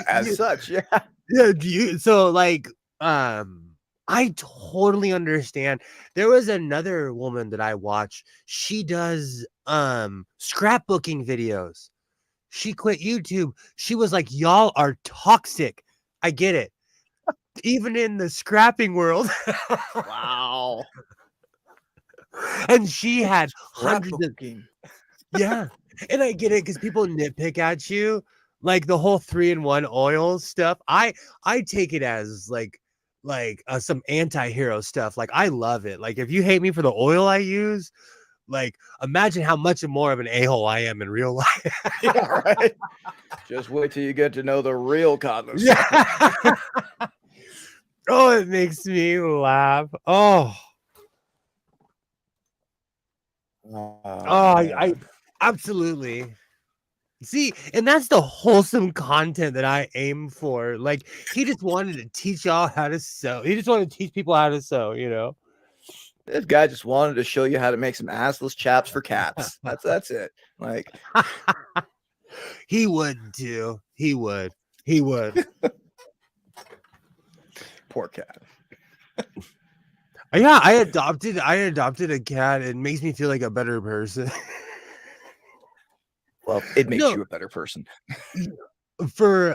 As such, yeah. Yeah, so like I totally understand. There was another woman that I watch. She does scrapbooking videos. She quit YouTube. She was like, y'all are toxic. I get it. Even in the scrapping world. Wow. And she had hundreds of, yeah. And I get it because people nitpick at you. Like the whole 3-in-1 oil stuff. I take it as some anti-hero stuff. Like, I love it. Like, if you hate me for the oil I use, like, imagine how much more of an a-hole I am in real life. Yeah, right. Just wait till you get to know the real Cosmos. Yeah. Oh, it makes me laugh. Oh. I absolutely. See, and that's the wholesome content that I aim for. Like, he just wanted to teach y'all how to sew. He just wanted to teach people how to sew, This guy just wanted to show you how to make some assless chaps for cats. That's it. Like, he would too. He would. Poor cat. Yeah, I adopted a cat. It makes me feel like a better person. Well, it makes you a better person. For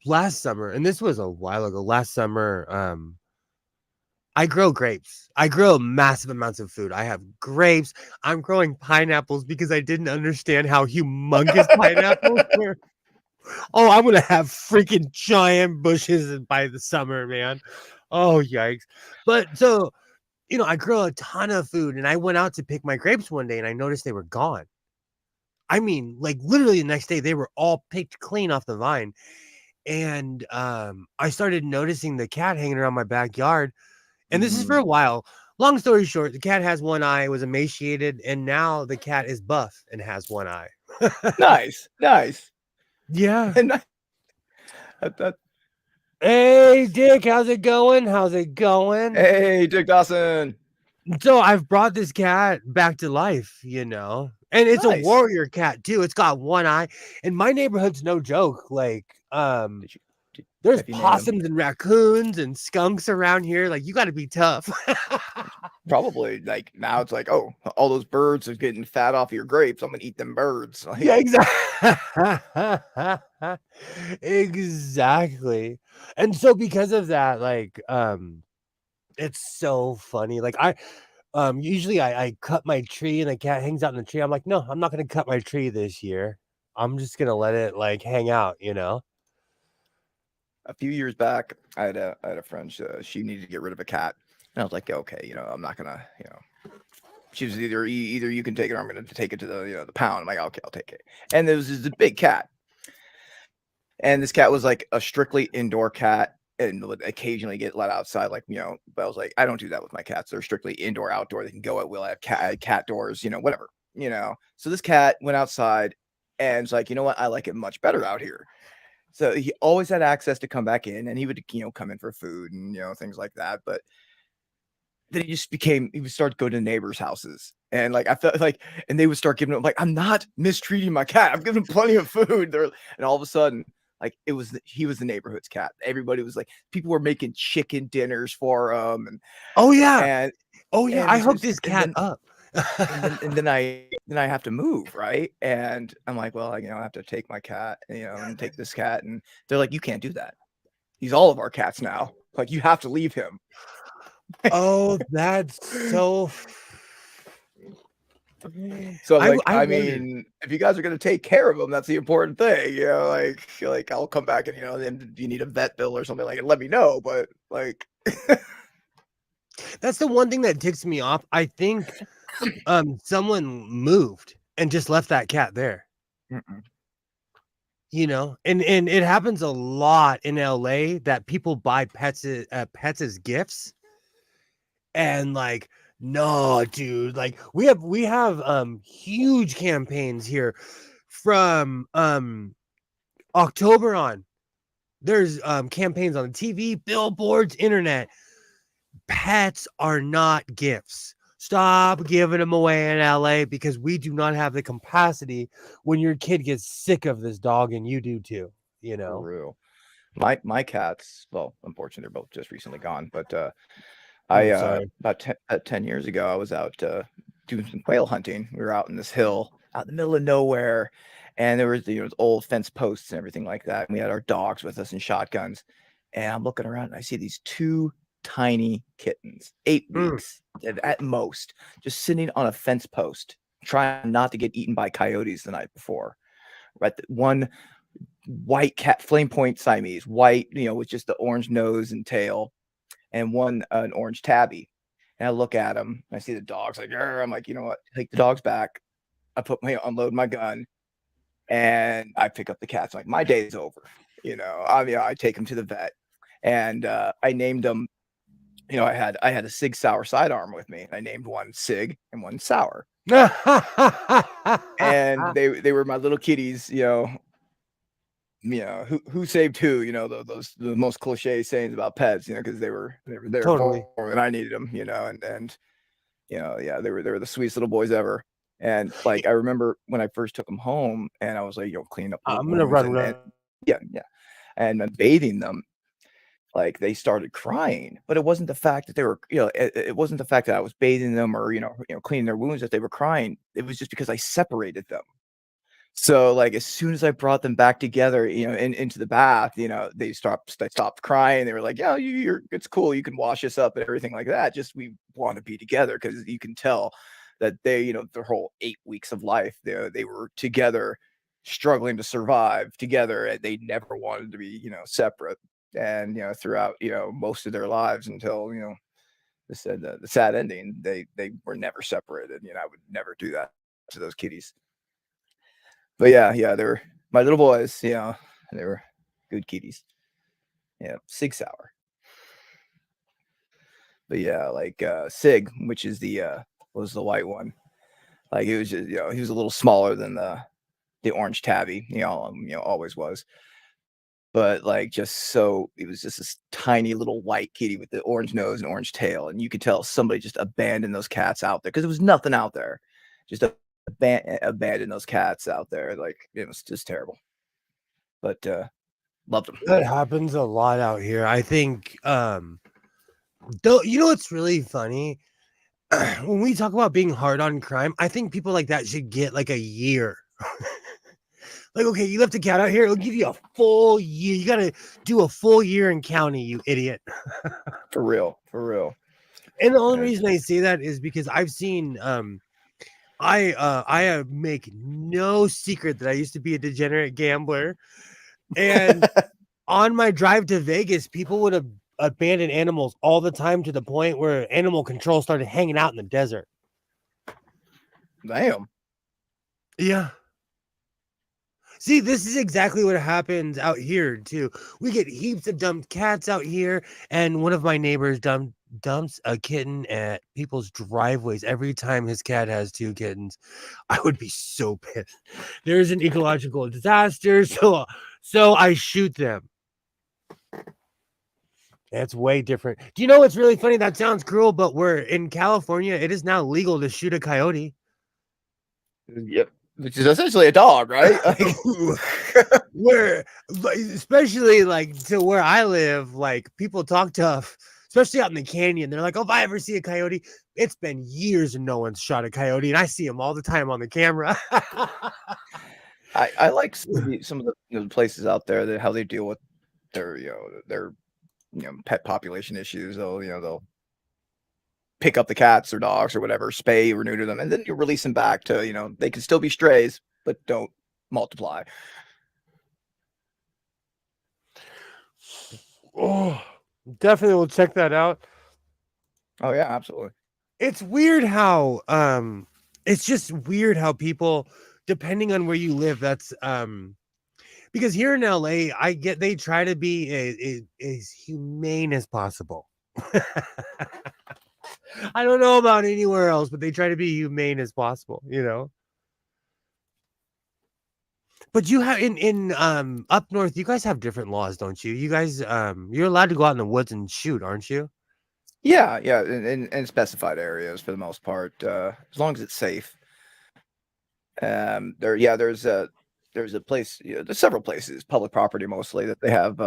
last summer, and this was a while ago, last summer, I grow grapes. I grow massive amounts of food. I have grapes. I'm growing pineapples because I didn't understand how humongous pineapples were. Oh, I'm gonna have freaking giant bushes by the summer, man. Oh, yikes. But so, I grow a ton of food, and I went out to pick my grapes one day and I noticed they were gone. I mean, like, literally the next day they were all picked clean off the vine. And I started noticing the cat hanging around my backyard. And this is for a while. Long story short, the cat has one eye, was emaciated, and now the cat is buff and has one eye. Nice. Yeah. And Hey, Dick, how's it going? Hey, Dick Dawson. So I've brought this cat back to life, and it's Nice. a warrior cat too. It's got one eye, and my neighborhood's no joke. Like, there's possums and raccoons and skunks around here. Like, you got to be tough. Probably, like, now it's like, oh, all those birds are getting fat off your grapes. I'm gonna eat them birds. Like, Yeah, exactly. Exactly. And so because of that, like, it's so funny. Like, usually I cut my tree and the cat hangs out in the tree. I'm like, no, I'm not gonna cut my tree this year. I'm just gonna let it like hang out, a few years back, I had a friend. She needed to get rid of a cat, and I was like, okay, I'm not gonna, She was either you can take it, or I'm gonna take it to the the pound. I'm like, okay, I'll take it. And there was this big cat, and this cat was like a strictly indoor cat, and would occasionally get let outside, like But I was like, I don't do that with my cats. They're strictly indoor, outdoor. They can go at will. I have cat doors, whatever, So this cat went outside, and it's like, you know what? I like it much better out here. So he always had access to come back in, and he would come in for food and things like that. But then he would start to go to neighbors' houses, and like I felt like, and they would start giving him, like, I'm not mistreating my cat. I'm giving him plenty of food. And all of a sudden, like he was the neighborhood's cat. Everybody was like, people were making chicken dinners for him, and I hooked this cat up. and then I have to move, right? And I'm like, well, I have to take my cat, and take this cat, and they're like, you can't do that. He's all of our cats now. Like, you have to leave him. Oh, that's so. So like, I mean, if you guys are gonna take care of him, that's the important thing. Like I'll come back and then you need a vet bill or something like it, let me know. But like, that's the one thing that ticks me off. I think someone moved and just left that cat there. Mm-mm. And it happens a lot in LA that people buy pets as gifts, and like, no, dude, like we have huge campaigns here from October on. There's campaigns on the TV, billboards, internet. Pets are not gifts. Stop giving them away in LA, because we do not have the capacity when your kid gets sick of this dog, and you do too, For real. My cats, well, unfortunately, they're both just recently gone, but about 10 years ago, I was out doing some quail hunting. We were out in this hill out in the middle of nowhere, and there was old fence posts and everything like that, and we had our dogs with us and shotguns, and I'm looking around and I see these two tiny kittens, 8 weeks at most, just sitting on a fence post, trying not to get eaten by coyotes the night before. Right, one white cat, flame point Siamese, white, with just the orange nose and tail, and one an orange tabby. And I look at them, and I see the dogs, like, I'm like, you know what? Take the dogs back. I unload my gun, and I pick up the cats. Like, my day's over. I take them to the vet, and I named them. I had a Sig Sauer sidearm with me. I named one Sig and one Sour. And they were my little kitties, who saved who, those the most cliche sayings about pets, because they were there Totally. for me, and I needed them, and they were the sweetest little boys ever. And like, I remember when I first took them home, and I was like, cleaning up. I'm gonna run. And I'm bathing them. Like, they started crying, but it wasn't the fact that they were, it wasn't the fact that I was bathing them or cleaning their wounds that they were crying. It was just because I separated them. So like, as soon as I brought them back together, into the bath, they stopped crying. They were like, yeah, it's cool. You can wash us up and everything like that. Just, we want to be together, because you can tell that they, their whole 8 weeks of life, they were together, struggling to survive together, and they never wanted to be, separate. And throughout most of their lives, until the sad ending, they were never separated. I would never do that to those kitties. But yeah, they were my little boys. They were good kitties. Yeah, Sig Sauer. But yeah, like Sig, which is was the white one. Like, it was just, he was a little smaller than the orange tabby. Always was. But like, it was just this tiny little white kitty with the orange nose and orange tail, and you could tell somebody just abandoned those cats out there, because there was nothing out there. Just abandoned those cats out there. Like, it was just terrible. But loved them. That happens a lot out here. I think though, what's really funny? When we talk about being hard on crime, I think people like that should get like a year. Like, okay, you left a cat out here, it'll give you a full year. You gotta do a full year in county, you idiot. For real. And the only reason I say that is because I've seen I make no secret that I used to be a degenerate gambler, and on my drive to Vegas, people would have abandoned animals all the time to the point where animal control started hanging out in the desert. Damn. Yeah. See, this is exactly what happens out here too. We get heaps of dumped cats out here, and one of my neighbors dumps a kitten at people's driveways every time his cat has 2 kittens. I would be so pissed. There's an ecological disaster, so I shoot them. That's way different. Do you know what's really funny? That sounds cruel, but we're in California. It is now legal to shoot a coyote. Yep. Which is essentially a dog, right? Where, especially like to where I live, like people talk tough, especially out in the canyon. They're like, "Oh, if I ever see a coyote," it's been years and no one's shot a coyote, and I see them all the time on the camera. I like some of the places out there that how they deal with their pet population issues. They'll pick up the cats or dogs or whatever, spay or neuter them, and then you release them back to, they can still be strays, but don't multiply. Oh, definitely will check that out. Oh yeah, absolutely. It's weird how it's just weird how people, depending on where you live, that's because here in LA, they try to be as humane as possible. I don't know about anywhere else, but they try to be humane as possible, But you have in up north, you guys have different laws, don't you? You guys you're allowed to go out in the woods and shoot, aren't you? Yeah, in specified areas for the most part, as long as it's safe. There's a place, there's several places, public property mostly, that they have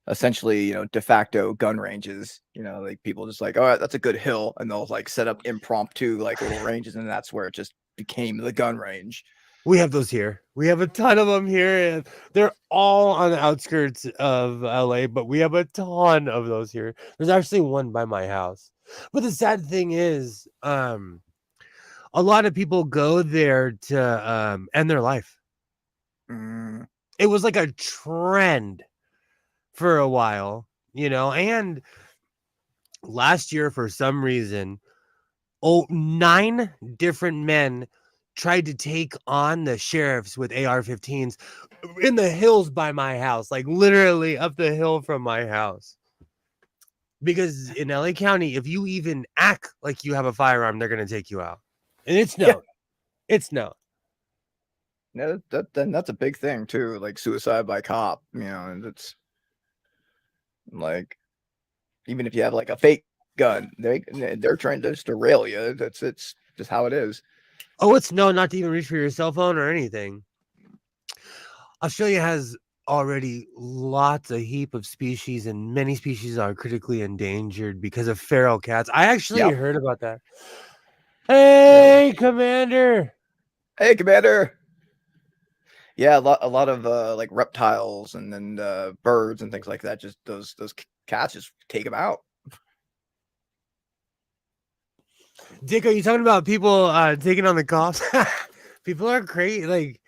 essentially, de facto gun ranges. Like people just like, all right, that's a good hill, and they'll like set up impromptu like little ranges, and that's where it just became the gun range. We have those here. We have a ton of them here, and they're all on the outskirts of LA, but we have a ton of those here. There's actually one by my house. But the sad thing is, a lot of people go there to end their life. It was like a trend for a while, and last year, for some reason, 9 different men tried to take on the sheriffs with AR-15s in the hills by my house, like literally up the hill from my house. Because in LA County, if you even act like you have a firearm, they're going to take you out. And it's known. Yeah. It's known. Yeah, that's a big thing too, like suicide by cop, and it's like, even if you have like a fake gun, they're trying to just derail you. It's just how it is. Oh, it's known not to even reach for your cell phone or anything. Australia has already lots, a heap of species, and many species are critically endangered because of feral cats. I actually heard about that. Hey, Commander. Hey, Commander. Yeah, a lot of like reptiles and then birds and things like that. Just those cats just take them out. Dick, are you talking about people taking on the cops? People are crazy. Like,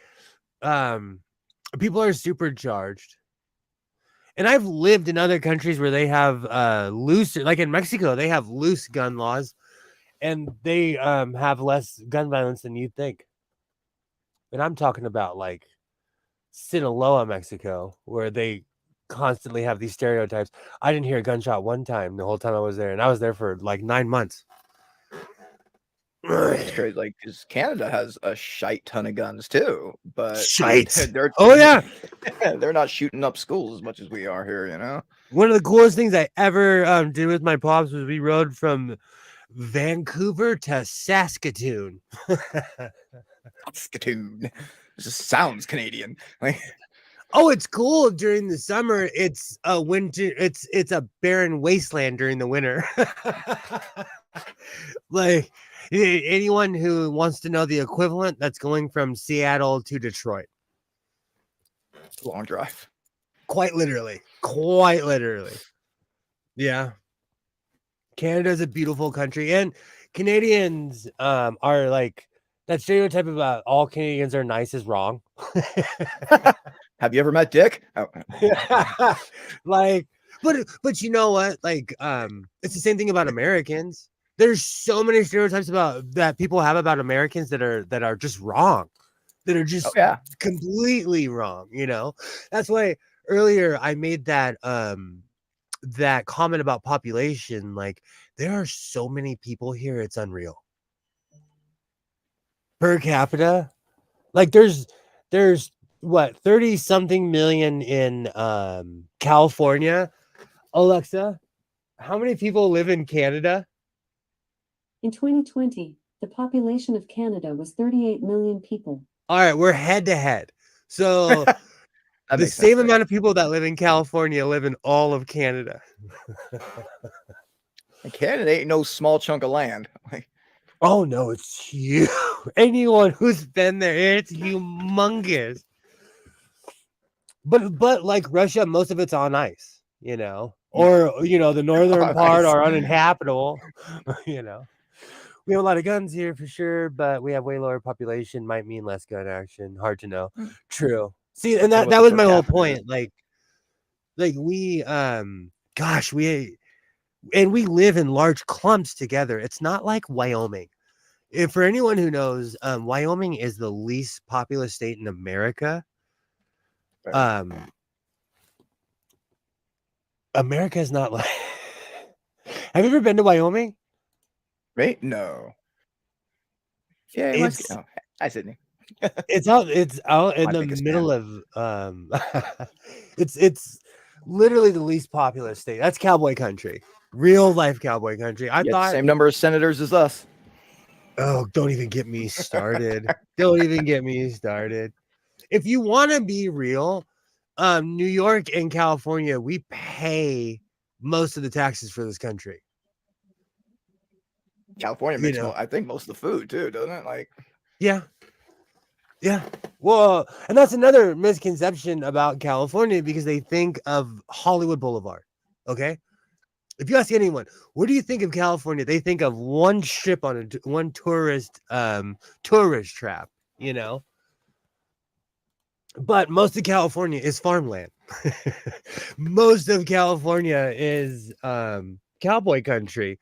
people are supercharged. And I've lived in other countries where they have loose, like in Mexico, they have loose gun laws, and they have less gun violence than you'd think. And I'm talking about like Sinaloa, Mexico, where they constantly have these stereotypes. I didn't hear a gunshot one time the whole time I was there, and I was there for like 9 months. It's crazy, like, because Canada has a shite ton of guns too, but they're not shooting up schools as much as we are here. One of the coolest things I ever did with my pops was we rode from Vancouver to Saskatoon. Saskatoon. It just sounds Canadian. Like, oh, it's cool during the summer. It's a winter. It's a barren wasteland during the winter. Like, anyone who wants to know the equivalent, that's going from Seattle to Detroit. Long drive. Quite literally. Yeah. Canada's a beautiful country, and Canadians are like, that stereotype about all Canadians are nice is wrong. Have you ever met Dick? Oh. Like, but you know what? Like, it's the same thing about Americans. There's so many stereotypes about that people have about Americans that are just wrong, that are Oh just yeah. completely wrong. You know, that's why earlier I made that that comment about population. Like, there are so many people here, it's unreal. Per capita, like there's what 30 something million in California. Alexa, how many people live in Canada? In 2020, the population of Canada was 38 million people. All right, we're head to head. So the same amount of people that live in California live in all of Canada. And Canada ain't no small chunk of land. Like, oh no, it's huge. Anyone who's been there, it's humongous. But like Russia, most of it's on ice, you know, or you know, the northern part are uninhabitable. You know, we have a lot of guns here for sure, but we have way lower population. Might mean less gun action. Hard to know. True. See, and that was my whole point. Like we gosh, we live in large clumps together. It's not like Wyoming. If for anyone who knows, Wyoming is the least populous state in America. America is not like. Have you ever been to Wyoming? Right? No. Yeah, hi Sydney. It's out in the middle of it's literally the least populous state. That's cowboy country. Real life cowboy country. I thought same number of senators as us. Oh, don't even get me started. Don't even get me started. If you want to be real, New York and California, we pay most of the taxes for this country. California makes, I think, most of the food too, doesn't it? Like, yeah. Well, and that's another misconception about California because they think of Hollywood Boulevard. Okay. If you ask anyone, what do you think of California? They think of one strip on one tourist trap, you know. But most of California is farmland. Most of California is cowboy country.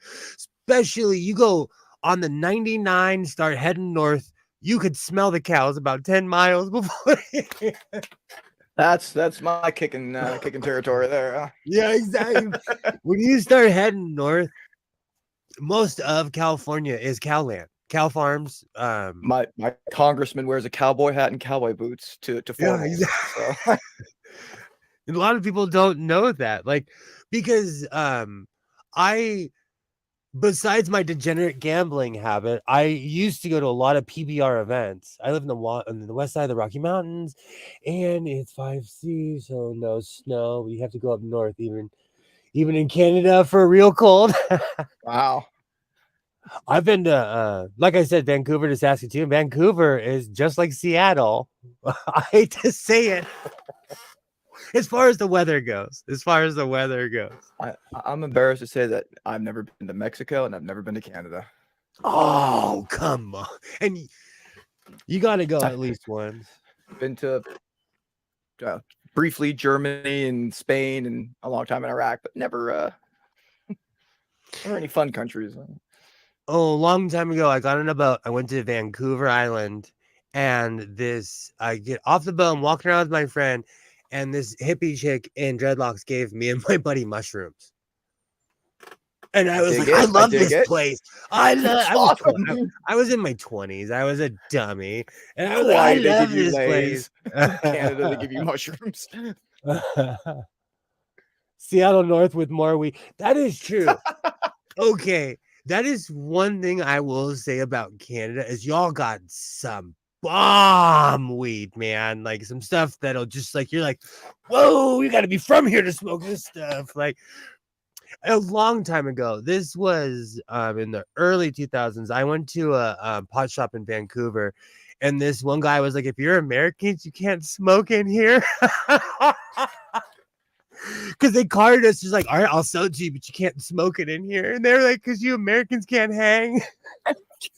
Especially you go on the 99, start heading north, you could smell the cows about 10 miles before. That's my kicking territory there. Huh? Yeah, exactly. When you start heading north, most of California is cow land, cow farms. My congressman wears a cowboy hat and cowboy boots to yeah, exactly. So. A lot of people don't know that, like, because besides my degenerate gambling habit, I used to go to a lot of PBR events. I live on the west side of the Rocky Mountains, and it's 5C, so no snow. You have to go up north, even in Canada, for real cold. Wow. I've been to, like I said, Vancouver to Saskatoon. Vancouver is just like Seattle. I hate to say it. As far as the weather goes. I'm embarrassed to say that I've never been to Mexico and I've never been to Canada. Oh, come on. And you got to go at least once. Been to briefly Germany and Spain and a long time in Iraq, but never any fun countries. Oh, a long time ago, I got on a boat. I went to Vancouver Island, and I get off the boat, I'm walking around with my friend, and this hippie chick in dreadlocks gave me and my buddy mushrooms. And I was like, I love this place. I was in my 20s. I was a dummy. And I was like, I love this place. Canada, they give you mushrooms. Seattle North with more weed. That is true. Okay. That is one thing I will say about Canada is y'all got some bomb weed, man. Like some stuff that'll just like, you're like, whoa, you got to be from here to smoke this stuff. Like a long time ago, this was in the early 2000s. I went to a pot shop in Vancouver, and this one guy was like, if you're Americans, you can't smoke in here. Because they carded us just like, all right, I'll sell it to you, but you can't smoke it in here. And they're like, because you Americans can't hang.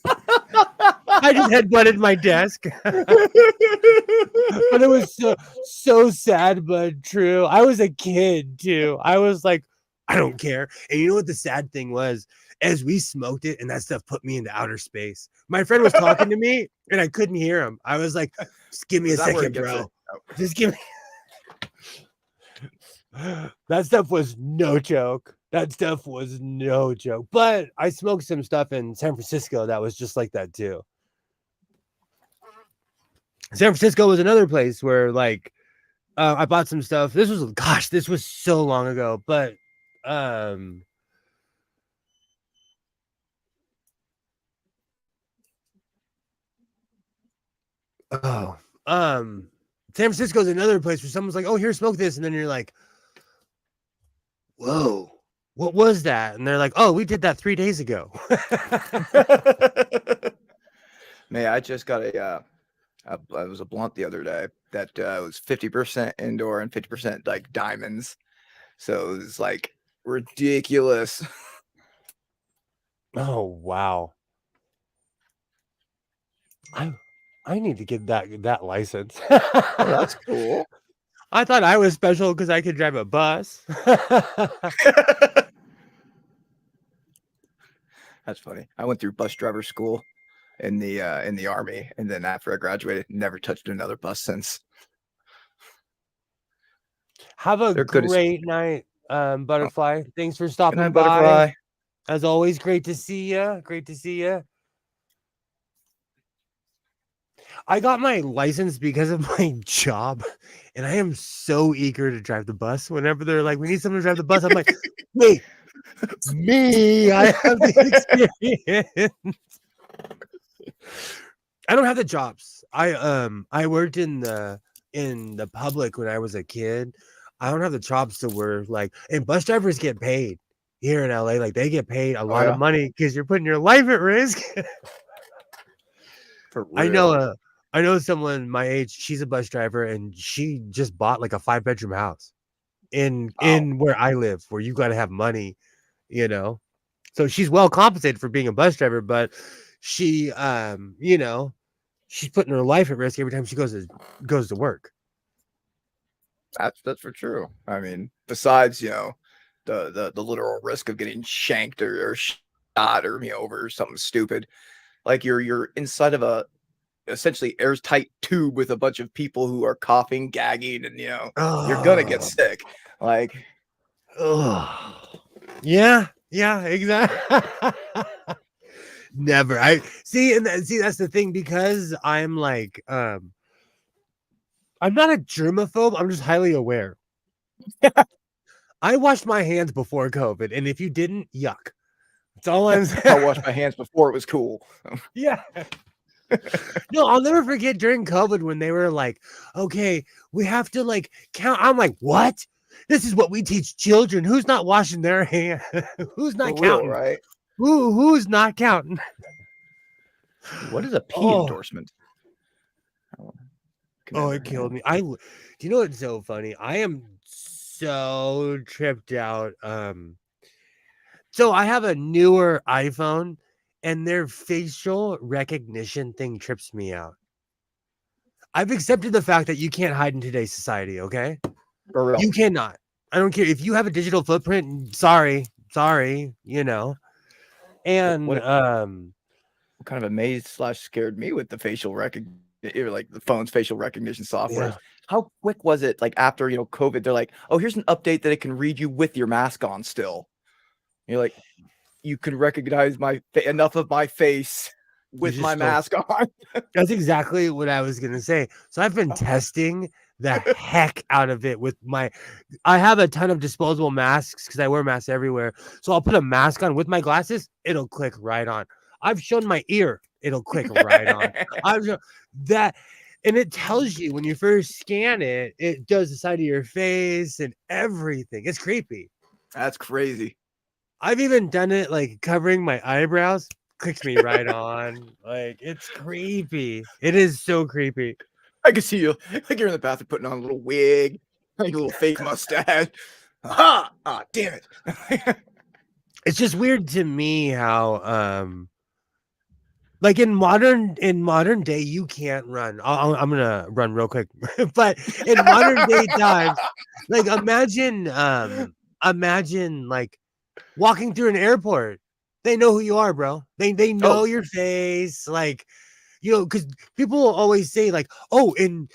I just headbutted my desk. But it was so sad but true. I was a kid too. I was like, I don't care. And you know what the sad thing was? As we smoked it and that stuff put me into outer space. My friend was talking to me and I couldn't hear him. I was like, just give me a second, bro. Just give me. That stuff was no joke. That stuff was no joke. But I smoked some stuff in San Francisco that was just like that too. San Francisco was another place where like I bought some stuff. This was so long ago, but San Francisco is another place where someone's like, oh, here, smoke this, and then you're like, whoa, what was that? And they're like, oh, we did that 3 days ago. Man, I just got it was a blunt the other day that was 50% indoor and 50% like diamonds. So it was like ridiculous. Oh, wow. I need to get that license. Oh, that's cool. I thought I was special because I could drive a bus. That's funny. I went through bus driver school in the Army, and then after I graduated, never touched another bus since. Have a great night, Butterfly. Thanks for stopping by. Butterfly. As always, great to see you. Great to see you. I got my license because of my job, and I am so eager to drive the bus. Whenever they're like, we need someone to drive the bus, I'm like, wait, me, I have the experience. I don't have the jobs. I worked in the public when I was a kid. I don't have the jobs to work like, and bus drivers get paid here in LA. Like they get paid a lot of money because you're putting your life at risk. I know someone my age. She's a bus driver, and she just bought like a 5-bedroom house in where I live, where you got to have money, you know. So she's well compensated for being a bus driver, but she, you know, she's putting her life at risk every time she goes to work. That's for true. I mean, besides the literal risk of getting shanked or shot or over something stupid, like you're inside of a essentially airtight tube with a bunch of people who are coughing, gagging, and you're gonna get sick. Like, yeah, exactly. Never. I see, that's the thing, because I'm like, I'm not a germaphobe. I'm just highly aware. I washed my hands before COVID, and if you didn't, yuck. That's all I'm saying. I washed my hands before it was cool. Yeah. No, I'll never forget during COVID when they were like, okay, we have to like count. I'm like, what? This is what we teach children. Who's not washing their hands? Who's not counting? Right? Who's not counting? What is a pee endorsement? Oh, it killed me. Do you know what's so funny? I am so tripped out. So I have a newer iPhone, and their facial recognition thing trips me out. I've accepted the fact that you can't hide in today's society, okay? You cannot. I don't care. If you have a digital footprint, sorry, you know. And what kind of amazed / scared me with the facial recognition, like the phone's facial recognition software. Yeah. How quick was it? Like after COVID, they're like, oh, here's an update that it can read you with your mask on still. You're like, you can recognize enough of my face with my mask on. That's exactly what I was gonna say. So I've been testing the heck out of it with I have a ton of disposable masks because I wear masks everywhere. So I'll put a mask on with my glasses, it'll click right on. I've shown my ear, it'll click right on. I've shown that, and it tells you when you first scan it, it does the side of your face and everything. It's creepy. That's crazy. I've even done it like covering my eyebrows, clicks me right on. Like, it's creepy. It is so creepy. I can see you like you're in the bathroom putting on a little wig, like a little fake mustache. Aha! Ah, damn it. It's just weird to me how Like in modern day, you can't run. I'm gonna run real quick, but in modern day times, like imagine like walking through an airport. They know who you are, bro. They know Oh, your face, like because people will always say like, oh, in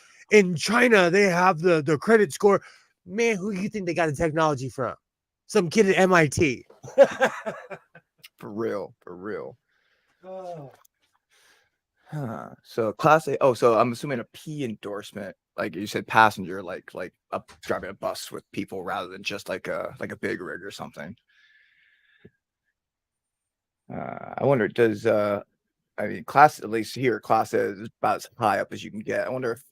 China they have the credit score. Man, who do you think they got the technology from? Some kid at MIT. for real, for real. Oh. So class A. Oh, so I'm assuming a P endorsement, like you said, passenger, like driving a bus with people rather than just like a big rig or something. I wonder, does I mean, class, at least here, class A is about as high up as you can get. I wonder if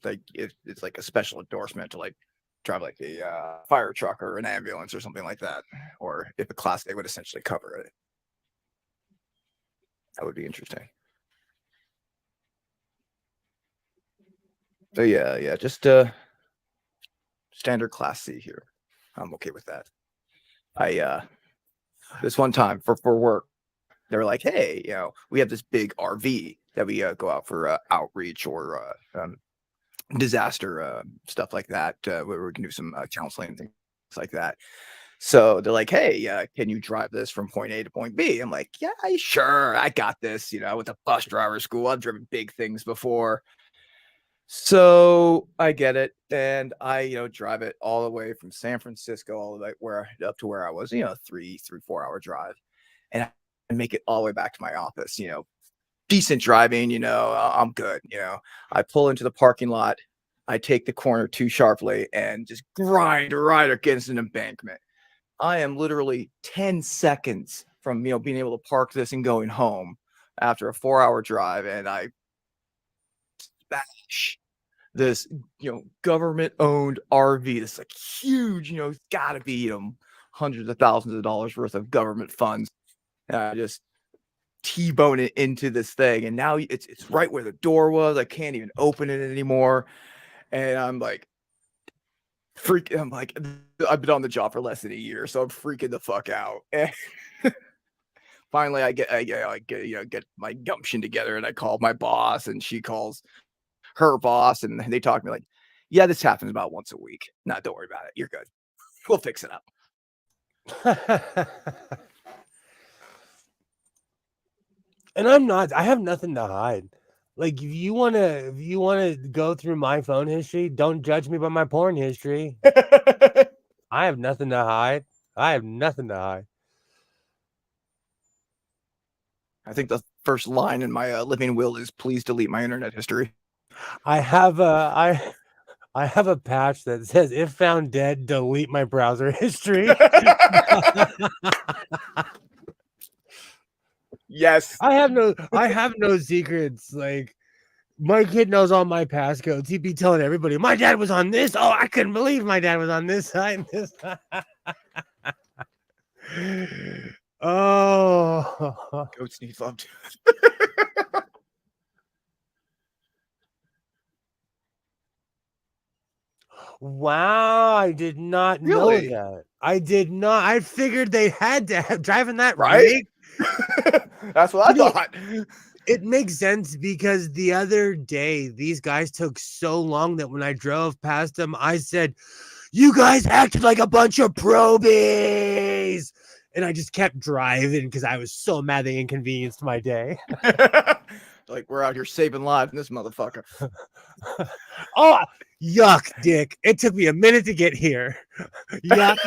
it's like a special endorsement to like drive like a fire truck or an ambulance or something like that, or if a class A would essentially cover it. That would be interesting. So yeah, just standard class C here. I'm okay with that. I this one time for work, they were like, hey, we have this big RV that we go out for outreach or disaster stuff like that, where we can do some counseling and things like that. So they're like, hey, can you drive this from point A to point B? I'm like, yeah, sure, I got this. With a bus driver school, I've driven big things before. So I get it, and I drive it all the way from San Francisco all the way up to where I was, 4 hour drive, and I make it all the way back to my office. Decent driving, I'm good. I pull into the parking lot, I take the corner too sharply, and just grind right against an embankment. I am literally 10 seconds from being able to park this and going home after a 4 hour drive, and I smash this government owned RV. This like huge, it's got to be hundreds of thousands of dollars worth of government funds. Just T-bone it into this thing, and now it's right where the door was. I can't even open it anymore, and I'm like freaking. I'm like, I've been on the job for less than a year, so I'm freaking the fuck out. And finally, I get my gumption together, and I call my boss, and she calls her boss, and they talk to me like, yeah, this happens about once a week. No, don't worry about it. You're good. We'll fix it up. And I have nothing to hide. Like if you wanna go through my phone history, don't judge me by my porn history. I have nothing to hide. I have nothing to hide. I think the first line in my living will is please delete my internet history. I have a patch that says if found dead, delete my browser history. Yes. I have no secrets. Like my kid knows all my passcodes. He'd be telling everybody, my dad was on this. Oh, I couldn't believe my dad was on this side. This side. Oh, Goats need love too. wow. I did not know Really? that. I did not. I figured they had to have driving that Right? rig. That's what I thought. It makes sense because the other day these guys took so long that when I drove past them, I said, you guys acted like a bunch of probies. And I just kept driving because I was so mad they inconvenienced my day. Like we're out here saving lives in this motherfucker. Oh, yuck, Dick. It took me a minute to get here. Yuck.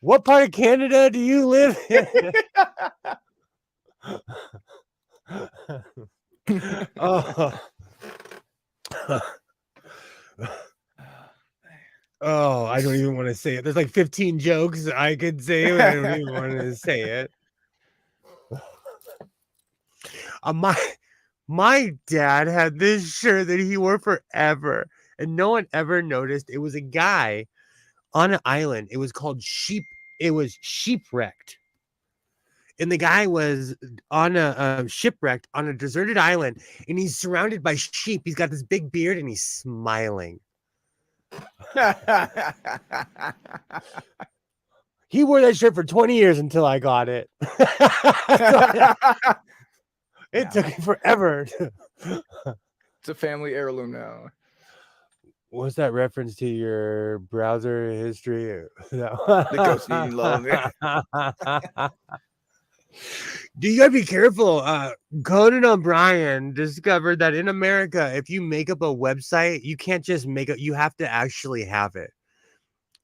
What part of Canada do you live in? Oh. Oh, I don't even want to say it. There's like 15 jokes I could say, but I don't even want to say it. My dad had this shirt that he wore forever, and no one ever noticed. It was a guy on an island. It was called It was Sheepwrecked. And the guy was on a shipwrecked on a deserted island, and he's surrounded by sheep. He's got this big beard, and he's smiling. He wore that shirt for 20 years until I got it. It took him forever. It's a family heirloom now. What's that reference to your browser history? The ghost eating love. Do you gotta be careful? Conan O'Brien discovered that in America, if you make up a website, you can't just make it, you have to actually have it.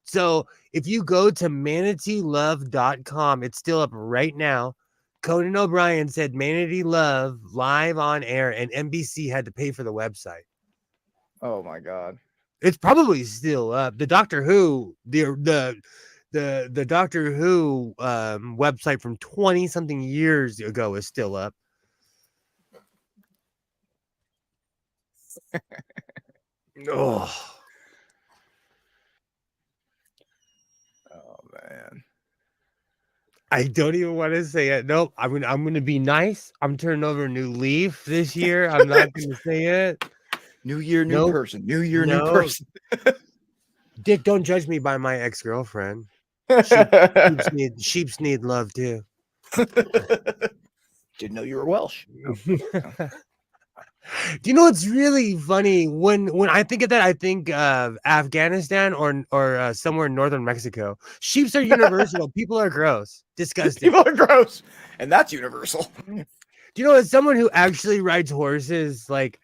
So if you go to manateelove.com, it's still up right now. Conan O'Brien said Manatee Love live on air, and NBC had to pay for the website. Oh my God. It's probably still up. The Doctor Who, the Doctor Who website from 20 something years ago is still up. Oh man. I don't even want to say it. Nope. I'm gonna be nice. I'm turning over a new leaf this year. I'm not gonna say it. New year, new person. New year, new person. Dick, don't judge me by my ex-girlfriend. Sheeps need love too. Didn't know you were Welsh. Do you know what's really funny? When I think of that, I think of Afghanistan or somewhere in northern Mexico. Sheeps are universal. People are gross, disgusting. People are gross, and that's universal. Do you know, as someone who actually rides horses, like,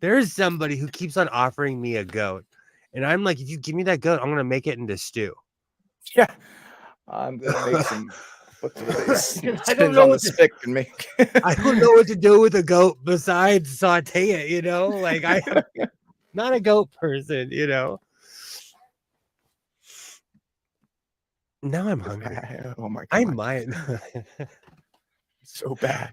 there's somebody who keeps on offering me a goat, and I'm like, if you give me that goat, I'm gonna make it into stew. Yeah, I'm gonna make some. I don't know what the stick and make. I don't know what to do with a goat besides saute it. You know, like I'm not a goat person. You know. Now I'm hungry. Oh my God! I might. So bad.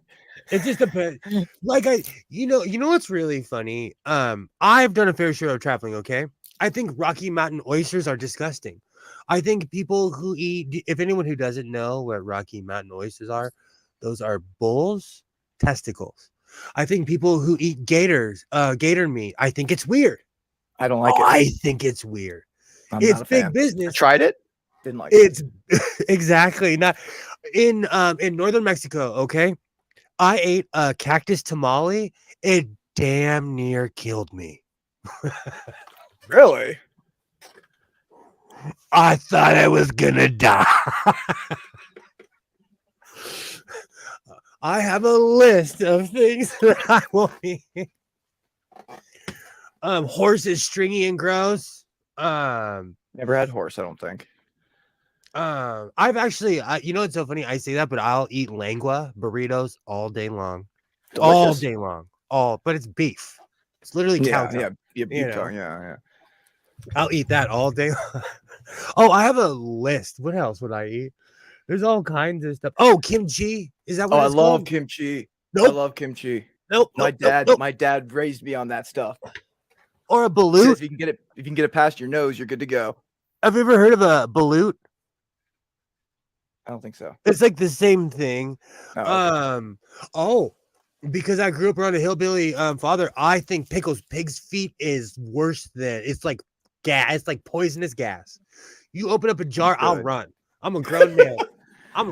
It just depends. Like you know what's really funny? I've done a fair share of traveling. Okay, I think Rocky Mountain oysters are disgusting. I think people who eat, if anyone who doesn't know what Rocky Mountain oysters are, those are bulls' testicles. I think people who eat gator meat, I think it's weird. I don't like it. I think it's weird. It's big business. I tried it. Didn't like it. It's exactly not in northern Mexico. Okay, I ate a cactus tamale. It damn near killed me. Really? I thought I was gonna die. I have a list of things that I will eat. Horse is stringy and gross. Never had horse, I don't think. I've actually, you know, it's so funny. I say that, but I'll eat lengua burritos all day long. Delicious. All day long. But it's beef. It's literally cow tongue. Yeah. I'll eat that all day long. Oh, I have a list. What else would I eat? There's all kinds of stuff. Oh, kimchi. Is that what it's called? I love kimchi. Nope. I love kimchi. Nope. My dad raised me on that stuff. Or a balut. If you can get it past your nose, you're good to go. Have you ever heard of a balut? I don't think so. It's like the same thing. Okay. Because I grew up around a hillbilly father, I think pig's feet is worse than, it's like gas. It's like poisonous gas. You open up a jar, I'll run. I'm a grown man. I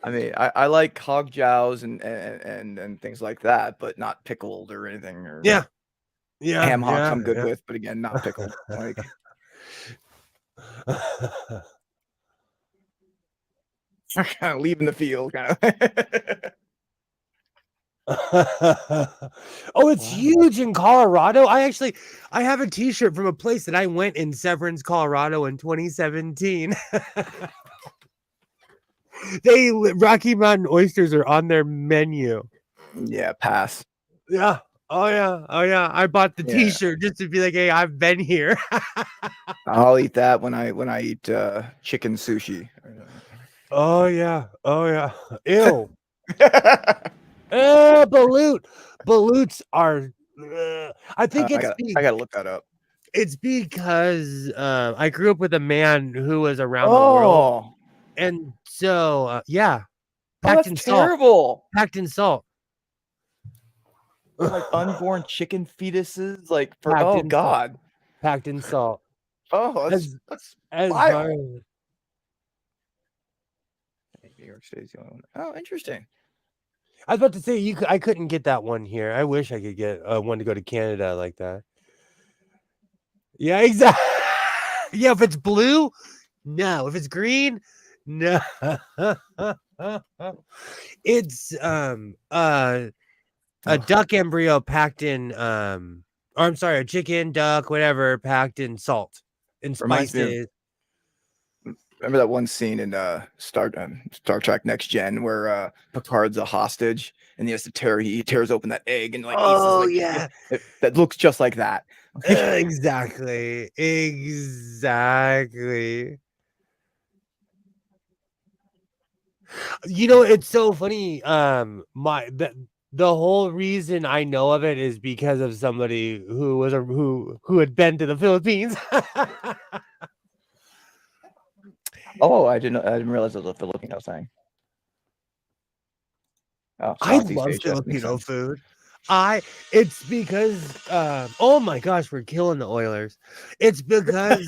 mean, I like hog jows and things like that, but not pickled or anything. Or yeah. Ham hocks I'm good with, but again, not pickled. Like kind of leaving the field, kind of. Oh, it's huge in Colorado. I have a t-shirt from a place that I went in Severance, Colorado in 2017. Rocky Mountain oysters are on their menu. Yeah, pass. Yeah. Oh yeah. I bought the t-shirt just to be like, hey, I've been here. I'll eat that when I eat chicken sushi. Oh yeah. Ew. Balut. Balutes are. I think it's. I gotta look that up. It's because I grew up with a man who was around the world, and so packed in terrible. Packed in salt. Like unborn chicken fetuses, like for God. Packed in salt. Oh, that's as wild. far as New York State's the only one. Oh, interesting. I was about to say, I couldn't get that one here. I wish I could get one to go to Canada like that. Yeah, exactly. Yeah, if it's blue, no. If it's green, no. It's a duck embryo packed in or I'm sorry, a chicken, duck, whatever, packed in salt and Reminds me of spices. remember that one scene in Star Trek Next Gen where Picard's a hostage and he tears open that egg and like eats this, Oh like yeah. that looks just like that. Exactly. Exactly. You know, it's so funny. The whole reason I know of it is because of somebody who was who had been to the Philippines. Oh, I didn't realize it was a Filipino thing. Oh, I Southeast love Asia. Makes Filipino sense. food. It's because oh my gosh, we're killing the Oilers. It's because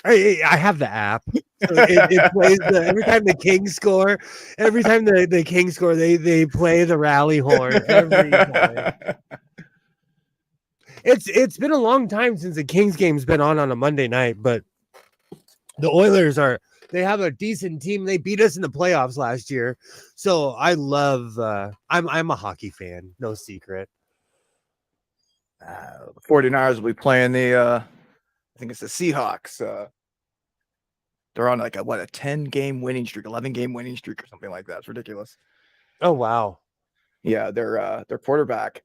I have the app. So it plays every time the Kings score, every time the Kings score, they play the rally horn every time. It's been a long time since the Kings game's been on a Monday night, but the Oilers they have a decent team. They beat us in the playoffs last year. So I love I'm a hockey fan, no secret. The 49ers will be playing I think it's the Seahawks. They're on like a 10-game winning streak, 11-game winning streak or something like that. It's ridiculous. Oh wow. Yeah, their quarterback,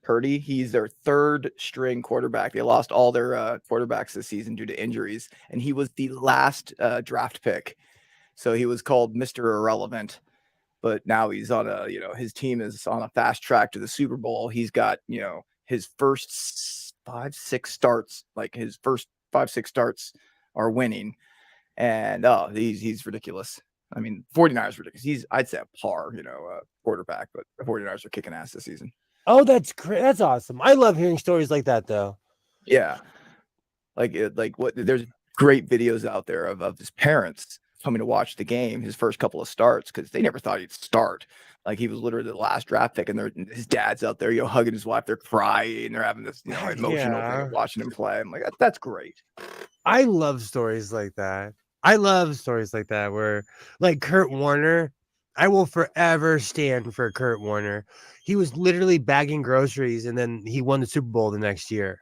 Purdy, he's their third string quarterback. They lost all their quarterbacks this season due to injuries, and he was the last draft pick. So he was called Mr. Irrelevant. But now he's on his team is on a fast track to the Super Bowl. He's got, his first 5-6 starts, like his first 5-6 starts are winning. And he's ridiculous. I mean, 49ers ridiculous. I'd say a par, quarterback, but the 49ers are kicking ass this season. Oh, that's great. That's awesome. I love hearing stories like that though. Yeah. There's great videos out there of his parents coming to watch the game, his first couple of starts, because they never thought he'd start. Like he was literally the last draft pick, and his dad's out there, hugging his wife. They're crying. They're having this, emotional thing of watching him play. I'm like, that's great. I love stories like that. I love stories like that where, like Kurt Warner, I will forever stand for Kurt Warner. He was literally bagging groceries, and then he won the Super Bowl the next year.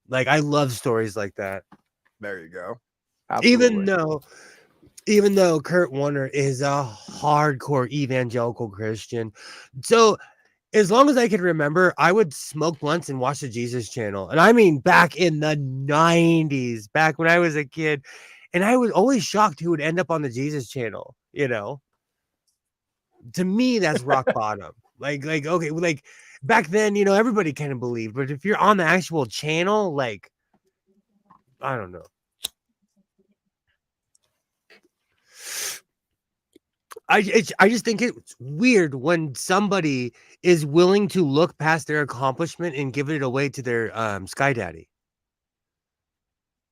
Like I love stories like that. There you go. Absolutely. Even though Kurt Warner is a hardcore evangelical Christian. So as long as I can remember, I would smoke blunts and watch the Jesus Channel. And I mean back in the 90s, back when I was a kid. And I was always shocked who would end up on the Jesus Channel, To me, that's rock bottom. Okay, like back then, everybody kind of believed. But if you're on the actual channel, like, I don't know. I just think it's weird when somebody is willing to look past their accomplishment and give it away to their Sky Daddy.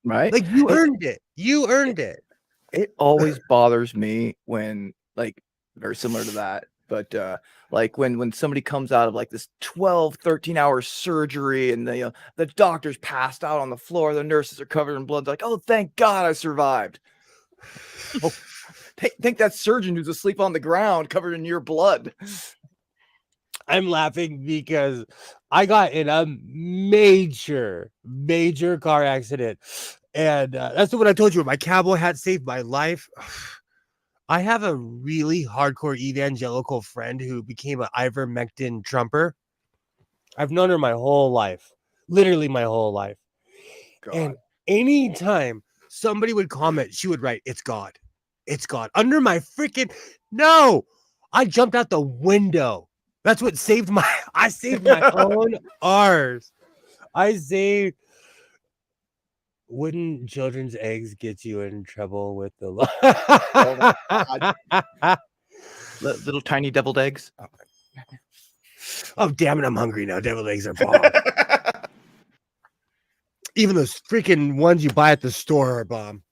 Right? Like you earned it. You earned it. It always bothers me when, like, very similar to that, but like when somebody comes out of like this 12-13 hour surgery and the doctor's passed out on the floor, the nurses are covered in blood, like, oh, thank God I survived. Oh, think that surgeon who's asleep on the ground covered in your blood. I'm laughing because I got in a major car accident. And that's what I told you. My cowboy hat saved my life. I have a really hardcore evangelical friend who became an ivermectin trumper. I've known her my whole life. Literally my whole life. God. And anytime somebody would comment, she would write, "It's God. It's God." Under my freaking... No! I jumped out the window. That's what saved I saved my own R's. I saved... Wouldn't children's eggs get you in trouble with the law? Little tiny deviled eggs. Oh, damn it. I'm hungry now. Deviled eggs are bomb. Even those freaking ones you buy at the store are bomb.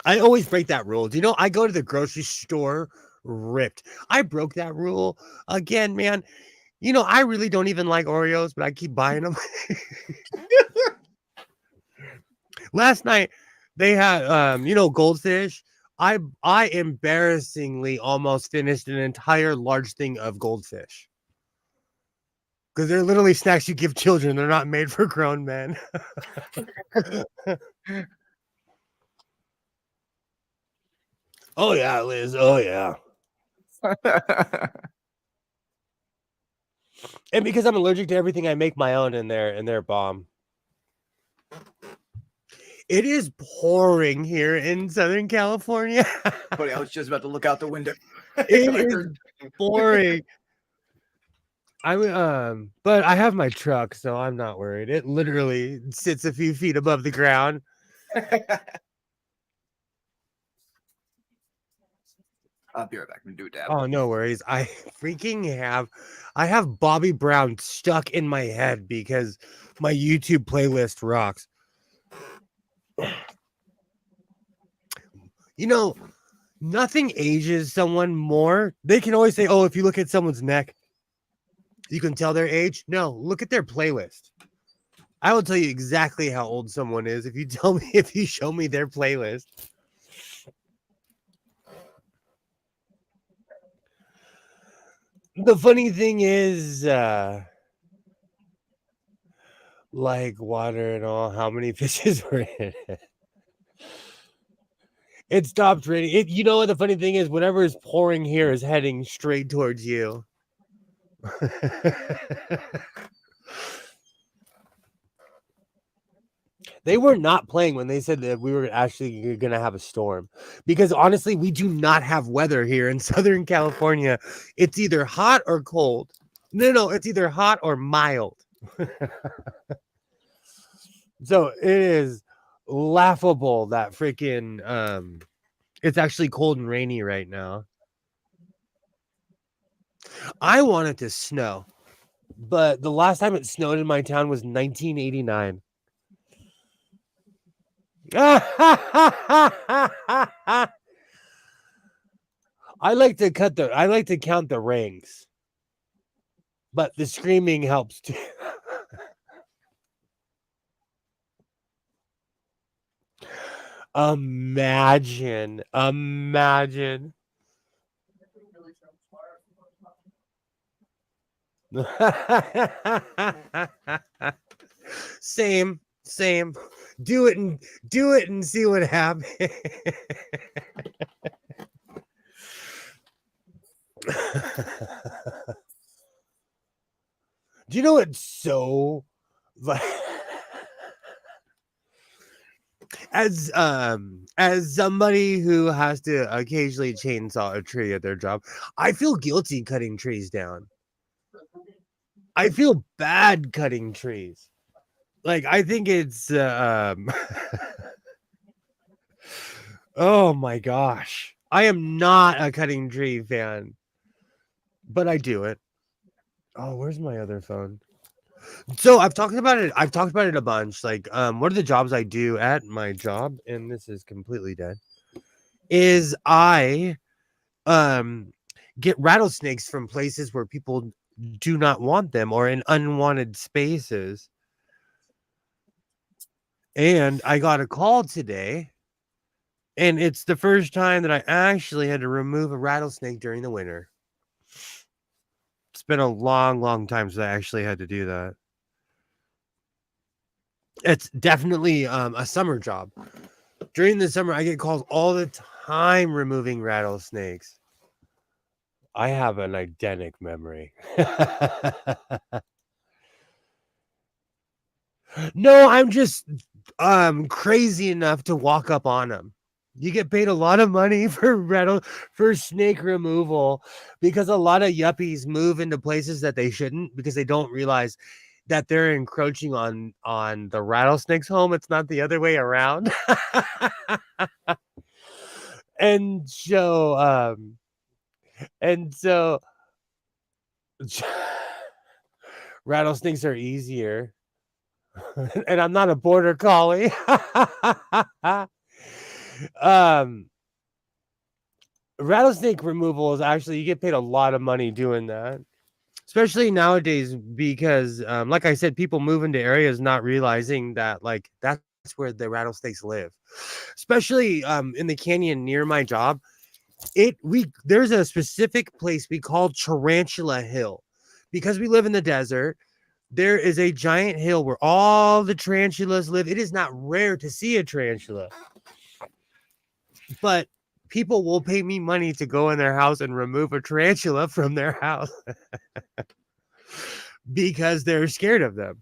I always break that rule. Do you know I go to the grocery store ripped? I broke that rule again, man. You know, I really don't even like Oreos, but I keep buying them. Last night they had goldfish. I embarrassingly almost finished an entire large thing of goldfish. Because they're literally snacks you give children. They're not made for grown men. Oh yeah, Liz. Oh yeah. And because I'm allergic to everything, I make my own in their bomb. It is pouring here in Southern California. Buddy, I was just about to look out the window. It is pouring. But I have my truck, so I'm not worried. It literally sits a few feet above the ground. I'll be right back. I'm gonna do a dab. Oh, no worries. I have Bobby Brown stuck in my head because my YouTube playlist rocks. You know, nothing ages someone more. They can always say, oh, if you look at someone's neck, you can tell their age. No, look at their playlist. I will tell you exactly how old someone is if you show me their playlist. The funny thing is, like water and all, how many fishes were in it? It stopped raining. You know what the funny thing is? Whatever is pouring here is heading straight towards you. They were not playing when they said that we were actually going to have a storm. Because honestly, we do not have weather here in Southern California. It's either hot or cold. No, it's either hot or mild. So it is laughable that freaking it's actually cold and rainy right now. I want it to snow, but the last time it snowed in my town was 1989. I like to count the rings, but the screaming helps too. Imagine. Same. Do it and see what happens. Do you know it's so like as somebody who has to occasionally chainsaw a tree at their job, I feel guilty cutting trees down. I feel bad cutting trees. Like I think it's oh my gosh. I am not a cutting tree fan, but I do it. Oh, where's my other phone? So I've talked about it a bunch. Like, one of the jobs I do at my job, and this is completely dead, is I get rattlesnakes from places where people do not want them or in unwanted spaces. And I got a call today, and it's the first time that I actually had to remove a rattlesnake during the winter. It's been a long time since I actually had to do that. It's definitely a summer job. During the summer, I get calls all the time removing rattlesnakes. I have an eidetic memory. No, I'm just crazy enough to walk up on them. You get paid a lot of money for snake removal because a lot of yuppies move into places that they shouldn't because they don't realize that they're encroaching on the rattlesnake's home. It's not the other way around. and so Rattlesnakes are easier. And I'm not a border collie. um Rattlesnake removal is actually, you get paid a lot of money doing that, especially nowadays, because like I said, people move into areas not realizing that like that's where the rattlesnakes live, especially in the canyon near my job. There's a specific place we call Tarantula Hill, because we live in the desert. There is a giant hill where all the tarantulas live. It is not rare to see a tarantula, but people will pay me money to go in their house and remove a tarantula from their house because they're scared of them.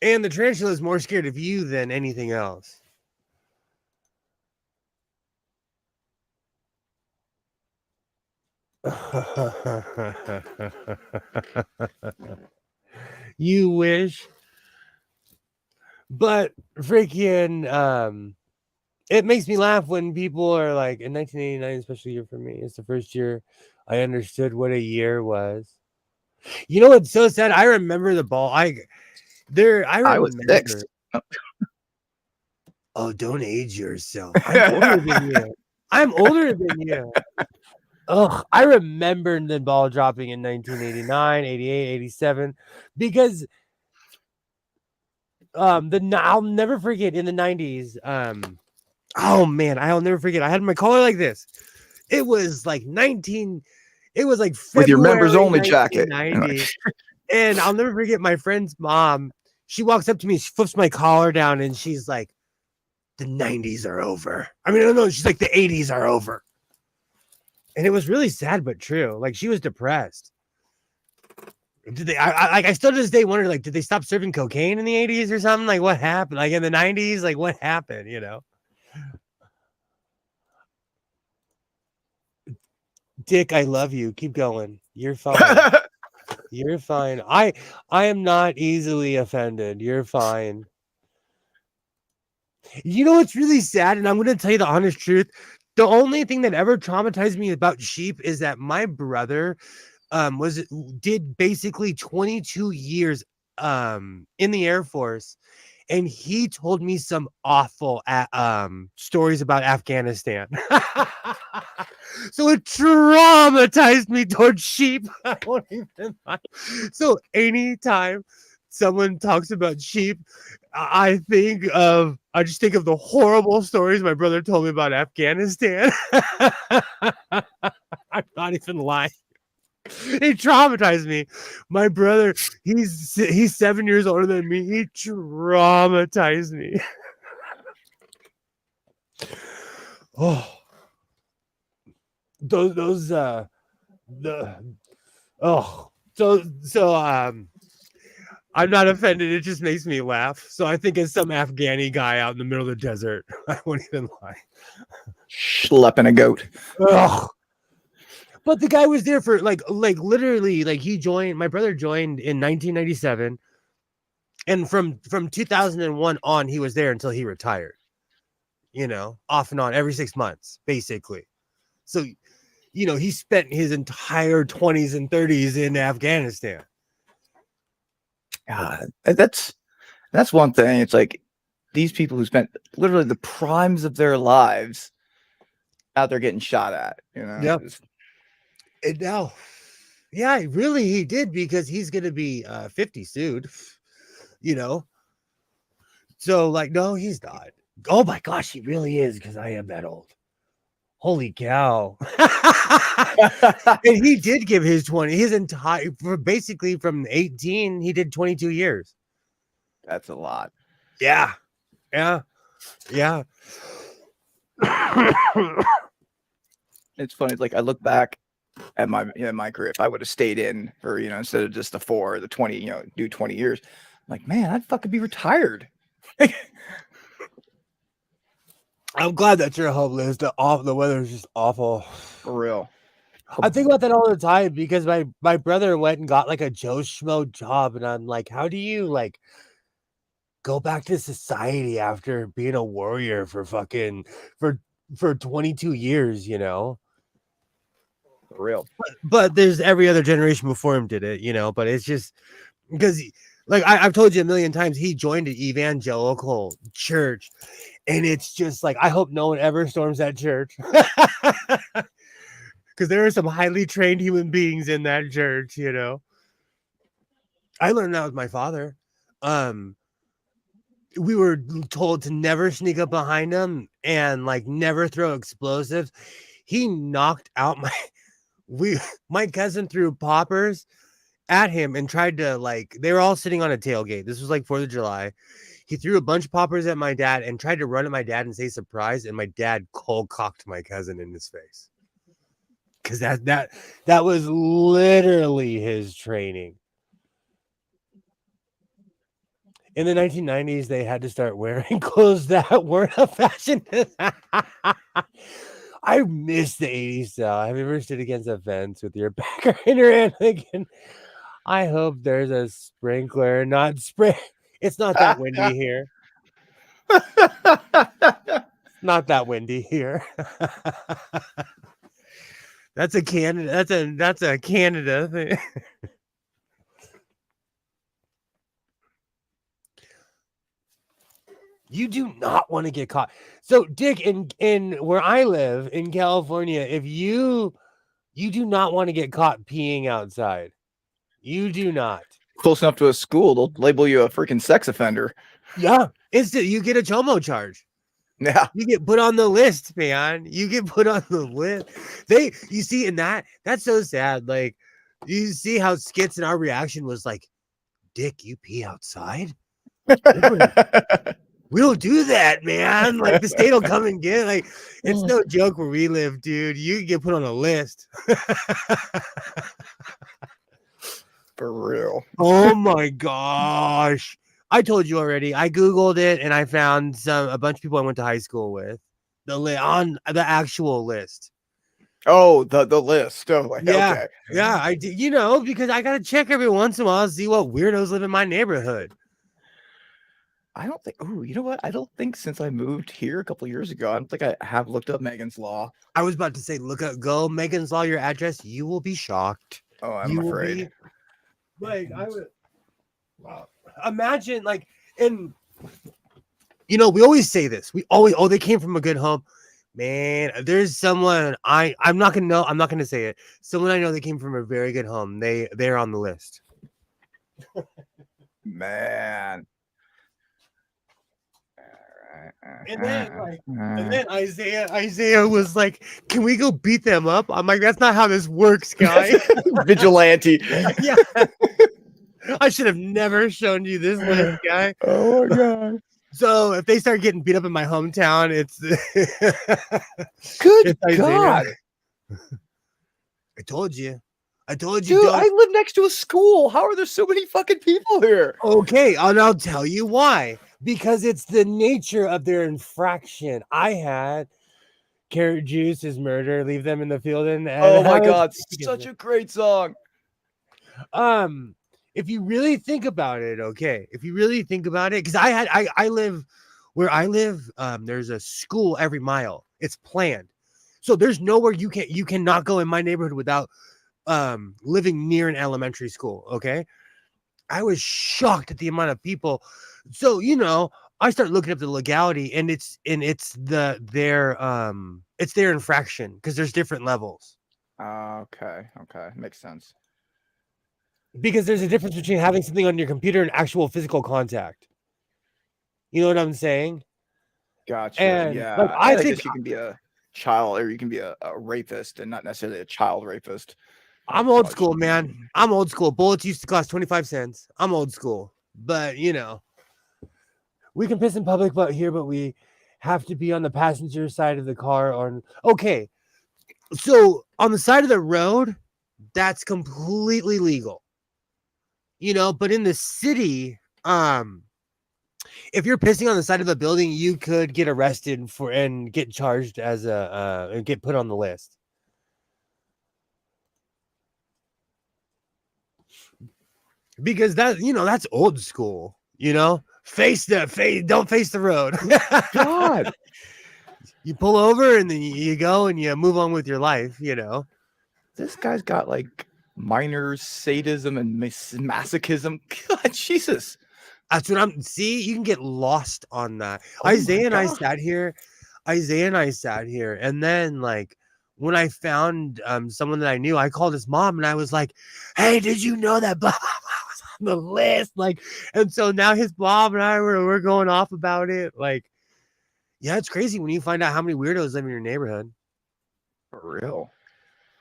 And the tarantula is more scared of you than anything else. You wish. But freaking it makes me laugh when people are like, in 1989, a special year for me. It's the first year I understood what a year was. You know what's so sad? I remember the ball. I was 6. Oh, don't age yourself. I'm older than you. I'm older than you. Ugh, I remember the ball dropping in 1989, 88, 87, because I'll never forget in the 90s. Oh man, I'll never forget. I had my collar like this. It was like February With your members only jacket. 1990. And I'll never forget my friend's mom. She walks up to me, she flips my collar down, and she's like, the 90s are over. I mean, I don't know. She's like, the 80s are over. And it was really sad, but true. Like, she was depressed. Did they? I still to this day wonder, like, did they stop serving cocaine in the 80s or something? Like, what happened? Like in the 90s, like, what happened? You know? Dick, I love you. Keep going. You're fine. You're fine. I am not easily offended. You're fine. You know what's really sad, and I'm going to tell you the honest truth. The only thing that ever traumatized me about sheep is that my brother did basically 22 years in the Air Force, and he told me some awful stories about Afghanistan. So it traumatized me towards sheep. I won't even lie. So anytime someone talks about sheep, I just think of the horrible stories my brother told me about Afghanistan. I'm not even lying. It traumatized me. My brother, he's 7 years older than me. He traumatized me. Oh, I'm not offended. It just makes me laugh. So I think it's some Afghani guy out in the middle of the desert. I won't even lie. Schlepping a goat. Ugh. But the guy was there for like literally, like my brother joined in 1997. And from 2001 on, he was there until he retired, you know, off and on every 6 months, basically. So, you know, he spent his entire 20s and 30s in Afghanistan. God, that's one thing. It's like these people who spent literally the primes of their lives out there getting shot at, you know. Yep. And now, yeah, really, he did, because he's gonna be 50 soon, you know. So, like, no, he's not. Oh my gosh, he really is, because I am that old. Holy cow. And he did give his basically from 18, he did 22 years. That's a lot. Yeah. It's funny. It's like I look back at my career. If I would have stayed in for, you know, instead of just the 4 or the 20, you know, do 20 years, I'm like, man, I'd fucking be retired. I'm glad that you're homeless. The weather is just awful. For real. I think about that all the time, because my brother went and got like a Joe Schmo job, and I'm like, how do you like go back to society after being a warrior for 22 years, you know? For real. But there's every other generation before him did it, you know. But it's just because, like I've told you a million times, he joined an evangelical church, and it's just like I hope no one ever storms that church, because there are some highly trained human beings in that church, you know. I learned that with my father. We were told to never sneak up behind him and like never throw explosives. He knocked out my cousin threw poppers at him and tried to, like, they were all sitting on a tailgate. This was like 4th of July. He threw a bunch of poppers at my dad and tried to run at my dad and say surprise, and my dad cold cocked my cousin in his face. Because that was literally his training. In the 1990s, they had to start wearing clothes that weren't a fashion. I miss the 80s style. Have you ever stood against a fence with your back in your hand thinking, I hope there's a sprinkler, not spray. It's not that windy here. Not that windy here. That's a Canada. That's a Canada thing. You do not want to get caught. So, Dick, in where I live in California, if you do not want to get caught peeing outside. You do not. Close enough to a school, they'll label you a freaking sex offender. Yeah, instant. You get a chomo charge. Yeah, you get put on the list, man. You get put on the list. You see, in that's so sad. Like, you see how skits and our reaction was like, Dick, you pee outside? We don't do that, man. Like, the state will come and get it. Like, it's no joke where we live, dude. You get put on a list. For real. Oh my gosh. I told you already. I Googled it and I found a bunch of people I went to high school with. On the actual list. Oh, the list. Oh, like, yeah. Okay. Yeah, I did. You know, because I gotta check every once in a while to see what weirdos live in my neighborhood. I don't think. Oh, you know what? I don't think since I moved here a couple years ago, I don't think I have looked up Megan's Law. I was about to say, go Megan's Law, your address. You will be shocked. Oh, I'm afraid. Like, I would imagine, like, and you know, we always say this. We always, they came from a good home. Man, there's someone I'm not gonna say it. Someone I know that came from a very good home. They're on the list. Man. And then Isaiah was like, "Can we go beat them up?" I'm like, "That's not how this works, guy." Vigilante. Yeah. I should have never shown you this list, guy. Oh my god. So if they start getting beat up in my hometown, it's good God. I told you. Dude, I live next to a school. How are there so many fucking people here? Okay, and I'll tell you why. Because it's the nature of their infraction. I had carrot juice is murder. Leave them in the field. And oh my god, such a great song. If you really think about it, okay. If you really think about it, because I live where I live. There's a school every mile. It's planned, so there's nowhere you cannot go in my neighborhood without living near an elementary school. Okay, I was shocked at the amount of people. So, you know, I start looking up the legality, and it's their infraction, because there's different levels. Okay, makes sense. Because there's a difference between having something on your computer and actual physical contact. You know what I'm saying? Gotcha. And, yeah, like, I think guess you can be a child, or you can be a rapist, and not necessarily a child rapist. I'm old school, man. I'm old school. Bullets used to cost 25 cents. I'm old school. But, you know, we can piss in public but we have to be on the passenger side of the car. Okay, so on the side of the road, that's completely legal. You know, but in the city, if you're pissing on the side of a building, you could get arrested and get charged as and get put on the list. Because that's old school, you know? Don't face the road. God. You pull over and then you go and you move on with your life, you know? this guy's got like minor sadism and masochism. God, Jesus. That's what I'm. See, you can get lost on that. Oh Isaiah and I God. sat here. And then like when I found someone that I knew, I called his mom and I was like, "Hey, did you know that blah blah blah was on the list?" Like, and so now his mom and I we're going off about it. Like, yeah, it's crazy when you find out how many weirdos live in your neighborhood. For real.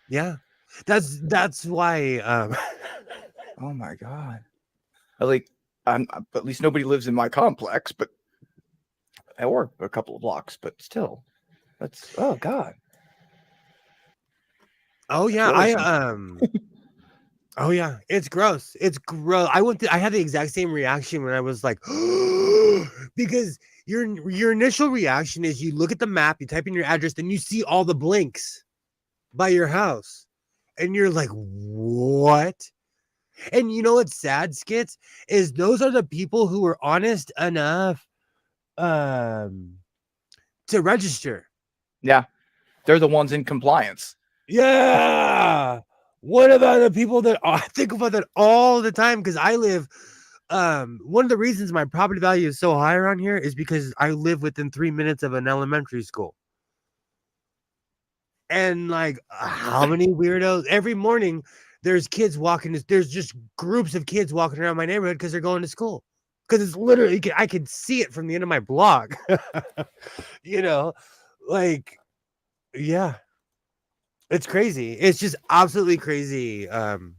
Yeah, that's why. Oh my God. Like, at least nobody lives in my complex, but or a couple of blocks, but still, that's oh God. Oh yeah, oh yeah, it's gross. It's gross. I had the exact same reaction when I was like, because your initial reaction is you look at the map, you type in your address, then you see all the blinks by your house, and you're like, what? And you know what's sad, Skits, is those are the people who were honest enough to register. Yeah, they're the ones in compliance. Yeah. What about the people that I think about that all the time? Because I live, one of the reasons my property value is so high around here is because I live within 3 minutes of an elementary school. And like, how many weirdos every morning there's kids walking, there's just groups of kids walking around my neighborhood because they're going to school. Because it's literally, I can see it from the end of my block. You know, like, yeah. It's crazy. It's just absolutely crazy. The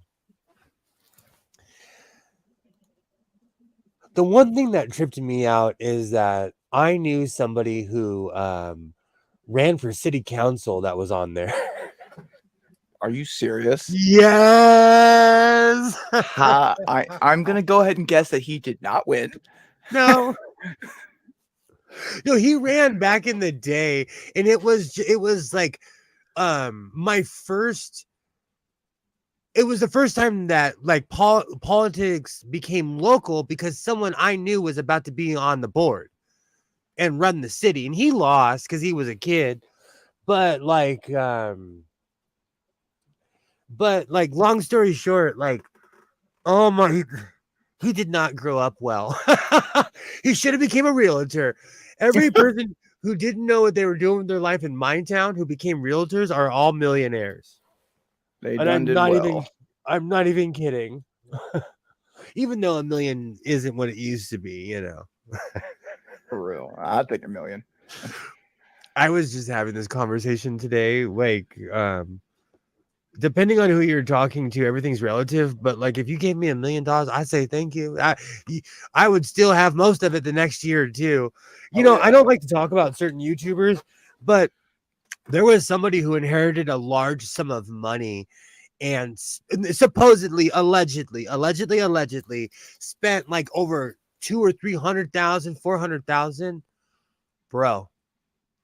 one thing that tripped me out is that I knew somebody who ran for city council that was on there. Are you serious? Yes. I'm gonna go ahead and guess that he did not win. No. No, he ran back in the day, and it was like my first. It was the first time that like politics became local because someone I knew was about to be on the board and run the city, and he lost because he was a kid. But like, long story short, like, oh my, he did not grow up well. He should have became a realtor. Every person who didn't know what they were doing with their life in my town who became realtors are all millionaires. They And done did well. I'm not even kidding. Even though $1 million isn't what it used to be, you know. For real. I think $1 million. I was just having this conversation today. Like, depending on who you're talking to, everything's relative. But like, if you gave me $1 million, I'd say thank you. I would still have most of it the next year too. You know, yeah. I don't like to talk about certain YouTubers, but there was somebody who inherited a large sum of money and supposedly, allegedly spent like over 200,000 or 300,000, 400,000. Bro,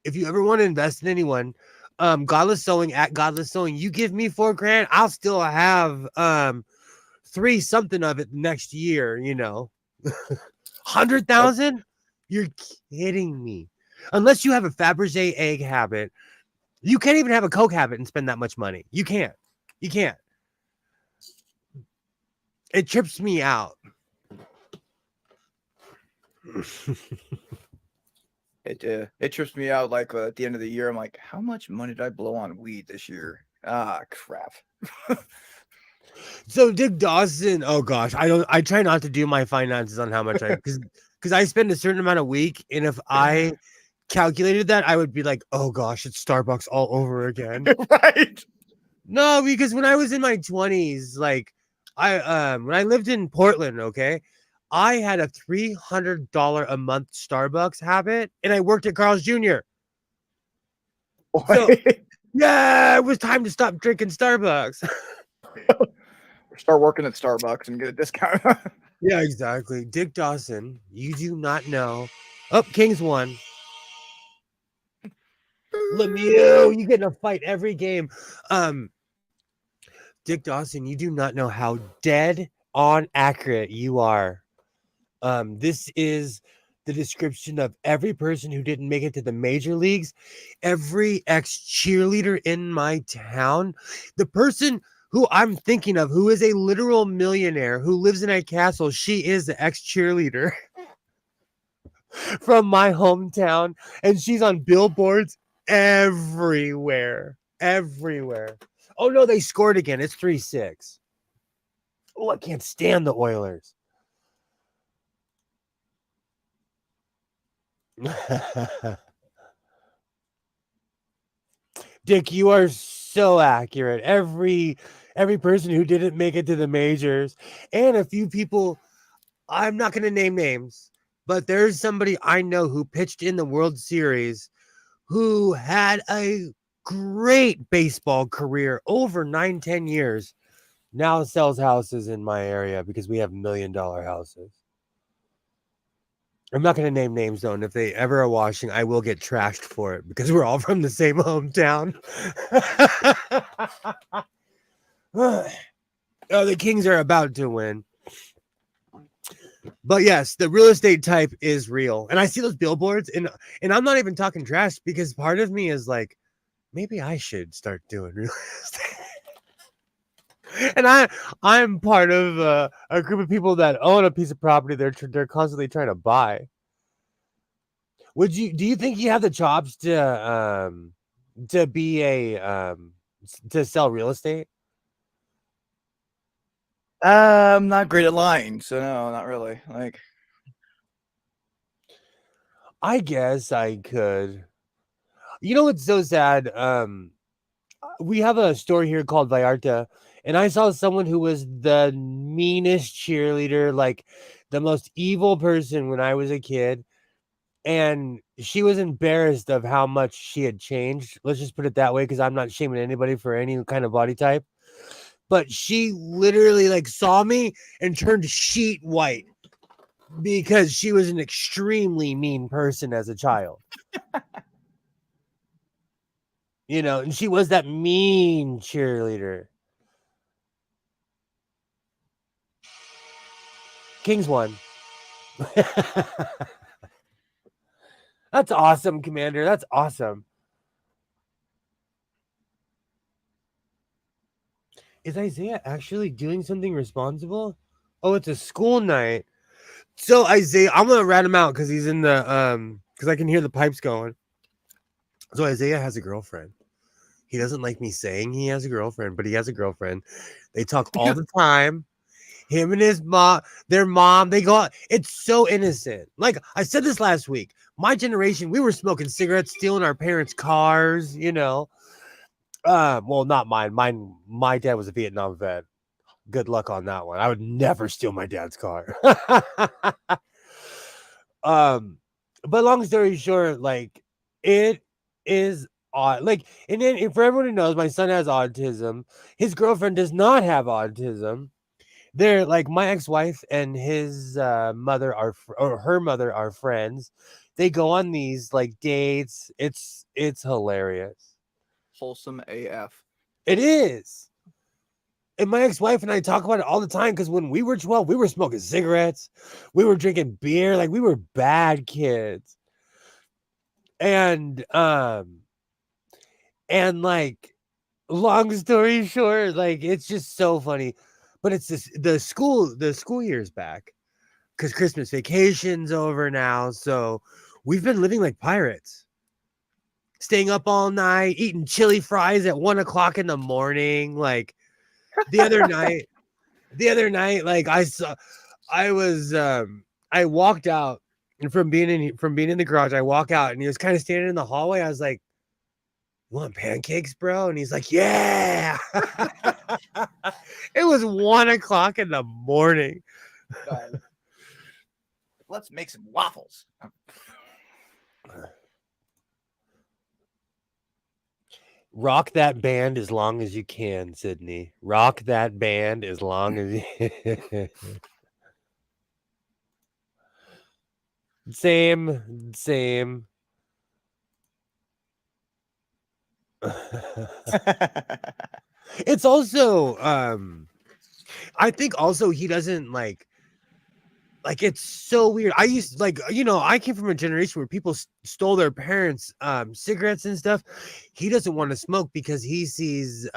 if you ever want to invest in anyone, Godless Sewing at Godless Sewing, you give me $4,000, I'll still have 3 something of it next year, you know. 100,000? You're kidding me. Unless you have a Fabergé egg habit, you can't even have a Coke habit and spend that much money. You can't. It trips me out. It trips me out. Like at the end of the year, I'm like, how much money did I blow on weed this year? Ah, crap. So Dick Dawson, oh gosh, I try not to do my finances on how much because I spend a certain amount a week, and if I calculated that, I would be like, oh gosh, it's Starbucks all over again. Right? No, because when I was in my 20s, like when I lived in Portland, okay, I had a $300 a month Starbucks habit, and I worked at Carl's Jr. So yeah, it was time to stop drinking Starbucks. Start working at Starbucks and get a discount. Yeah, exactly. Dick Dawson, you do not know. Oh, Kings won. Lemieux, you get in a fight every game. Dick Dawson, you do not know how dead on accurate you are. This is the description of every person who didn't make it to the major leagues, every ex-cheerleader in my town, the person who I'm thinking of, who is a literal millionaire, who lives in a castle, she is the ex-cheerleader from my hometown, and she's on billboards everywhere. Oh no, they scored again. It's 3-6. Oh, I can't stand the Oilers. Dick, you are so accurate. Every person who didn't make it to the majors, and a few people, I'm not going to name names, but there's somebody I know who pitched in the World Series who had a great baseball career over 9-10 years, now sells houses in my area because we have $1 million houses. I'm not going to name names, though, and if they ever are watching, I will get trashed for it because we're all from the same hometown. Oh, the Kings are about to win. But yes, the real estate type is real. And I see those billboards, and I'm not even talking trash because part of me is like, maybe I should start doing real estate. And I'm part of a group of people that own a piece of property they're constantly trying to buy. Do you think you have the chops to be to sell real estate? I'm not great at lying, so no, not really. Like, I guess I could. You know what's so sad? We have a store here called Vallarta, and I saw someone who was the meanest cheerleader, like the most evil person when I was a kid. And she was embarrassed of how much she had changed. Let's just put it that way, because I'm not shaming anybody for any kind of body type. But she literally like saw me and turned sheet white because she was an extremely mean person as a child. You know, and she was that mean cheerleader. Kings won. That's awesome, Commander. That's awesome. Is Isaiah actually doing something responsible? Oh, it's a school night. So Isaiah, I'm gonna rat him out because he's in the because I can hear the pipes going. So Isaiah has a girlfriend. He doesn't like me saying he has a girlfriend, but he has a girlfriend. They talk all the time. Him and his mom, their mom, they go out. It's so innocent. Like I said this last week, my generation, we were smoking cigarettes, stealing our parents' cars, you know. Well, not mine. My dad was a Vietnam vet. Good luck on that one. I would never steal my dad's car. But long story short, like it is odd. Like, and then for everyone who knows, my son has autism. His girlfriend does not have autism. They're like my ex-wife and his mother or her mother are friends. They go on these like dates. It's hilarious. wholesome AF. It is. And my ex-wife and I talk about it all the time because when we were 12, we were smoking cigarettes, we were drinking beer, like we were bad kids. And like long story short, like it's just so funny. But it's the school year's back because Christmas vacation's over now. So we've been living like pirates. Staying up all night, eating chili fries at 1 o'clock in the morning. Like the other night, like I walked out, and from being in the garage, I walk out and he was kind of standing in the hallway. I was like, "You want pancakes, bro?" And he's like, "Yeah." It was 1 o'clock in the morning. Let's make some waffles. Rock that band as long as you can, Sydney. Rock that band as long as you... Same. It's also I think also he doesn't like like it's so weird. I used like I came from a generation where people stole their parents' cigarettes and stuff. He doesn't want to smoke because he sees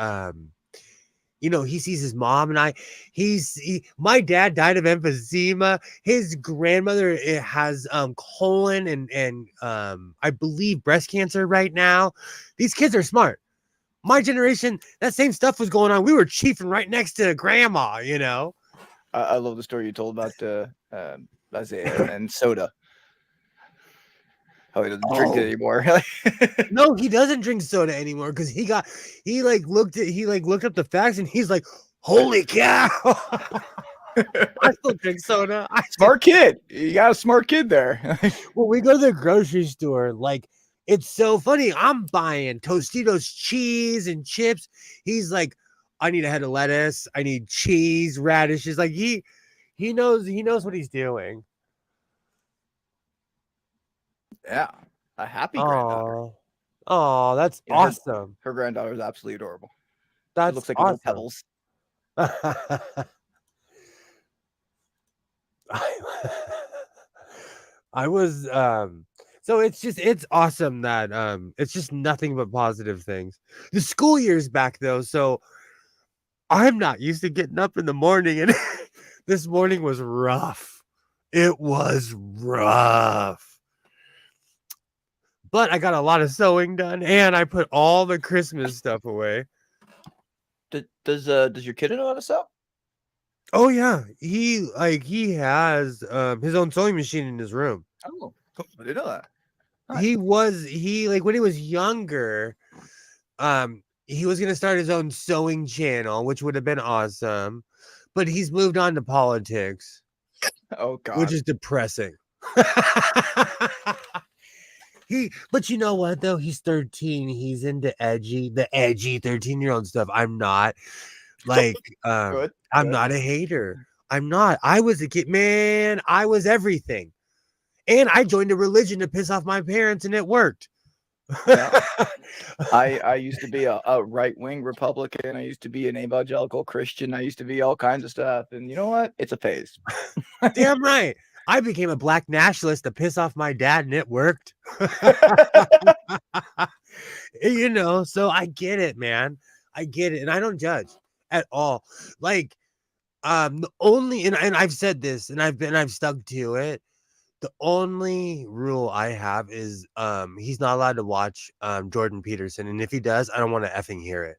he sees his mom and my dad died of emphysema. His grandmother has colon and I believe breast cancer right now. These kids are smart. My generation, that same stuff was going on. We were chiefing right next to grandma, I love the story you told about Isaiah and soda. Oh, he doesn't drink it anymore. No, he doesn't drink soda anymore because he looked up the facts and he's like, holy cow. I still drink soda. Smart kid. You got a smart kid there. When we go to the grocery store, like, it's so funny. I'm buying Tostitos cheese and chips. He's like, I need a head of lettuce. I need cheese, radishes. Like he knows what he's doing. Yeah. A happy granddaughter. Oh, that's awesome. Her granddaughter is absolutely adorable. That looks like awesome. little pebbles. I was so it's awesome that it's just nothing but positive things. The school year's back though, so I'm not used to getting up in the morning, and this morning was rough. It was rough. But I got a lot of sewing done and I put all the Christmas stuff away. Does your kid know how to sew? Oh yeah, he has his own sewing machine in his room. Oh, I didn't know that. Nice. He when he was younger, he was gonna start his own sewing channel, which would have been awesome, but he's moved on to politics. Oh God, which is depressing. But you know what though? He's 13. He's into the edgy 13-year-old stuff. I'm not. Like, I'm not a hater. I'm not. I was a kid, man. I was everything. And I joined a religion to piss off my parents, and it worked. Yeah. I used to be a right-wing Republican. I used to be an evangelical Christian. I used to be all kinds of stuff. And you know what? It's a phase. Damn right. I became a black nationalist to piss off my dad, and it worked. So I get it, man. I get it. And I don't judge at all. Like, the only, and I've said this, and I've stuck to it. The only rule I have is he's not allowed to watch Jordan Peterson. And if he does, I don't want to effing hear it.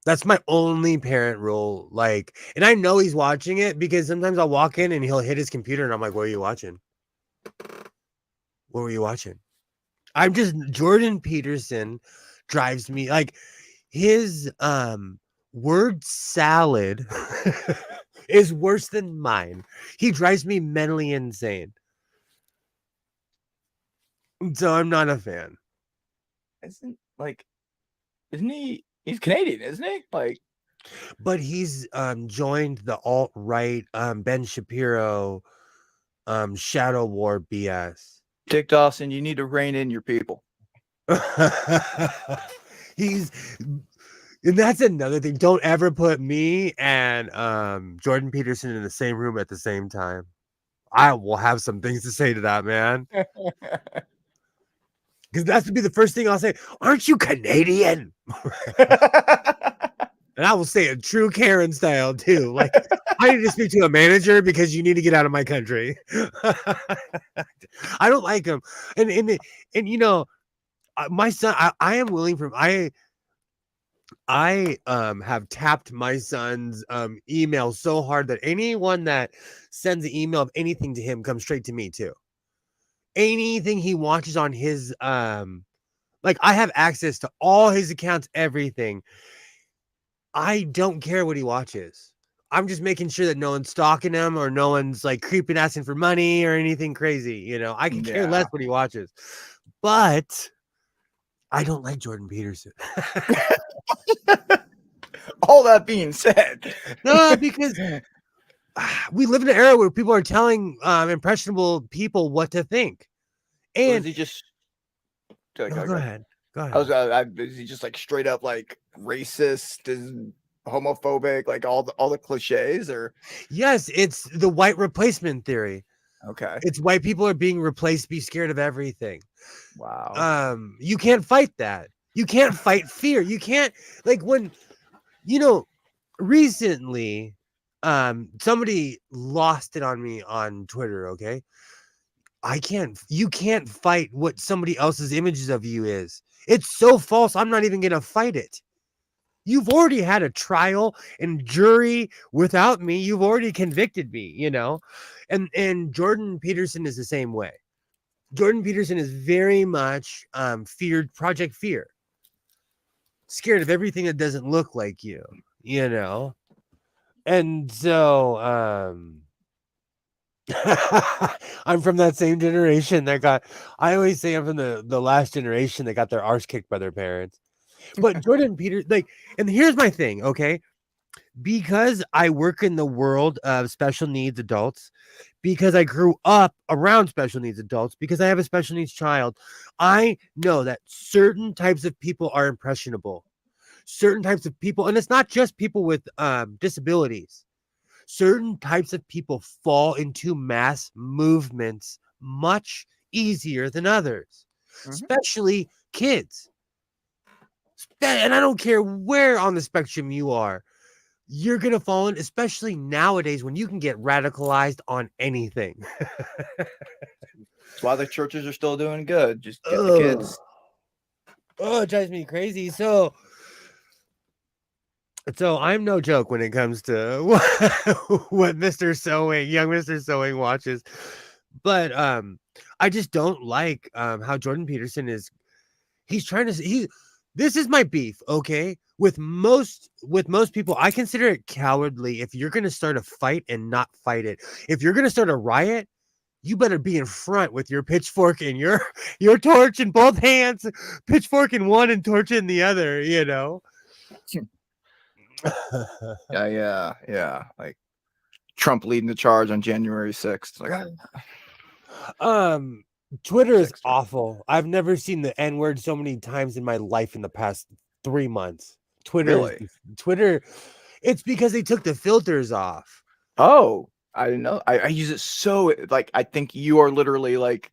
That's my only parent rule. Like, and I know he's watching it because sometimes I'll walk in and he'll hit his computer and I'm like, what are you watching? What were you watching? Jordan Peterson drives me, like, his word salad is worse than mine. He drives me mentally insane. So I'm not a fan. Isn't he? He's Canadian, isn't he? Like, but he's joined the alt-right Ben Shapiro shadow war BS. Dick Dawson, you need to rein in your people. And that's another thing. Don't ever put me and Jordan Peterson in the same room at the same time. I will have some things to say to that, man. Because that would be the first thing I'll say. Aren't you Canadian? And I will say a true Karen style too. Like, I need to speak to a manager because you need to get out of my country. I don't like him. And my son, I am willing from I have tapped my son's email so hard that anyone that sends an email of anything to him comes straight to me too. Anything he watches on his like, I have access to all his accounts, everything. I don't care what he watches. I'm just making sure that no one's stalking him or no one's like creeping, asking for money or anything crazy. I can care less what he watches. But I don't like Jordan Peterson. All that being said, no, because we live in an era where people are telling impressionable people what to think. And is he just go ahead. Is he just like straight up like racist? homophobic, like all the cliches, or yes, it's the white replacement theory. okay. It's white people are being replaced, be scared of everything. Wow. You can't fight that. You can't fight fear. You can't, like, when, recently, somebody lost it on me on Twitter, okay? You can't fight what somebody else's images of you is. It's so false. I'm not even going to fight it. You've already had a trial and jury without me. You've already convicted me, and Jordan Peterson is the same way. Jordan Peterson is very much feared Project Fear. Scared of everything that doesn't look like you, And so I'm from that same generation I always say I'm from the last generation that got their arse kicked by their parents. But Jordan Peters, and here's my thing, okay? Because I work in the world of special needs adults, because I grew up around special needs adults, because I have a special needs child, I know that certain types of people are impressionable. Certain types of people, and it's not just people with disabilities. Certain types of people fall into mass movements much easier than others, especially kids. And I don't care where on the spectrum you are, you're going to fall in, especially nowadays when you can get radicalized on anything. That's why the churches are still doing good. Just get the kids. Oh, it drives me crazy. So I'm no joke when it comes to what young Mr. Sewing watches. But I just don't like how Jordan Peterson is. This is my beef, okay? With most people, I consider it cowardly if you're going to start a fight and not fight it. If you're going to start a riot, you better be in front with your pitchfork and your torch in both hands, pitchfork in one and torch in the other, Yeah. Like Trump leading the charge on January 6th. Like, Twitter is awful. I've never seen the N-word so many times in my life in the past 3 months. Twitter, it's because they took the filters off. Oh, I didn't know. I use it so, like, I think you are literally like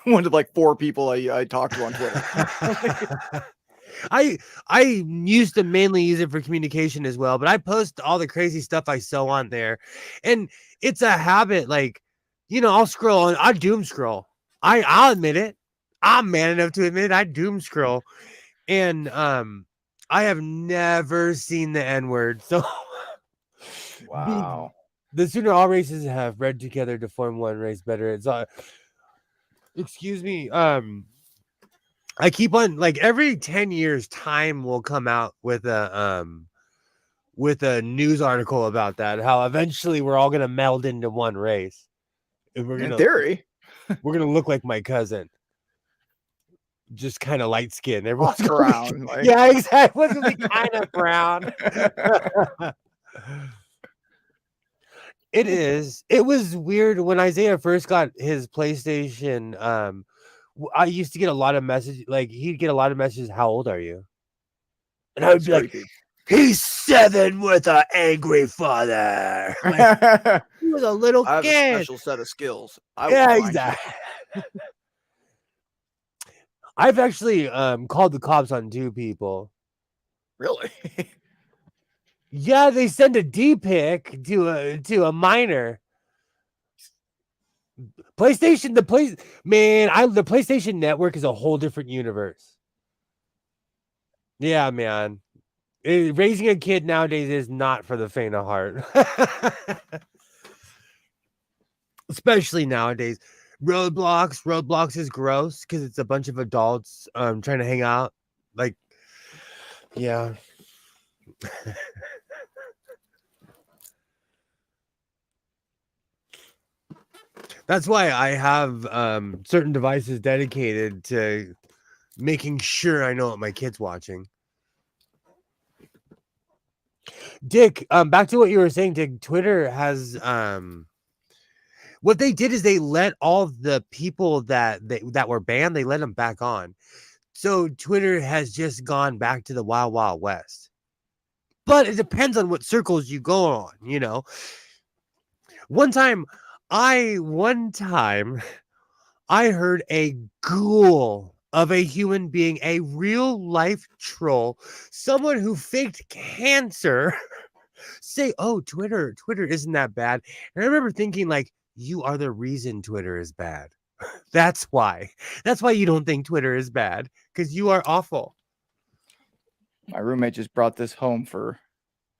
one of like 4 people I talk to on Twitter. I used to mainly use it for communication as well, but I post all the crazy stuff I sew on there, and it's a habit. Like, I'll scroll and I doom scroll. I'll admit it. I'm man enough to admit it. I doom scroll, and I have never seen the N-word. So wow. The sooner all races have bred together to form one race, better it's excuse me. I keep on, like, every 10 years, Time will come out with a news article about that. How eventually we're all gonna meld into one race. And In theory, we're gonna look like my cousin, just kind of light skin. Everyone's brown. Yeah, exactly. What's gonna be kind of brown. It is. It was weird when Isaiah first got his PlayStation. I used to get a lot of messages. Like, he'd get a lot of messages. How old are you? And I would be like, he's 7 with an angry father. Like, he was a little kid. I have a special set of skills. Yeah, exactly. I've actually called the cops on 2 people. Really? Yeah, they send a D-pic to a minor. PlayStation, the PlayStation Network is a whole different universe. Yeah, man. Raising a kid nowadays is not for the faint of heart. Especially nowadays. Roblox is gross because it's a bunch of adults trying to hang out. Like, yeah. That's why I have certain devices dedicated to making sure I know what my kid's watching. Dick, back to what you were saying, Dick. Twitter has what they did is they let all the people that were banned, they let them back on. So Twitter has just gone back to the Wild Wild West. but it depends on what circles you go on, you know. One time I heard a ghoul of a human being, a real life troll, someone who faked cancer, say, "Oh, Twitter isn't that bad." And I remember thinking, like, you are the reason Twitter is bad. That's why you don't think Twitter is bad, because you are awful. My roommate just brought this home for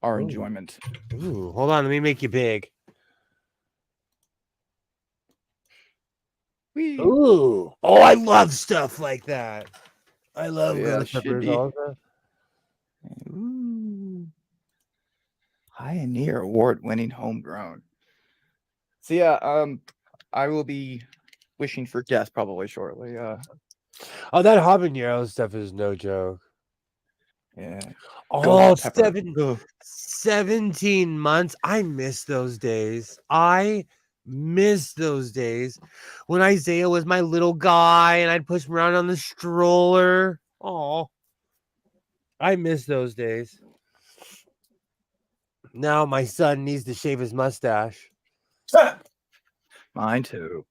our Ooh. enjoyment. Ooh, hold on, let me make you big. Whee. Ooh, oh, I love stuff like that. I love Yeah, ghost should peppers be. also. Ooh. Pioneer award-winning homegrown. So yeah, I will be wishing for death probably shortly. Oh, that habanero stuff is no joke. Yeah. Oh, Ghost pepper. Ugh. 17 months. I miss those days. I miss those days when Isaiah was my little guy and I'd push him around on the stroller. Oh, I miss those days. Now my son needs to shave his mustache. Mine too.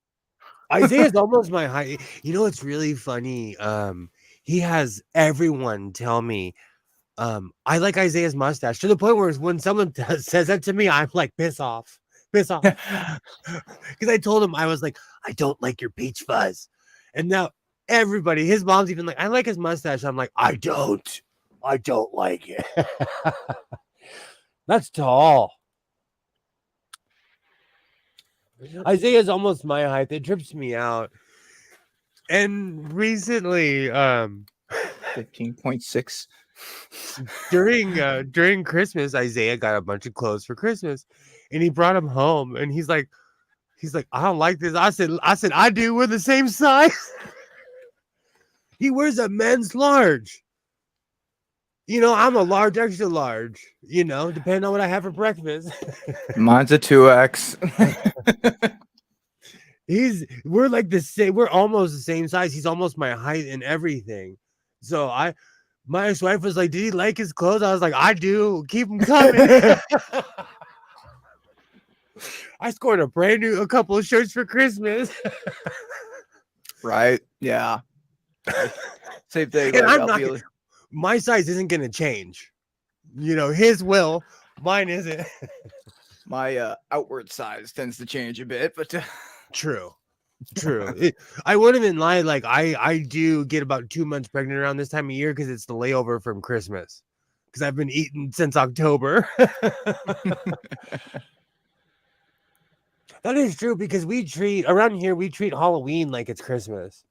Isaiah's almost my height. You know, it's really funny. He has everyone tell me, I like Isaiah's mustache, to the point where when someone says that to me, I'm like, piss off. Because I told him, I was like, I don't like your peach fuzz. And now everybody, his mom's even like, I like his mustache. I'm like, I don't like it. That's tall. Isaiah's almost my height. It trips me out. And recently, 15.6. during Christmas, Isaiah got a bunch of clothes for Christmas, and he brought them home. And he's like, I don't like this. I said, I do. We're the same size. He wears a men's large. You know, I'm a large, extra large. You know, depending on what I have for breakfast. Mine's a 2X. We're like the same. We're almost the same size. He's almost my height and everything. So my ex-wife was like, "Did he like his clothes?" I was like, "I do. Keep them coming." I scored a couple of shirts for Christmas. Right? Yeah. Same thing. And Like, my size isn't gonna change. You know, his will, mine isn't. My outward size tends to change a bit, but True. I wouldn't even lie. Like I do get about 2 months pregnant around this time of year because it's the layover from Christmas. Because I've been eating since October. That is true, because around here we treat Halloween like it's Christmas.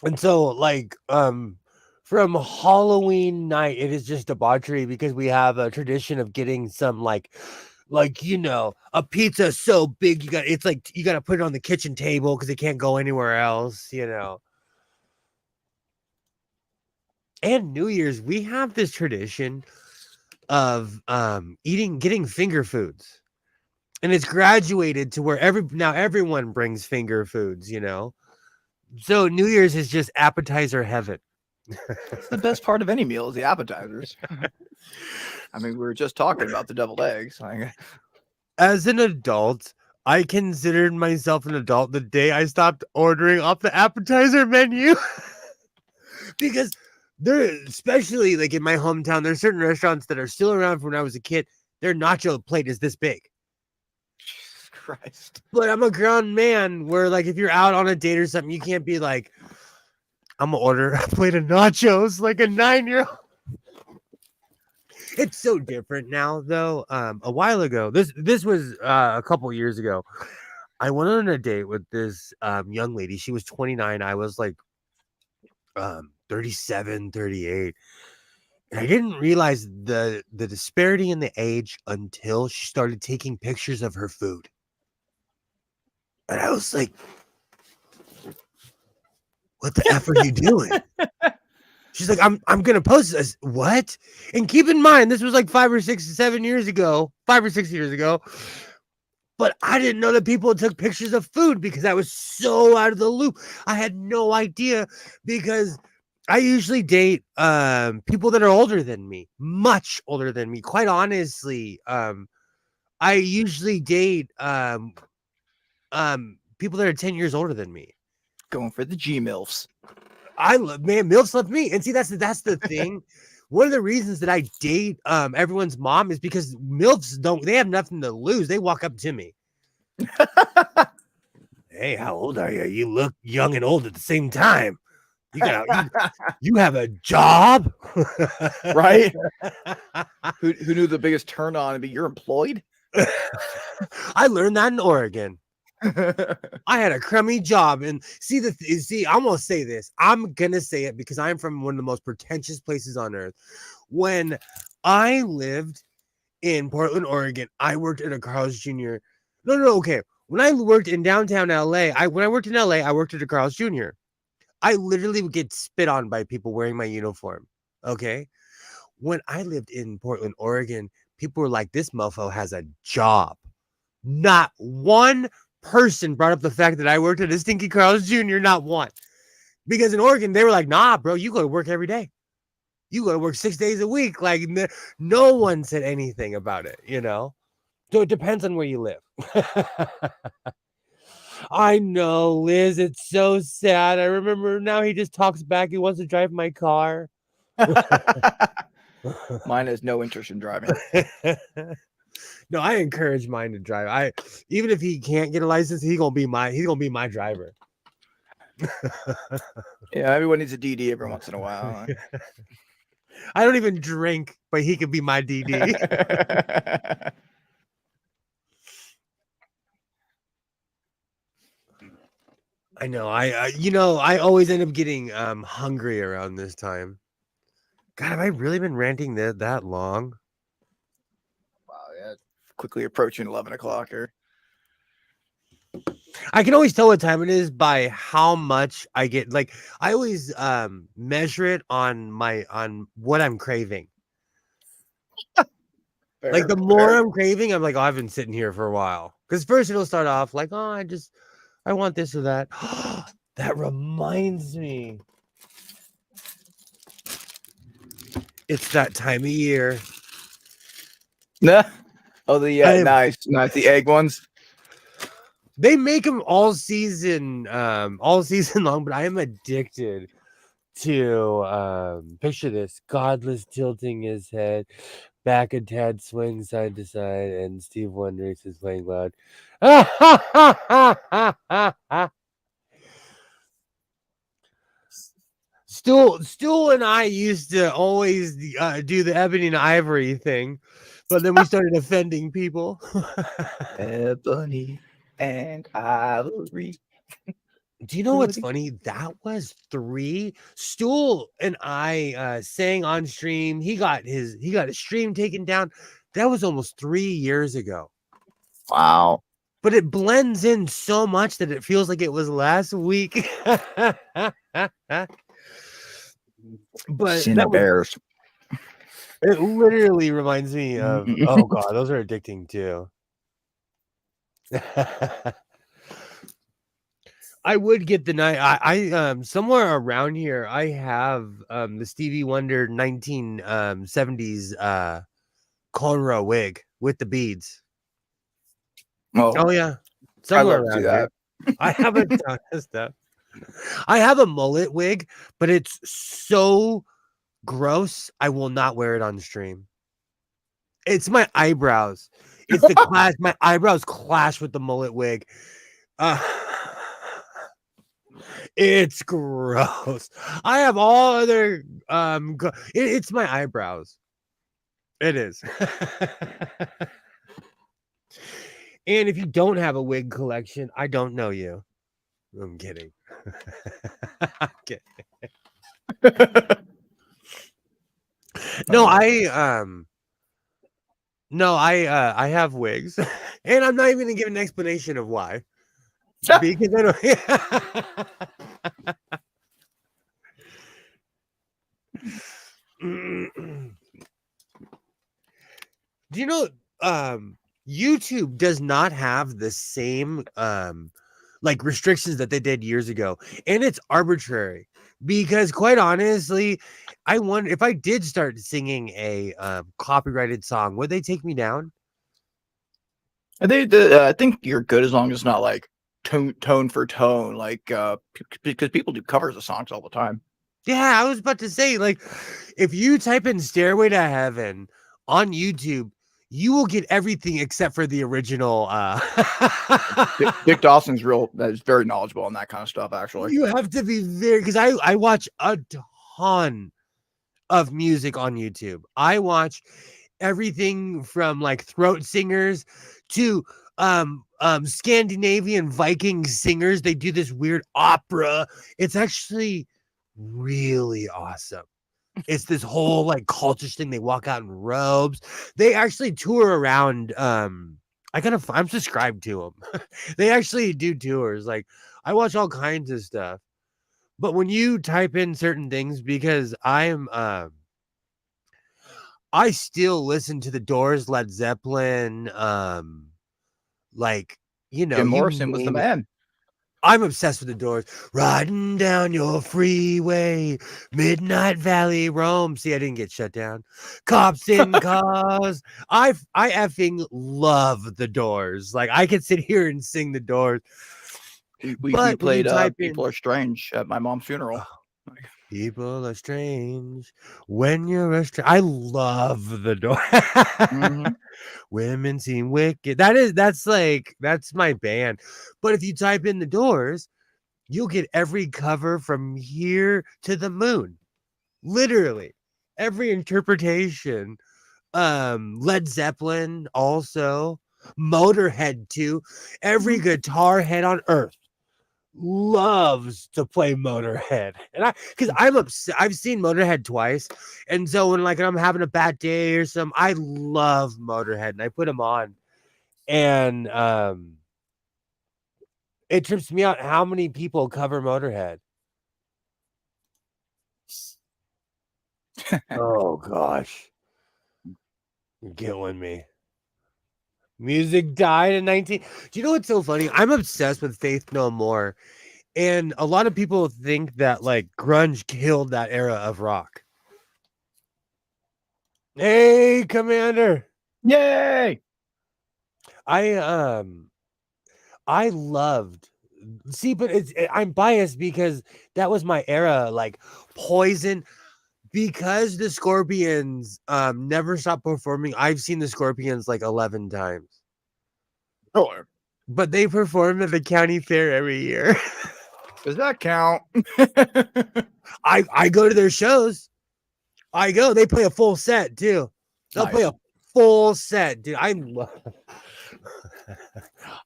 And so, like, from Halloween night, it is just debauchery, because we have a tradition of getting some like you know, a pizza so big you got to put it on the kitchen table because it can't go anywhere else, you know. And New Year's, we have this tradition of getting finger foods. And it's graduated to where now everyone brings finger foods, you know. So New Year's is just appetizer heaven. It's the best part of any meal is the appetizers. I mean, we were just talking about the deviled eggs. As an adult, I considered myself an adult the day I stopped ordering off the appetizer menu. Because especially like in my hometown, there's certain restaurants that are still around from when I was a kid. Their nacho plate is this big. Jesus Christ. But I'm a grown man where, like, if you're out on a date or something, you can't be like, I'm gonna order a plate of nachos like a 9-year-old. It's so different now, though. A while ago, this was a couple years ago, I went on a date with this young lady. She was 29. I was like 37, 38. And I didn't realize the disparity in the age until she started taking pictures of her food. And I was like, what the F are you doing? She's like, I'm gonna post this. What? And keep in mind, this was like 5 or 6 or 7 years ago, 5 or 6 years ago. But I didn't know that people took pictures of food because I was so out of the loop. I had no idea, because I usually date people that are older than me, much older than me. Quite honestly, I usually date people that are 10 years older than me. Going for the G-MILFs. I love, man, MILFs love me. And see, that's the thing. One of the reasons that I date everyone's mom is because MILFs they have nothing to lose. They walk up to me. Hey, how old are you? You look young and old at the same time. You have a job, right? Who knew the biggest turn on would be you're employed? I learned that in Oregon. I had a crummy job, and see, I'm gonna say this. I'm gonna say it because I'm from one of the most pretentious places on earth. When I lived in Portland, Oregon, I worked at a Carl's Jr. No, okay. When I worked in downtown LA, I worked at a Carl's Jr. I literally would get spit on by people wearing my uniform. Okay. When I lived in Portland, Oregon, people were like, this mofo has a job. Not one person brought up the fact that I worked at a Stinky Carl's Jr. Not one. Because in Oregon, they were like, nah, bro, you go to work every day. You go to work 6 days a week. Like, no one said anything about it, you know? So it depends on where you live. I know, Liz. It's so sad. I remember now he just talks back. He wants to drive my car. Mine has no interest in driving. No, I encourage mine to drive. Even if he can't get a license, he's gonna be my driver. Yeah, everyone needs a DD every once in a while. I don't even drink, but he could be my DD. I know. I always end up getting hungry around this time. God, have I really been ranting that long? Wow, yeah. Quickly approaching 11 o'clock here. I can always tell what time it is by how much I get. Like, I always measure it on what I'm craving. Like, the more I'm craving, I'm like, oh, I've been sitting here for a while. Because first it'll start off like, oh, I want this or that. That reminds me. It's that time of year. Nah. Oh, nice. The egg ones. They make them all season long, but I am addicted to picture this. Godless tilting his head, back a tad swing side to side, and Steve Wonders is playing loud. Stool and I used to always do the ebony and ivory thing, but then we started offending people. Ebony and ivory. Do you know what's funny? That was 3. Stool and I sang on stream. He got his stream taken down. That was almost 3 years ago. Wow. But it blends in so much that it feels like it was last week. But Bears. It literally reminds me of oh god, those are addicting too. I would get the night. I somewhere around here I have the Stevie Wonder 1970s cornrow wig with the beads. Oh yeah. Somewhere around here. I have a ton of stuff. I have a mullet wig, but it's so gross. I will not wear it on stream. It's my eyebrows. It's the clash. My eyebrows clash with the mullet wig. It's gross. I have all other it's my eyebrows. It is. And if you don't have a wig collection, I don't know you. I'm kidding. I'm kidding. No, I have wigs, and I'm not even gonna give an explanation of why. Because I don't. Do you know YouTube does not have the same like restrictions that they did years ago, and it's arbitrary because, quite honestly, I wonder if I did start singing a copyrighted song, would they take me down? I think you're good as long as it's not like tone for tone, like because people do covers of songs all the time. Yeah, I was about to say, like, if you type in "Stairway to Heaven" on YouTube, you will get everything except for the original. Dick Dawson's is very knowledgeable on that kind of stuff, actually. You have to be very, because I watch a ton of music on YouTube. I watch everything from like throat singers to Scandinavian Viking singers. They do this weird opera. It's actually really awesome. It's this whole like cultish thing. They walk out in robes. They actually tour around. I'm subscribed to them. They actually do tours. Like I watch all kinds of stuff. But when you type in certain things, because I still listen to the Doors, Led Zeppelin, like Jim Morrison was the man. I'm obsessed with the Doors. Riding down your freeway, Midnight Valley, Rome. See, I didn't get shut down. Cops in cars. I effing love the Doors. Like I could sit here and sing the Doors. We played People Are Strange at my mom's funeral. People are strange when you're a stranger. I love the Doors. Women seem wicked. That's my band. But if you type in the Doors, you'll get every cover from here to the moon. Literally. Every interpretation. Led Zeppelin also. Motorhead too. Every guitar head on earth loves to play Motorhead, and I've seen Motorhead twice, and so when like I'm having a bad day or something, I love Motorhead, and I put them on, and it trips me out how many people cover Motorhead. Oh gosh, you're killing me. Music died in 19. Do you know what's so funny? I'm obsessed with Faith No More. And a lot of people think that like grunge killed that era of rock. Hey, Commander. Yay! I loved. See, but I'm biased because that was my era, like Poison. Because the Scorpions never stopped performing. I've seen the Scorpions like 11 times. Oh, but they perform at the county fair every year. Does that count? I go to their shows. I go. They play a full set too. They'll Nice. play a full set, dude.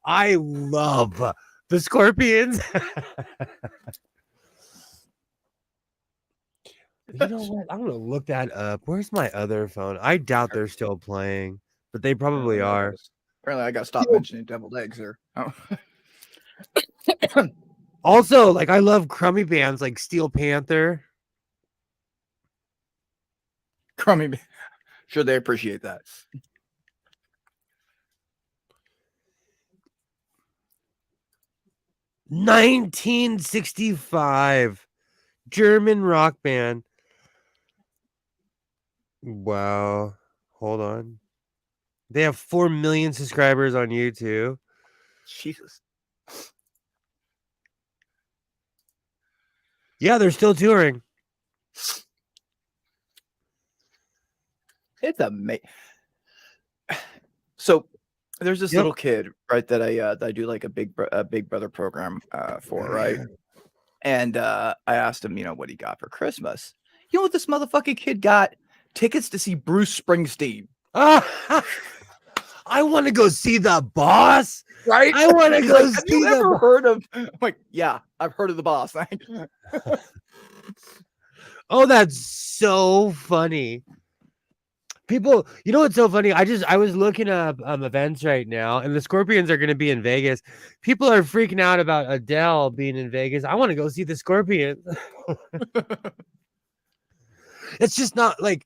I love the Scorpions. You know what? I'm gonna look that up. Where's my other phone? I doubt they're still playing, but they probably are. Apparently, I got to stop mentioning deviled eggs here. Oh. Also, like I love crummy bands like Steel Panther. Crummy, sure they appreciate that. $1965 German rock band. Wow. Hold on. They have 4 million subscribers on YouTube. Jesus. Yeah, they're still touring. It's amazing. So there's this little kid, right, that I do like a Big Brother program for, right? And I asked him, what he got for Christmas. You know what this motherfucking kid got? Tickets to see Bruce Springsteen. I want to go see the boss. Right? I want to go see have you ever heard of? I'm like, yeah, I've heard of the boss. Oh, that's so funny. People, you know what's so funny? I was looking up events right now, and the Scorpions are going to be in Vegas. People are freaking out about Adele being in Vegas. I want to go see the Scorpions. It's just not like,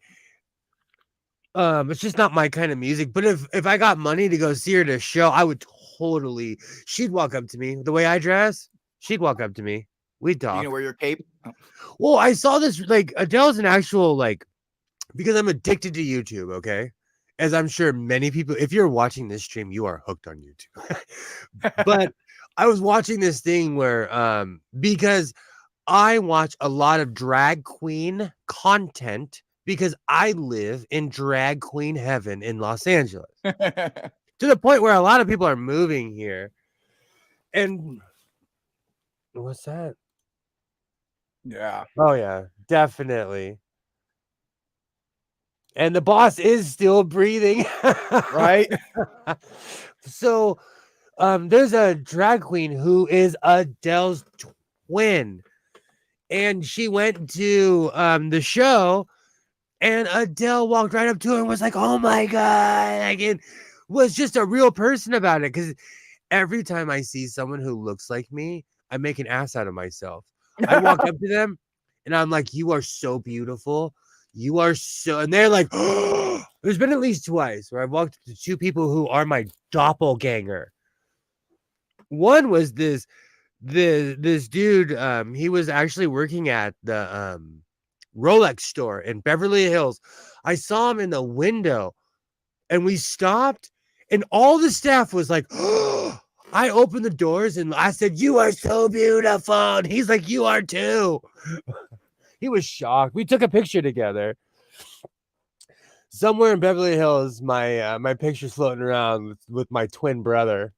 it's just not my kind of music. But if I got money to go see her at a show, I would totally. She'd walk up to me the way I dress. She'd walk up to me. We'd You talk. gonna wear your cape? Oh. Well, I saw this, like, Adele's an actual, like, because I'm addicted to YouTube, okay? As I'm sure many people, if you're watching this stream, you are hooked on YouTube. But I was watching this thing where, because I watch a lot of drag queen content because I live in drag queen heaven in Los Angeles. To the point where a lot of people are moving here. And what's that? Yeah. Oh, yeah, definitely. And the boss is still breathing. Right? So there's a drag queen who is Adele's twin. And she went to the show, and Adele walked right up to her and was like, "Oh my God." Like, it was just a real person about it. Because every time I see someone who looks like me, I make an ass out of myself. I walk up to them and I'm like, "You are so beautiful. You are so," and they're like, "Oh." There's been at least twice where I've walked up to two people who are my doppelganger. One was this dude. He was actually working at the Rolex store in Beverly Hills. I saw him in the window and we stopped, and all the staff was like, "Oh." I opened the doors and I said, "You are so beautiful." And he's like, "You are too." He was shocked. We took a picture together. Somewhere in Beverly Hills, my picture's floating around with my twin brother.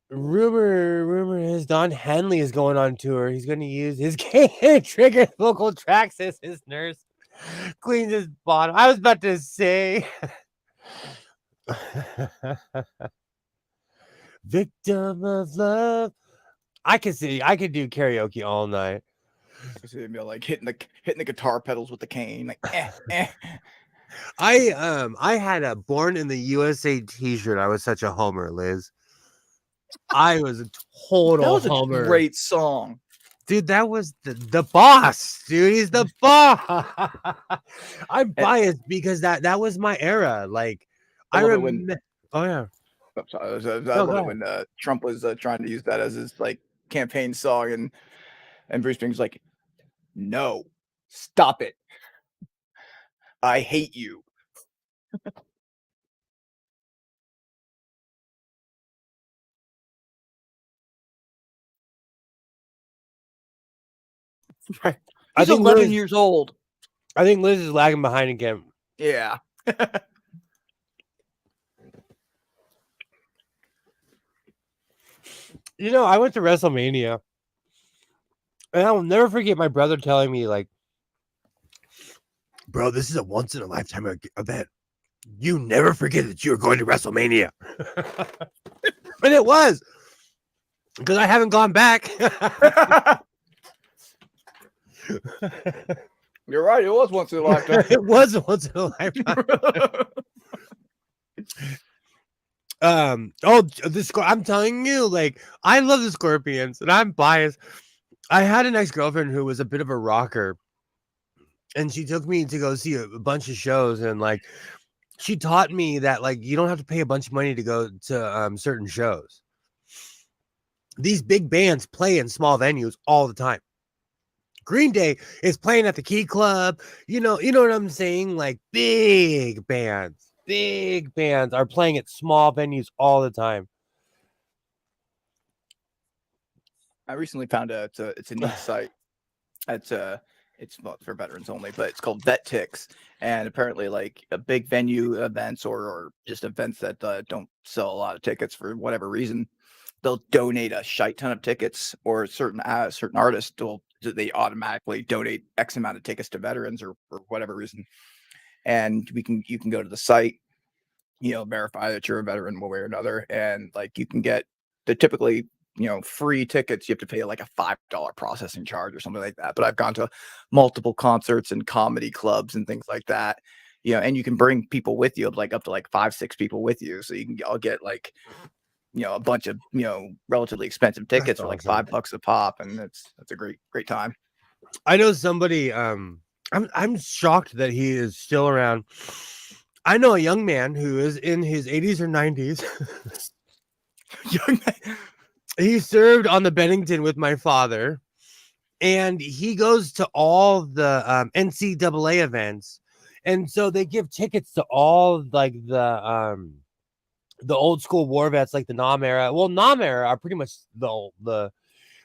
Rumor is Don Henley is going on tour. He's going to use his trigger vocal tracks as his nurse. Cleans his bottom. I was about to say. Victim of love. I could do karaoke all night. I see him like hitting the guitar pedals with the cane, like I had a Born in the USA t-shirt. I was such a homer, Liz. I was a total that was homer. A great song. Dude, that was the boss, dude. He's the boss. I'm biased because that was my era. Like, I remember. Oh yeah. I love it when Trump was trying to use that as his like campaign song, and Bruce Springsteen's like, "No, stop it. I hate you." Right. He's 11 years old. I think Liz is lagging behind again. Yeah. You know, I went to WrestleMania, and I'll never forget my brother telling me, like, "Bro, this is a once in a lifetime event. You never forget that you're going to WrestleMania." And it was, because I haven't gone back. You're right. It was once in a lifetime. It was once in a lifetime. I'm telling you, like, I love the Scorpions, and I'm biased. I had an ex-girlfriend who was a bit of a rocker, and she took me to go see a bunch of shows, and like, she taught me that, like, you don't have to pay a bunch of money to go to certain shows. These big bands play in small venues all the time. Green Day is playing at the Key Club. You know what I'm saying? Like, big bands are playing at small venues all the time. I recently found out it's a neat site. It's for veterans only, but it's called Vet Tix, and apparently, like, a big venue events or just events that don't sell a lot of tickets for whatever reason, they'll donate a shite ton of tickets, or certain artists they automatically donate X amount of tickets to veterans or whatever reason. And you can go to the site, verify that you're a veteran one way or another, and like you can get the typically free tickets. You have to pay like a $5 processing charge or something like that. But I've gone to multiple concerts and comedy clubs and things like that. And you can bring people with you, like up to like 5-6 people with you, so you can all get like a bunch of relatively expensive tickets for like $5 a pop, and that's a great time. I know somebody. I'm shocked that he is still around. I know a young man who is in his 80s or 90s. Young man. He served on the Bennington with my father, and he goes to all the NCAA events, and so they give tickets to all like the old school war vets, like the Nam era. Well, Nam era are pretty much the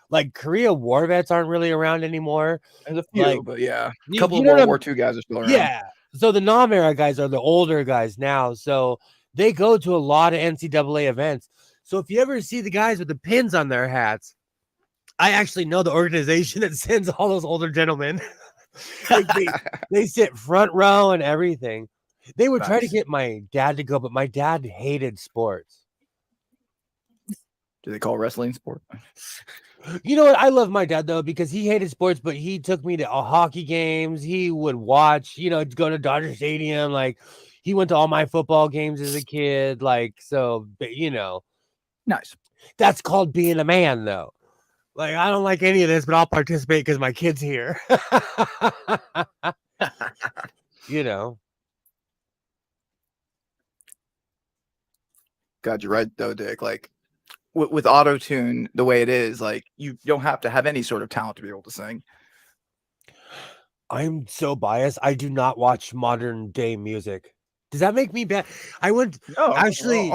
like Korea war vets aren't really around anymore. There's a few, Like, but yeah, a you couple of know World what War II guys are still around. Yeah. So the Nam era guys are the older guys now. So they go to a lot of NCAA events. So if you ever see the guys with the pins on their hats, I actually know the organization that sends all those older gentlemen. Like they sit front row and everything. They would try to Nice. get my dad to go, but my dad hated sports. Do they call wrestling sport? You know what? I love my dad though, because he hated sports, but he took me to hockey games. He would watch, go to Dodger Stadium. Like he went to all my football games as a kid. Like, so, Nice. That's called being a man though. Like, I don't like any of this, but I'll participate because my kid's here. God, you're right though, Dick. Like with auto tune, the way it is, like you don't have to have any sort of talent to be able to sing. I'm so biased. I do not watch modern day music. Does that make me bad? I went actually.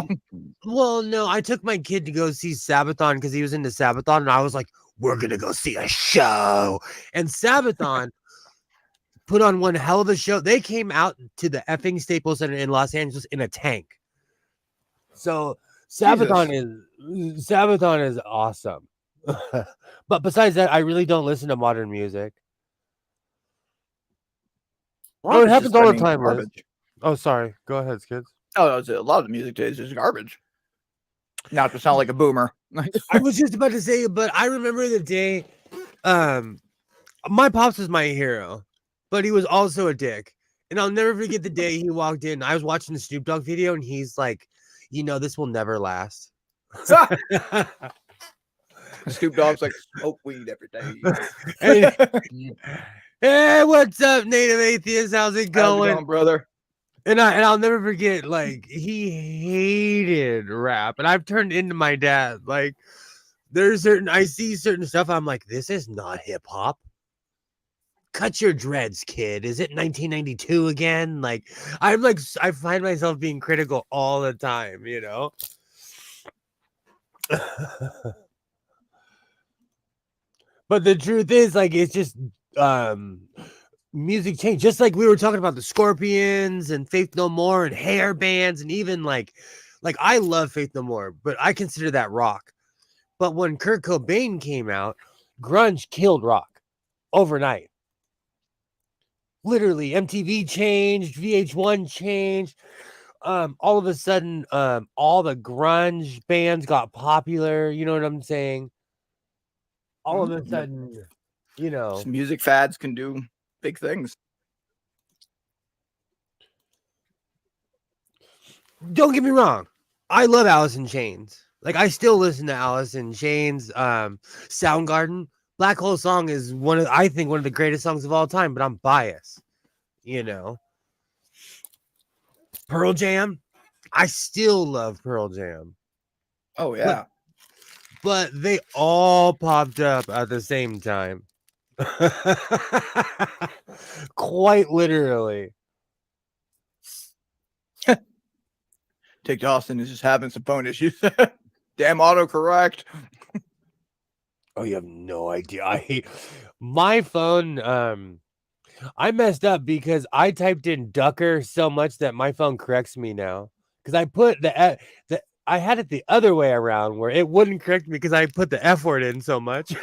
Well, no, I took my kid to go see Sabathon because he was into Sabathon, and I was like, "We're gonna go see a show." And Sabathon put on one hell of a show. They came out to the effing Staples Center in Los Angeles in a tank. So Sabathon is awesome. But besides that, I really don't listen to modern music. Oh, it happens all the time, Liz. Oh, sorry. Go ahead, kids. Oh, a lot of the music today is just garbage. Not to sound like a boomer. I was just about to say, but I remember the day. My pops was my hero, but he was also a dick. And I'll never forget the day he walked in. I was watching the Snoop Dogg video, and he's like, this will never last. Snoop Dogg's like, smoke weed every day. Hey, what's up, Native Atheist? How's it going? How's it going, brother? And I'll never forget, like, he hated rap. And I've turned into my dad. Like, I see certain stuff, I'm like, this is not hip-hop. Cut your dreads, kid. Is it 1992 again? Like, I find myself being critical all the time, But the truth is, like, it's just music change. Just like we were talking about the Scorpions and Faith No More and hair bands, and even like I love Faith No More, but I consider that rock. But when Kurt Cobain came out, grunge killed rock overnight. Literally, MTV changed, VH1 changed. All of a sudden, all the grunge bands got popular. You know what I'm saying? All of a sudden, Some music fads can do big things. Don't get me wrong. I love Alice in Chains. Like, I still listen to Alice in Chains. Soundgarden. Black Hole Song is I think one of the greatest songs of all time, but I'm biased. Pearl Jam. I still love Pearl Jam. Oh, yeah. But they all popped up at the same time. Quite literally. Dick Dawson is just having some phone issues. Damn autocorrect. Oh, you have no idea. I hate my phone. I messed up because I typed in Ducker so much that my phone corrects me now. Because I put I had it the other way around where it wouldn't correct me because I put the F word in so much.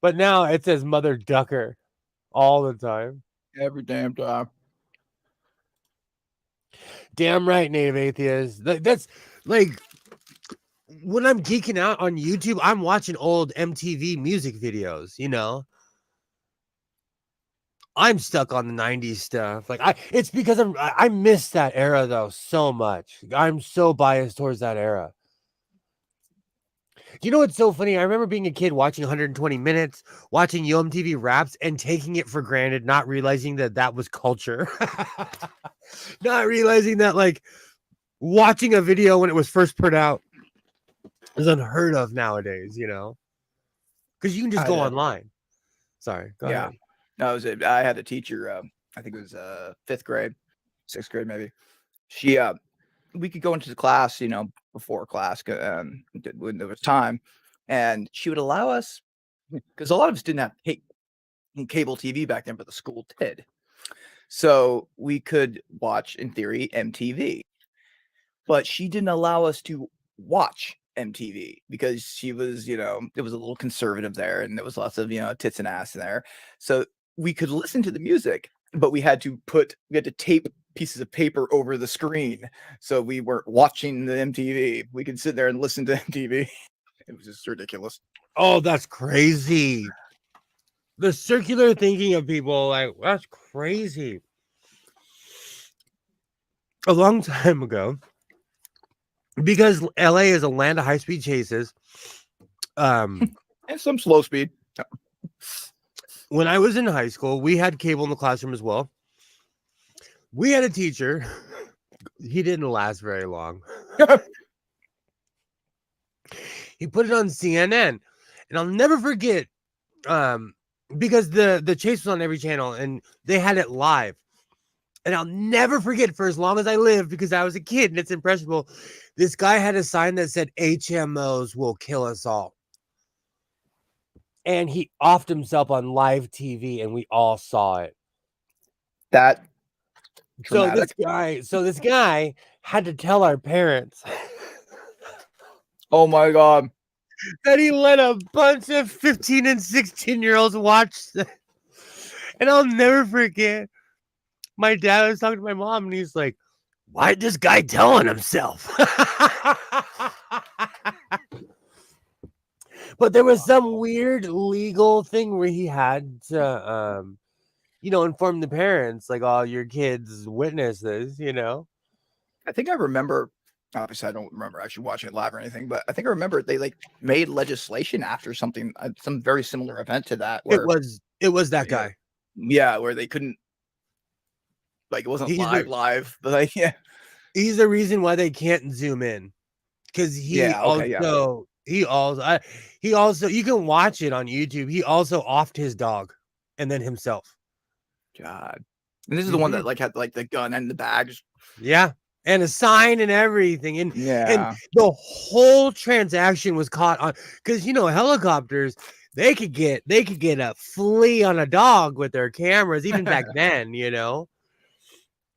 But now it says Mother Ducker all the time. Every damn time. Damn right, Native Atheist. That's like when I'm geeking out on YouTube, I'm watching old MTV music videos, I'm stuck on the 90s stuff. Like it's because I miss that era though so much. I'm so biased towards that era. You know what's so funny? I remember being a kid watching 120 Minutes, watching UMTV Raps, and taking it for granted, not realizing that that was culture. Not realizing that, like, watching a video when it was first put out is unheard of nowadays, you know? Because you can just I go did. online. Sorry, go ahead. No, I had a teacher, I think it was 5th grade, 6th grade maybe. She we could go into the class, before class when there was time, and she would allow us, because a lot of us didn't have cable TV back then, but the school did. So we could watch, in theory, MTV. But she didn't allow us to watch MTV because she was, it was a little conservative there, and there was lots of, tits and ass in there. So we could listen to the music, but we had to tape pieces of paper over the screen. So we weren't watching the MTV. We could sit there and listen to MTV. It was just ridiculous. Oh, that's crazy. The circular thinking of people, like, that's crazy. A long time ago, because LA is a land of high-speed chases, and some slow speed. When I was in high school, we had cable in the classroom as well. We had a teacher. He didn't last very long. He put it on CNN, and I'll never forget, because the chase was on every channel, and they had it live. And I'll never forget for as long as I live, because I was a kid and it's impressionable. This guy had a sign that said HMOs will kill us all. And he offed himself on live TV, and we all saw it. That dramatic. So this guy had to tell our parents. Oh my God. That he let a bunch of 15 and 16-year-olds watch. And I'll never forget. My dad was talking to my mom, and he's like, "Why'd this guy tell on himself?" But there was some weird legal thing where he had to, inform the parents, like, "Oh, your kids witness this," I think I remember. Obviously, I don't remember actually watching it live or anything, but I think I remember they made legislation after something, some very similar event to that. Where it was that guy. Yeah, where they couldn't. It wasn't live, but he's the reason why they can't zoom in, because he also you can watch it on YouTube. He also offed his dog, and then himself. God, and this is the one that had the gun and the badge. Yeah, and a sign and everything, and the whole transaction was caught on, because helicopters. They could get a flea on a dog with their cameras even back then,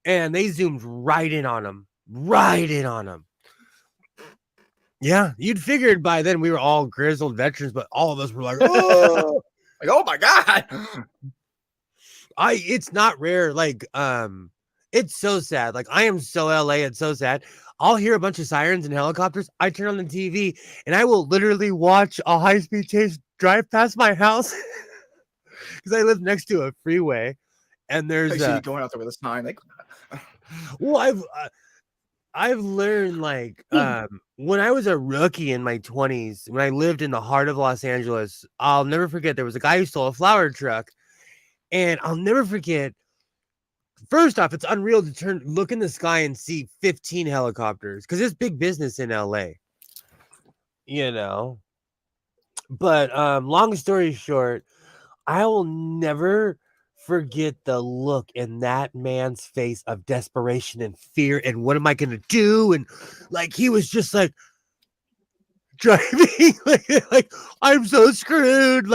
and they zoomed right in on him. Yeah, you'd figured by then we were all grizzled veterans, but all of us were like, "Oh, oh my God!" It's not rare. It's so sad. I am so LA. It's so sad. I'll hear a bunch of sirens and helicopters. I turn on the TV, and I will literally watch a high-speed chase drive past my house, because I live next to a freeway. And there's going out there with a sign well, I've learned when I was a rookie in my 20s, when I lived in the heart of Los Angeles, I'll never forget, there was a guy who stole a flower truck, and I'll never forget. First off, it's unreal to look in the sky and see 15 helicopters, because it's big business in LA, But long story short, I will never forget the look in that man's face of desperation and fear, and what am I gonna do? And he was just driving like I'm so screwed.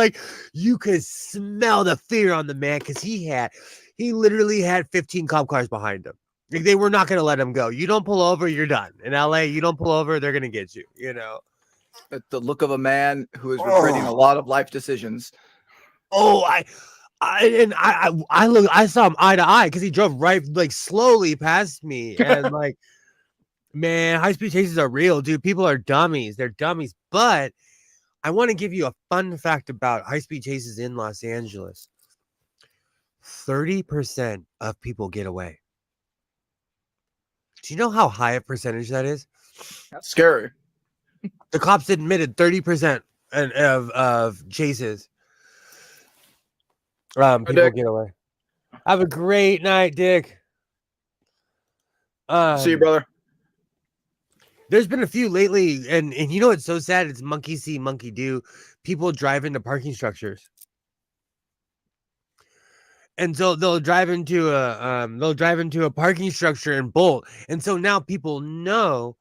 You could smell the fear on the man, because he literally had 15 cop cars behind him. They were not gonna let him go. You don't pull over, you're done. In LA, you don't pull over, they're gonna get you. The look of a man who is regretting a lot of life decisions. Oh, I saw him eye to eye, because he drove right slowly past me, and man, high speed chases are real, dude. People are dummies. They're dummies. But I want to give you a fun fact about high speed chases in Los Angeles. 30% of people get away. Do you know how high a percentage that is? That's scary. The cops admitted 30% of chases. People Dick. get away. Have a great night, Dick. See you, brother. There's been a few lately, and you know what's so sad? It's monkey see, monkey do. People drive into parking structures, and so they'll drive into a parking structure and bolt. And so now people know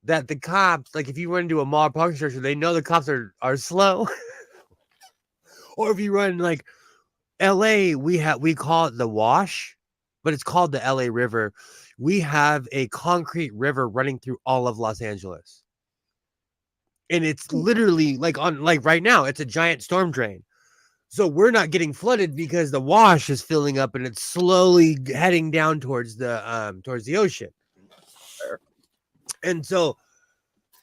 that the cops, like if you run into a mall parking structure, they know the cops are slow. Or if you run like LA, we call it the wash, but it's called the LA River. We have a concrete river running through all of Los Angeles. And it's literally like right now, it's a giant storm drain. So we're not getting flooded because the wash is filling up and it's slowly heading down towards the ocean. And so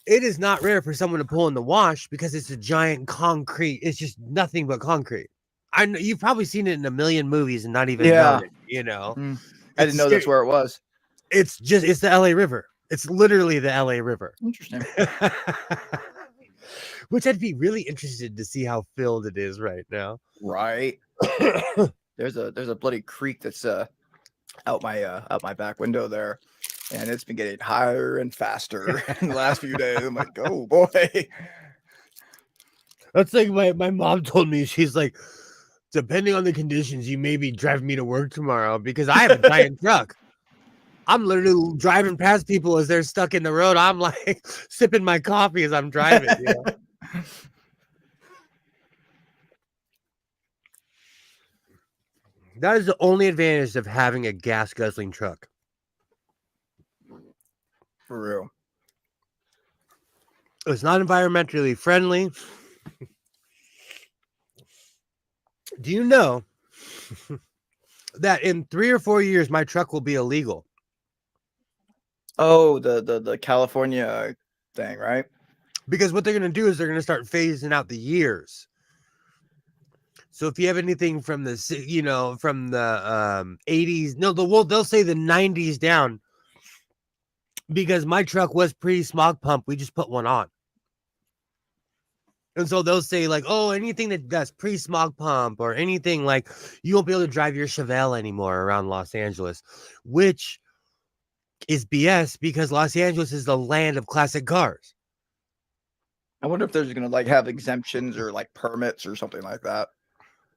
it is not rare for someone to pull in the wash because it's a giant concrete. It's just nothing but concrete. I know you've probably seen it in a million movies and not even known it, you know. I didn't know that's where it was. It's the LA River. It's literally the LA River. Interesting. Which I'd be really interested to see how filled it is right now. Right. There's a bloody creek that's out my back window there, and it's been getting higher and faster in the last few days. I'm like, oh boy. That's like my mom told me. She's like, depending on the conditions, you may be driving me to work tomorrow because I have a giant truck. I'm literally driving past people as they're stuck in the road. I'm like sipping my coffee as I'm driving. You know? That is the only advantage of having a gas guzzling truck. For real. It's not environmentally friendly. Do you know that in 3 or 4 years, my truck will be illegal? Oh, the California thing, right? Because what they're going to do is they're going to start phasing out the years. So if you have anything from the 80s, they'll say the 90s down. Because my truck was pre-smog pump, we just put one on. And so they'll say like, oh, anything that's pre-smog pump or anything like you won't be able to drive your Chevelle anymore around Los Angeles, which is BS because Los Angeles is the land of classic cars. I wonder if there's gonna like have exemptions or like permits or something like that.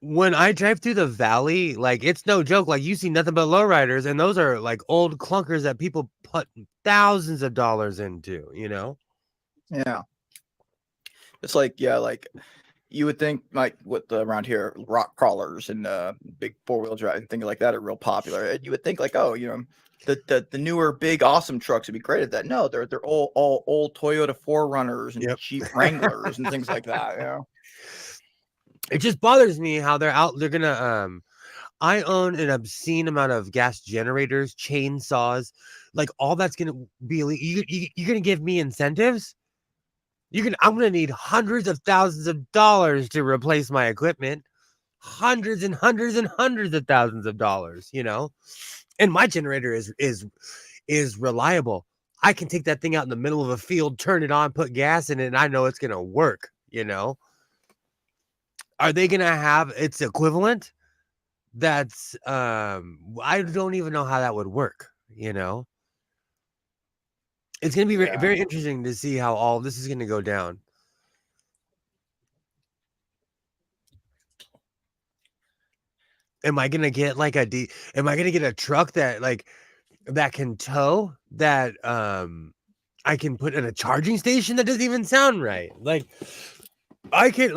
When I drive through the valley, like it's no joke. Like you see nothing but lowriders, and those are like old clunkers that people put thousands of dollars into. You know? Yeah. It's like like you would think like around here rock crawlers and big 4-wheel drive and things like that are real popular. And you would think like, oh, the newer big awesome trucks would be great at that. No, they're all old Toyota 4Runners and Jeep Wranglers and things like that. You know? It just bothers me how they're gonna I own an obscene amount of gas generators, chainsaws, like all that's gonna be you're gonna give me incentives. I'm gonna need hundreds of thousands of dollars to replace my equipment. Hundreds and hundreds and hundreds of thousands of dollars, you know. And my generator is reliable. I can take that thing out in the middle of a field, turn it on, put gas in it, and I know it's gonna work, you know. Are they gonna have its equivalent? That's I don't even know how that would work, you know. It's gonna be very interesting to see how all this is gonna go down. Am I gonna get like am I gonna get a truck that can tow, that I can put in a charging station? That doesn't even sound right. Like I can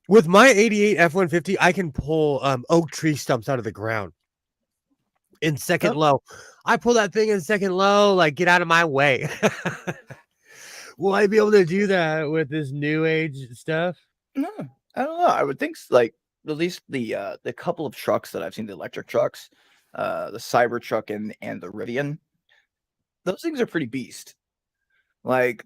with my 88 F-150, I can pull oak tree stumps out of the ground in second low. I pull that thing in second low, like get out of my way. Will I be able to do that with this new age stuff? No, I don't know. I would think like at least the couple of trucks that I've seen, the electric trucks, the Cybertruck and the Rivian, those things are pretty beast. Like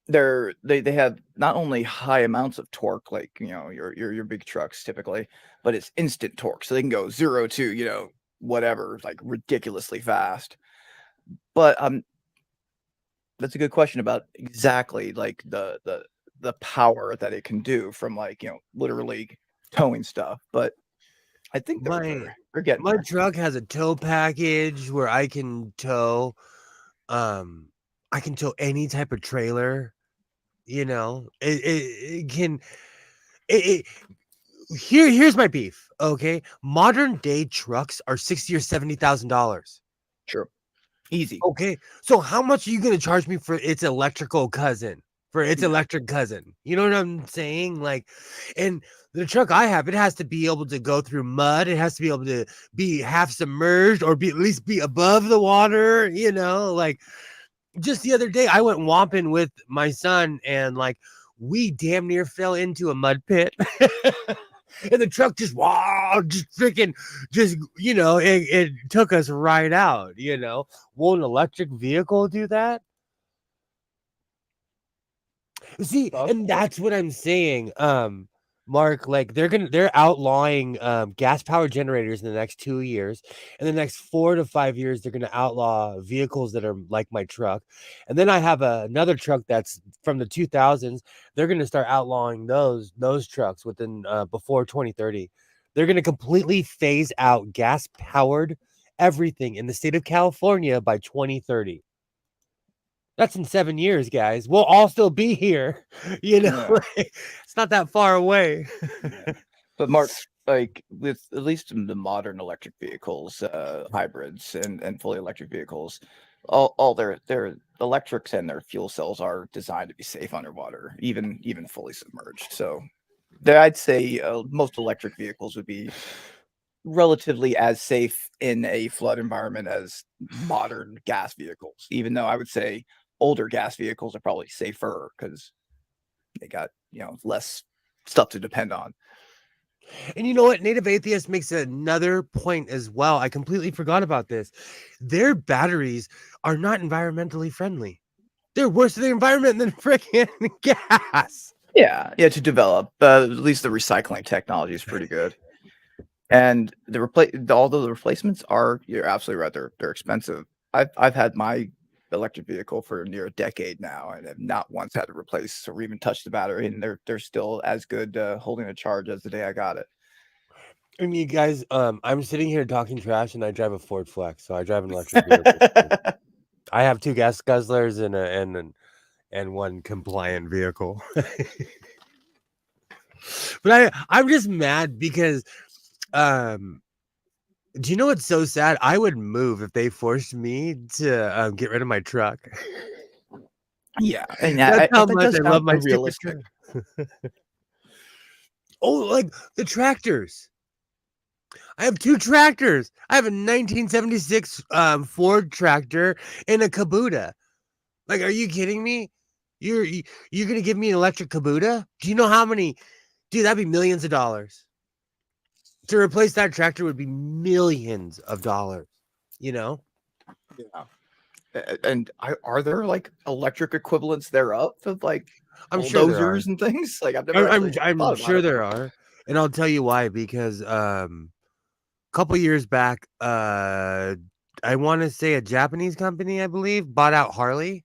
they have not only high amounts of torque, like your big trucks typically, but it's instant torque, so they can go 0 to whatever, like ridiculously fast. But That's a good question about exactly like the power that it can do from like, literally towing stuff. But I think My they're getting my there. truck has a tow package where I can tow any type of trailer, it can it here's my beef, okay? Modern day trucks are $60,000 or $70,000. Sure. Easy. Okay, so how much are you gonna charge me for its electrical cousin? For its Yeah. electric cousin? You know what I'm saying? Like, and the truck I have, it has to be able to go through mud. It has to be able to be half submerged or be at least be above the water. Like just the other day, I went womping with my son, and like we damn near fell into a mud pit. And the truck just freaking it took us right out. Will an electric vehicle do that? See, and that's what I'm saying, Mark. Like they're outlawing gas powered generators in the next 2 years. In the next 4 to 5 years, they're gonna outlaw vehicles that are like my truck. And then I have another truck that's from the 2000s. They're gonna start outlawing those trucks within before 2030. They're gonna completely phase out gas powered everything in the state of California by 2030. That's in 7 years, guys. We'll all still be here. Yeah. It's not that far away. But Mark, like with at least in the modern electric vehicles, hybrids and fully electric vehicles, all their electrics and their fuel cells are designed to be safe underwater, even fully submerged. So I'd say most electric vehicles would be relatively as safe in a flood environment as modern gas vehicles, even though I would say older gas vehicles are probably safer because they got, less stuff to depend on. And you know what? Native Atheist makes another point as well. I completely forgot about this. Their batteries are not environmentally friendly. They're worse for the environment than freaking gas. Yeah, to develop. At least the recycling technology is pretty good. And although the replacements are, you're absolutely right, they're expensive. I've had my electric vehicle for near a decade now, and have not once had to replace or even touch the battery, and they're still as good holding a charge as the day I got it. And you guys, I'm sitting here talking trash, and I drive a Ford Flex, so I drive an electric vehicle. I have 2 gas guzzlers and one compliant vehicle. But I'm just mad because do you know what's so sad? I would move if they forced me to get rid of my truck. Yeah, and That's how that much does I love sound my unrealistic. Oh, like the tractors. I have 2 tractors. I have a 1976 Ford tractor and a Kubota. Like, are you kidding me? You're gonna give me an electric Kubota? Do you know how many? Dude, that'd be millions of dollars. To replace that tractor would be millions of dollars. Yeah. And are there like electric equivalents thereof of like I'm sure there are. bulldozers and things? Like I've never actually thought I'm about sure it. there are, and I'll tell you why. Because a couple years back, I want to say a Japanese company, I believe, bought out Harley,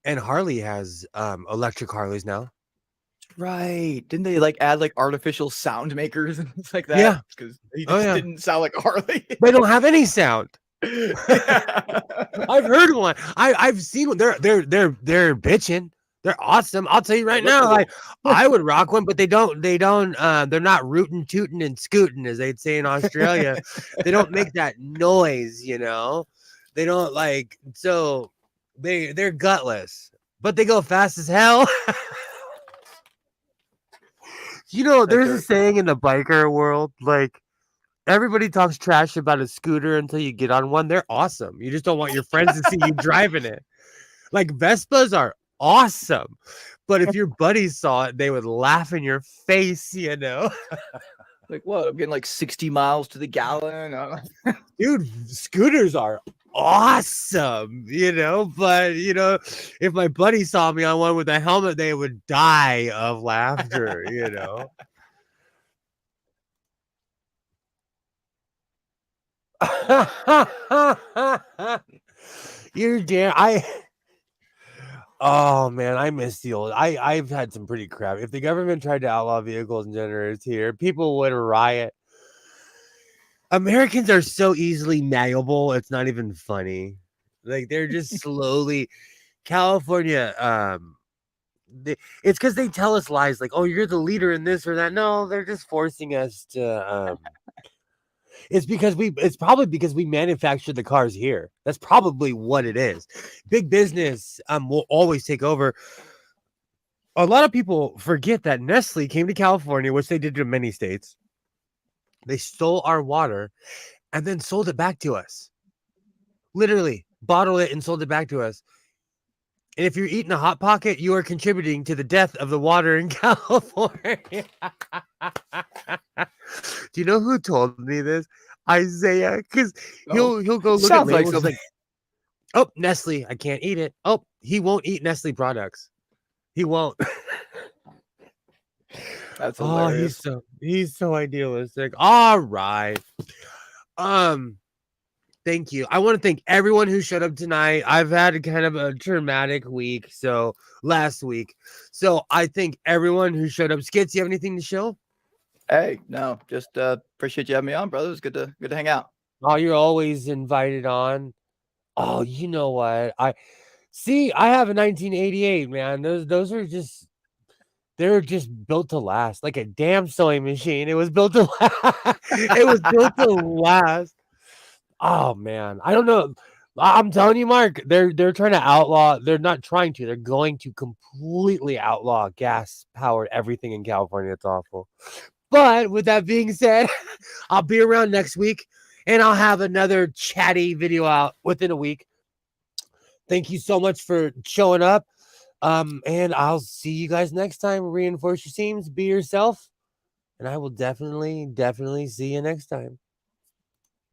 and Harley has electric Harleys now. Right. Didn't they like add like artificial sound makers and things like that? Yeah. Because he just didn't sound like a Harley. They don't have any sound. Yeah. I've heard one. I've seen one. They're bitching. They're awesome. I'll tell you right now. Like I would rock one, but they don't. They're not rootin', tootin', and scootin', as they'd say in Australia. They don't make that noise. They don't like. So they're gutless, but they go fast as hell. There's a saying in the biker world, like everybody talks trash about a scooter until you get on one. They're awesome. You just don't want your friends to see you driving it. Like Vespas are awesome, but if your buddies saw it, they would laugh in your face. Like what? I'm getting like 60 miles to the gallon. Dude, scooters are awesome. But if my buddy saw me on one with a helmet, they would die of laughter. You're damn. Oh man, I miss the old. I've had some pretty crap. If the government tried to outlaw vehicles and generators here, people would riot. Americans are so easily malleable. It's not even funny. Like they're just slowly. California. It's because they tell us lies like, "Oh, you're the leader in this or that." No, they're just forcing us to. It's probably because we manufacture the cars here. That's probably what it is. Big business will always take over. A lot of people forget that Nestle came to California, which they did to many states. They stole our water and then sold it back to us. Literally bottled it and sold it back to us. And if you're eating a Hot Pocket, you are contributing to the death of the water in California. Do you know who told me this? Isaiah, because he'll go look at labels like oh, Nestle, I can't eat it. Oh, he won't eat Nestle products. He won't. That's hilarious. He's so idealistic. All right. Thank you. I want to thank everyone who showed up tonight. I've had kind of a traumatic week, last week. So I thank everyone who showed up. Skits, you have anything to show? Hey, no, just appreciate you having me on, brother. It was good to hang out. Oh, you're always invited on. Oh, you know what? I have a 1988, man. Those are just they're just built to last, like a damn sewing machine. It was built to last. It was built to last. Oh man, I don't know. I'm telling you, Mark, they're trying to outlaw. They're not trying to. They're going to completely outlaw gas-powered everything in California. It's awful. But with that being said, I'll be around next week, and I'll have another chatty video out within a week. Thank you so much for showing up. And I'll see you guys next time. Reinforce your seams, be yourself, and I will definitely see you next time.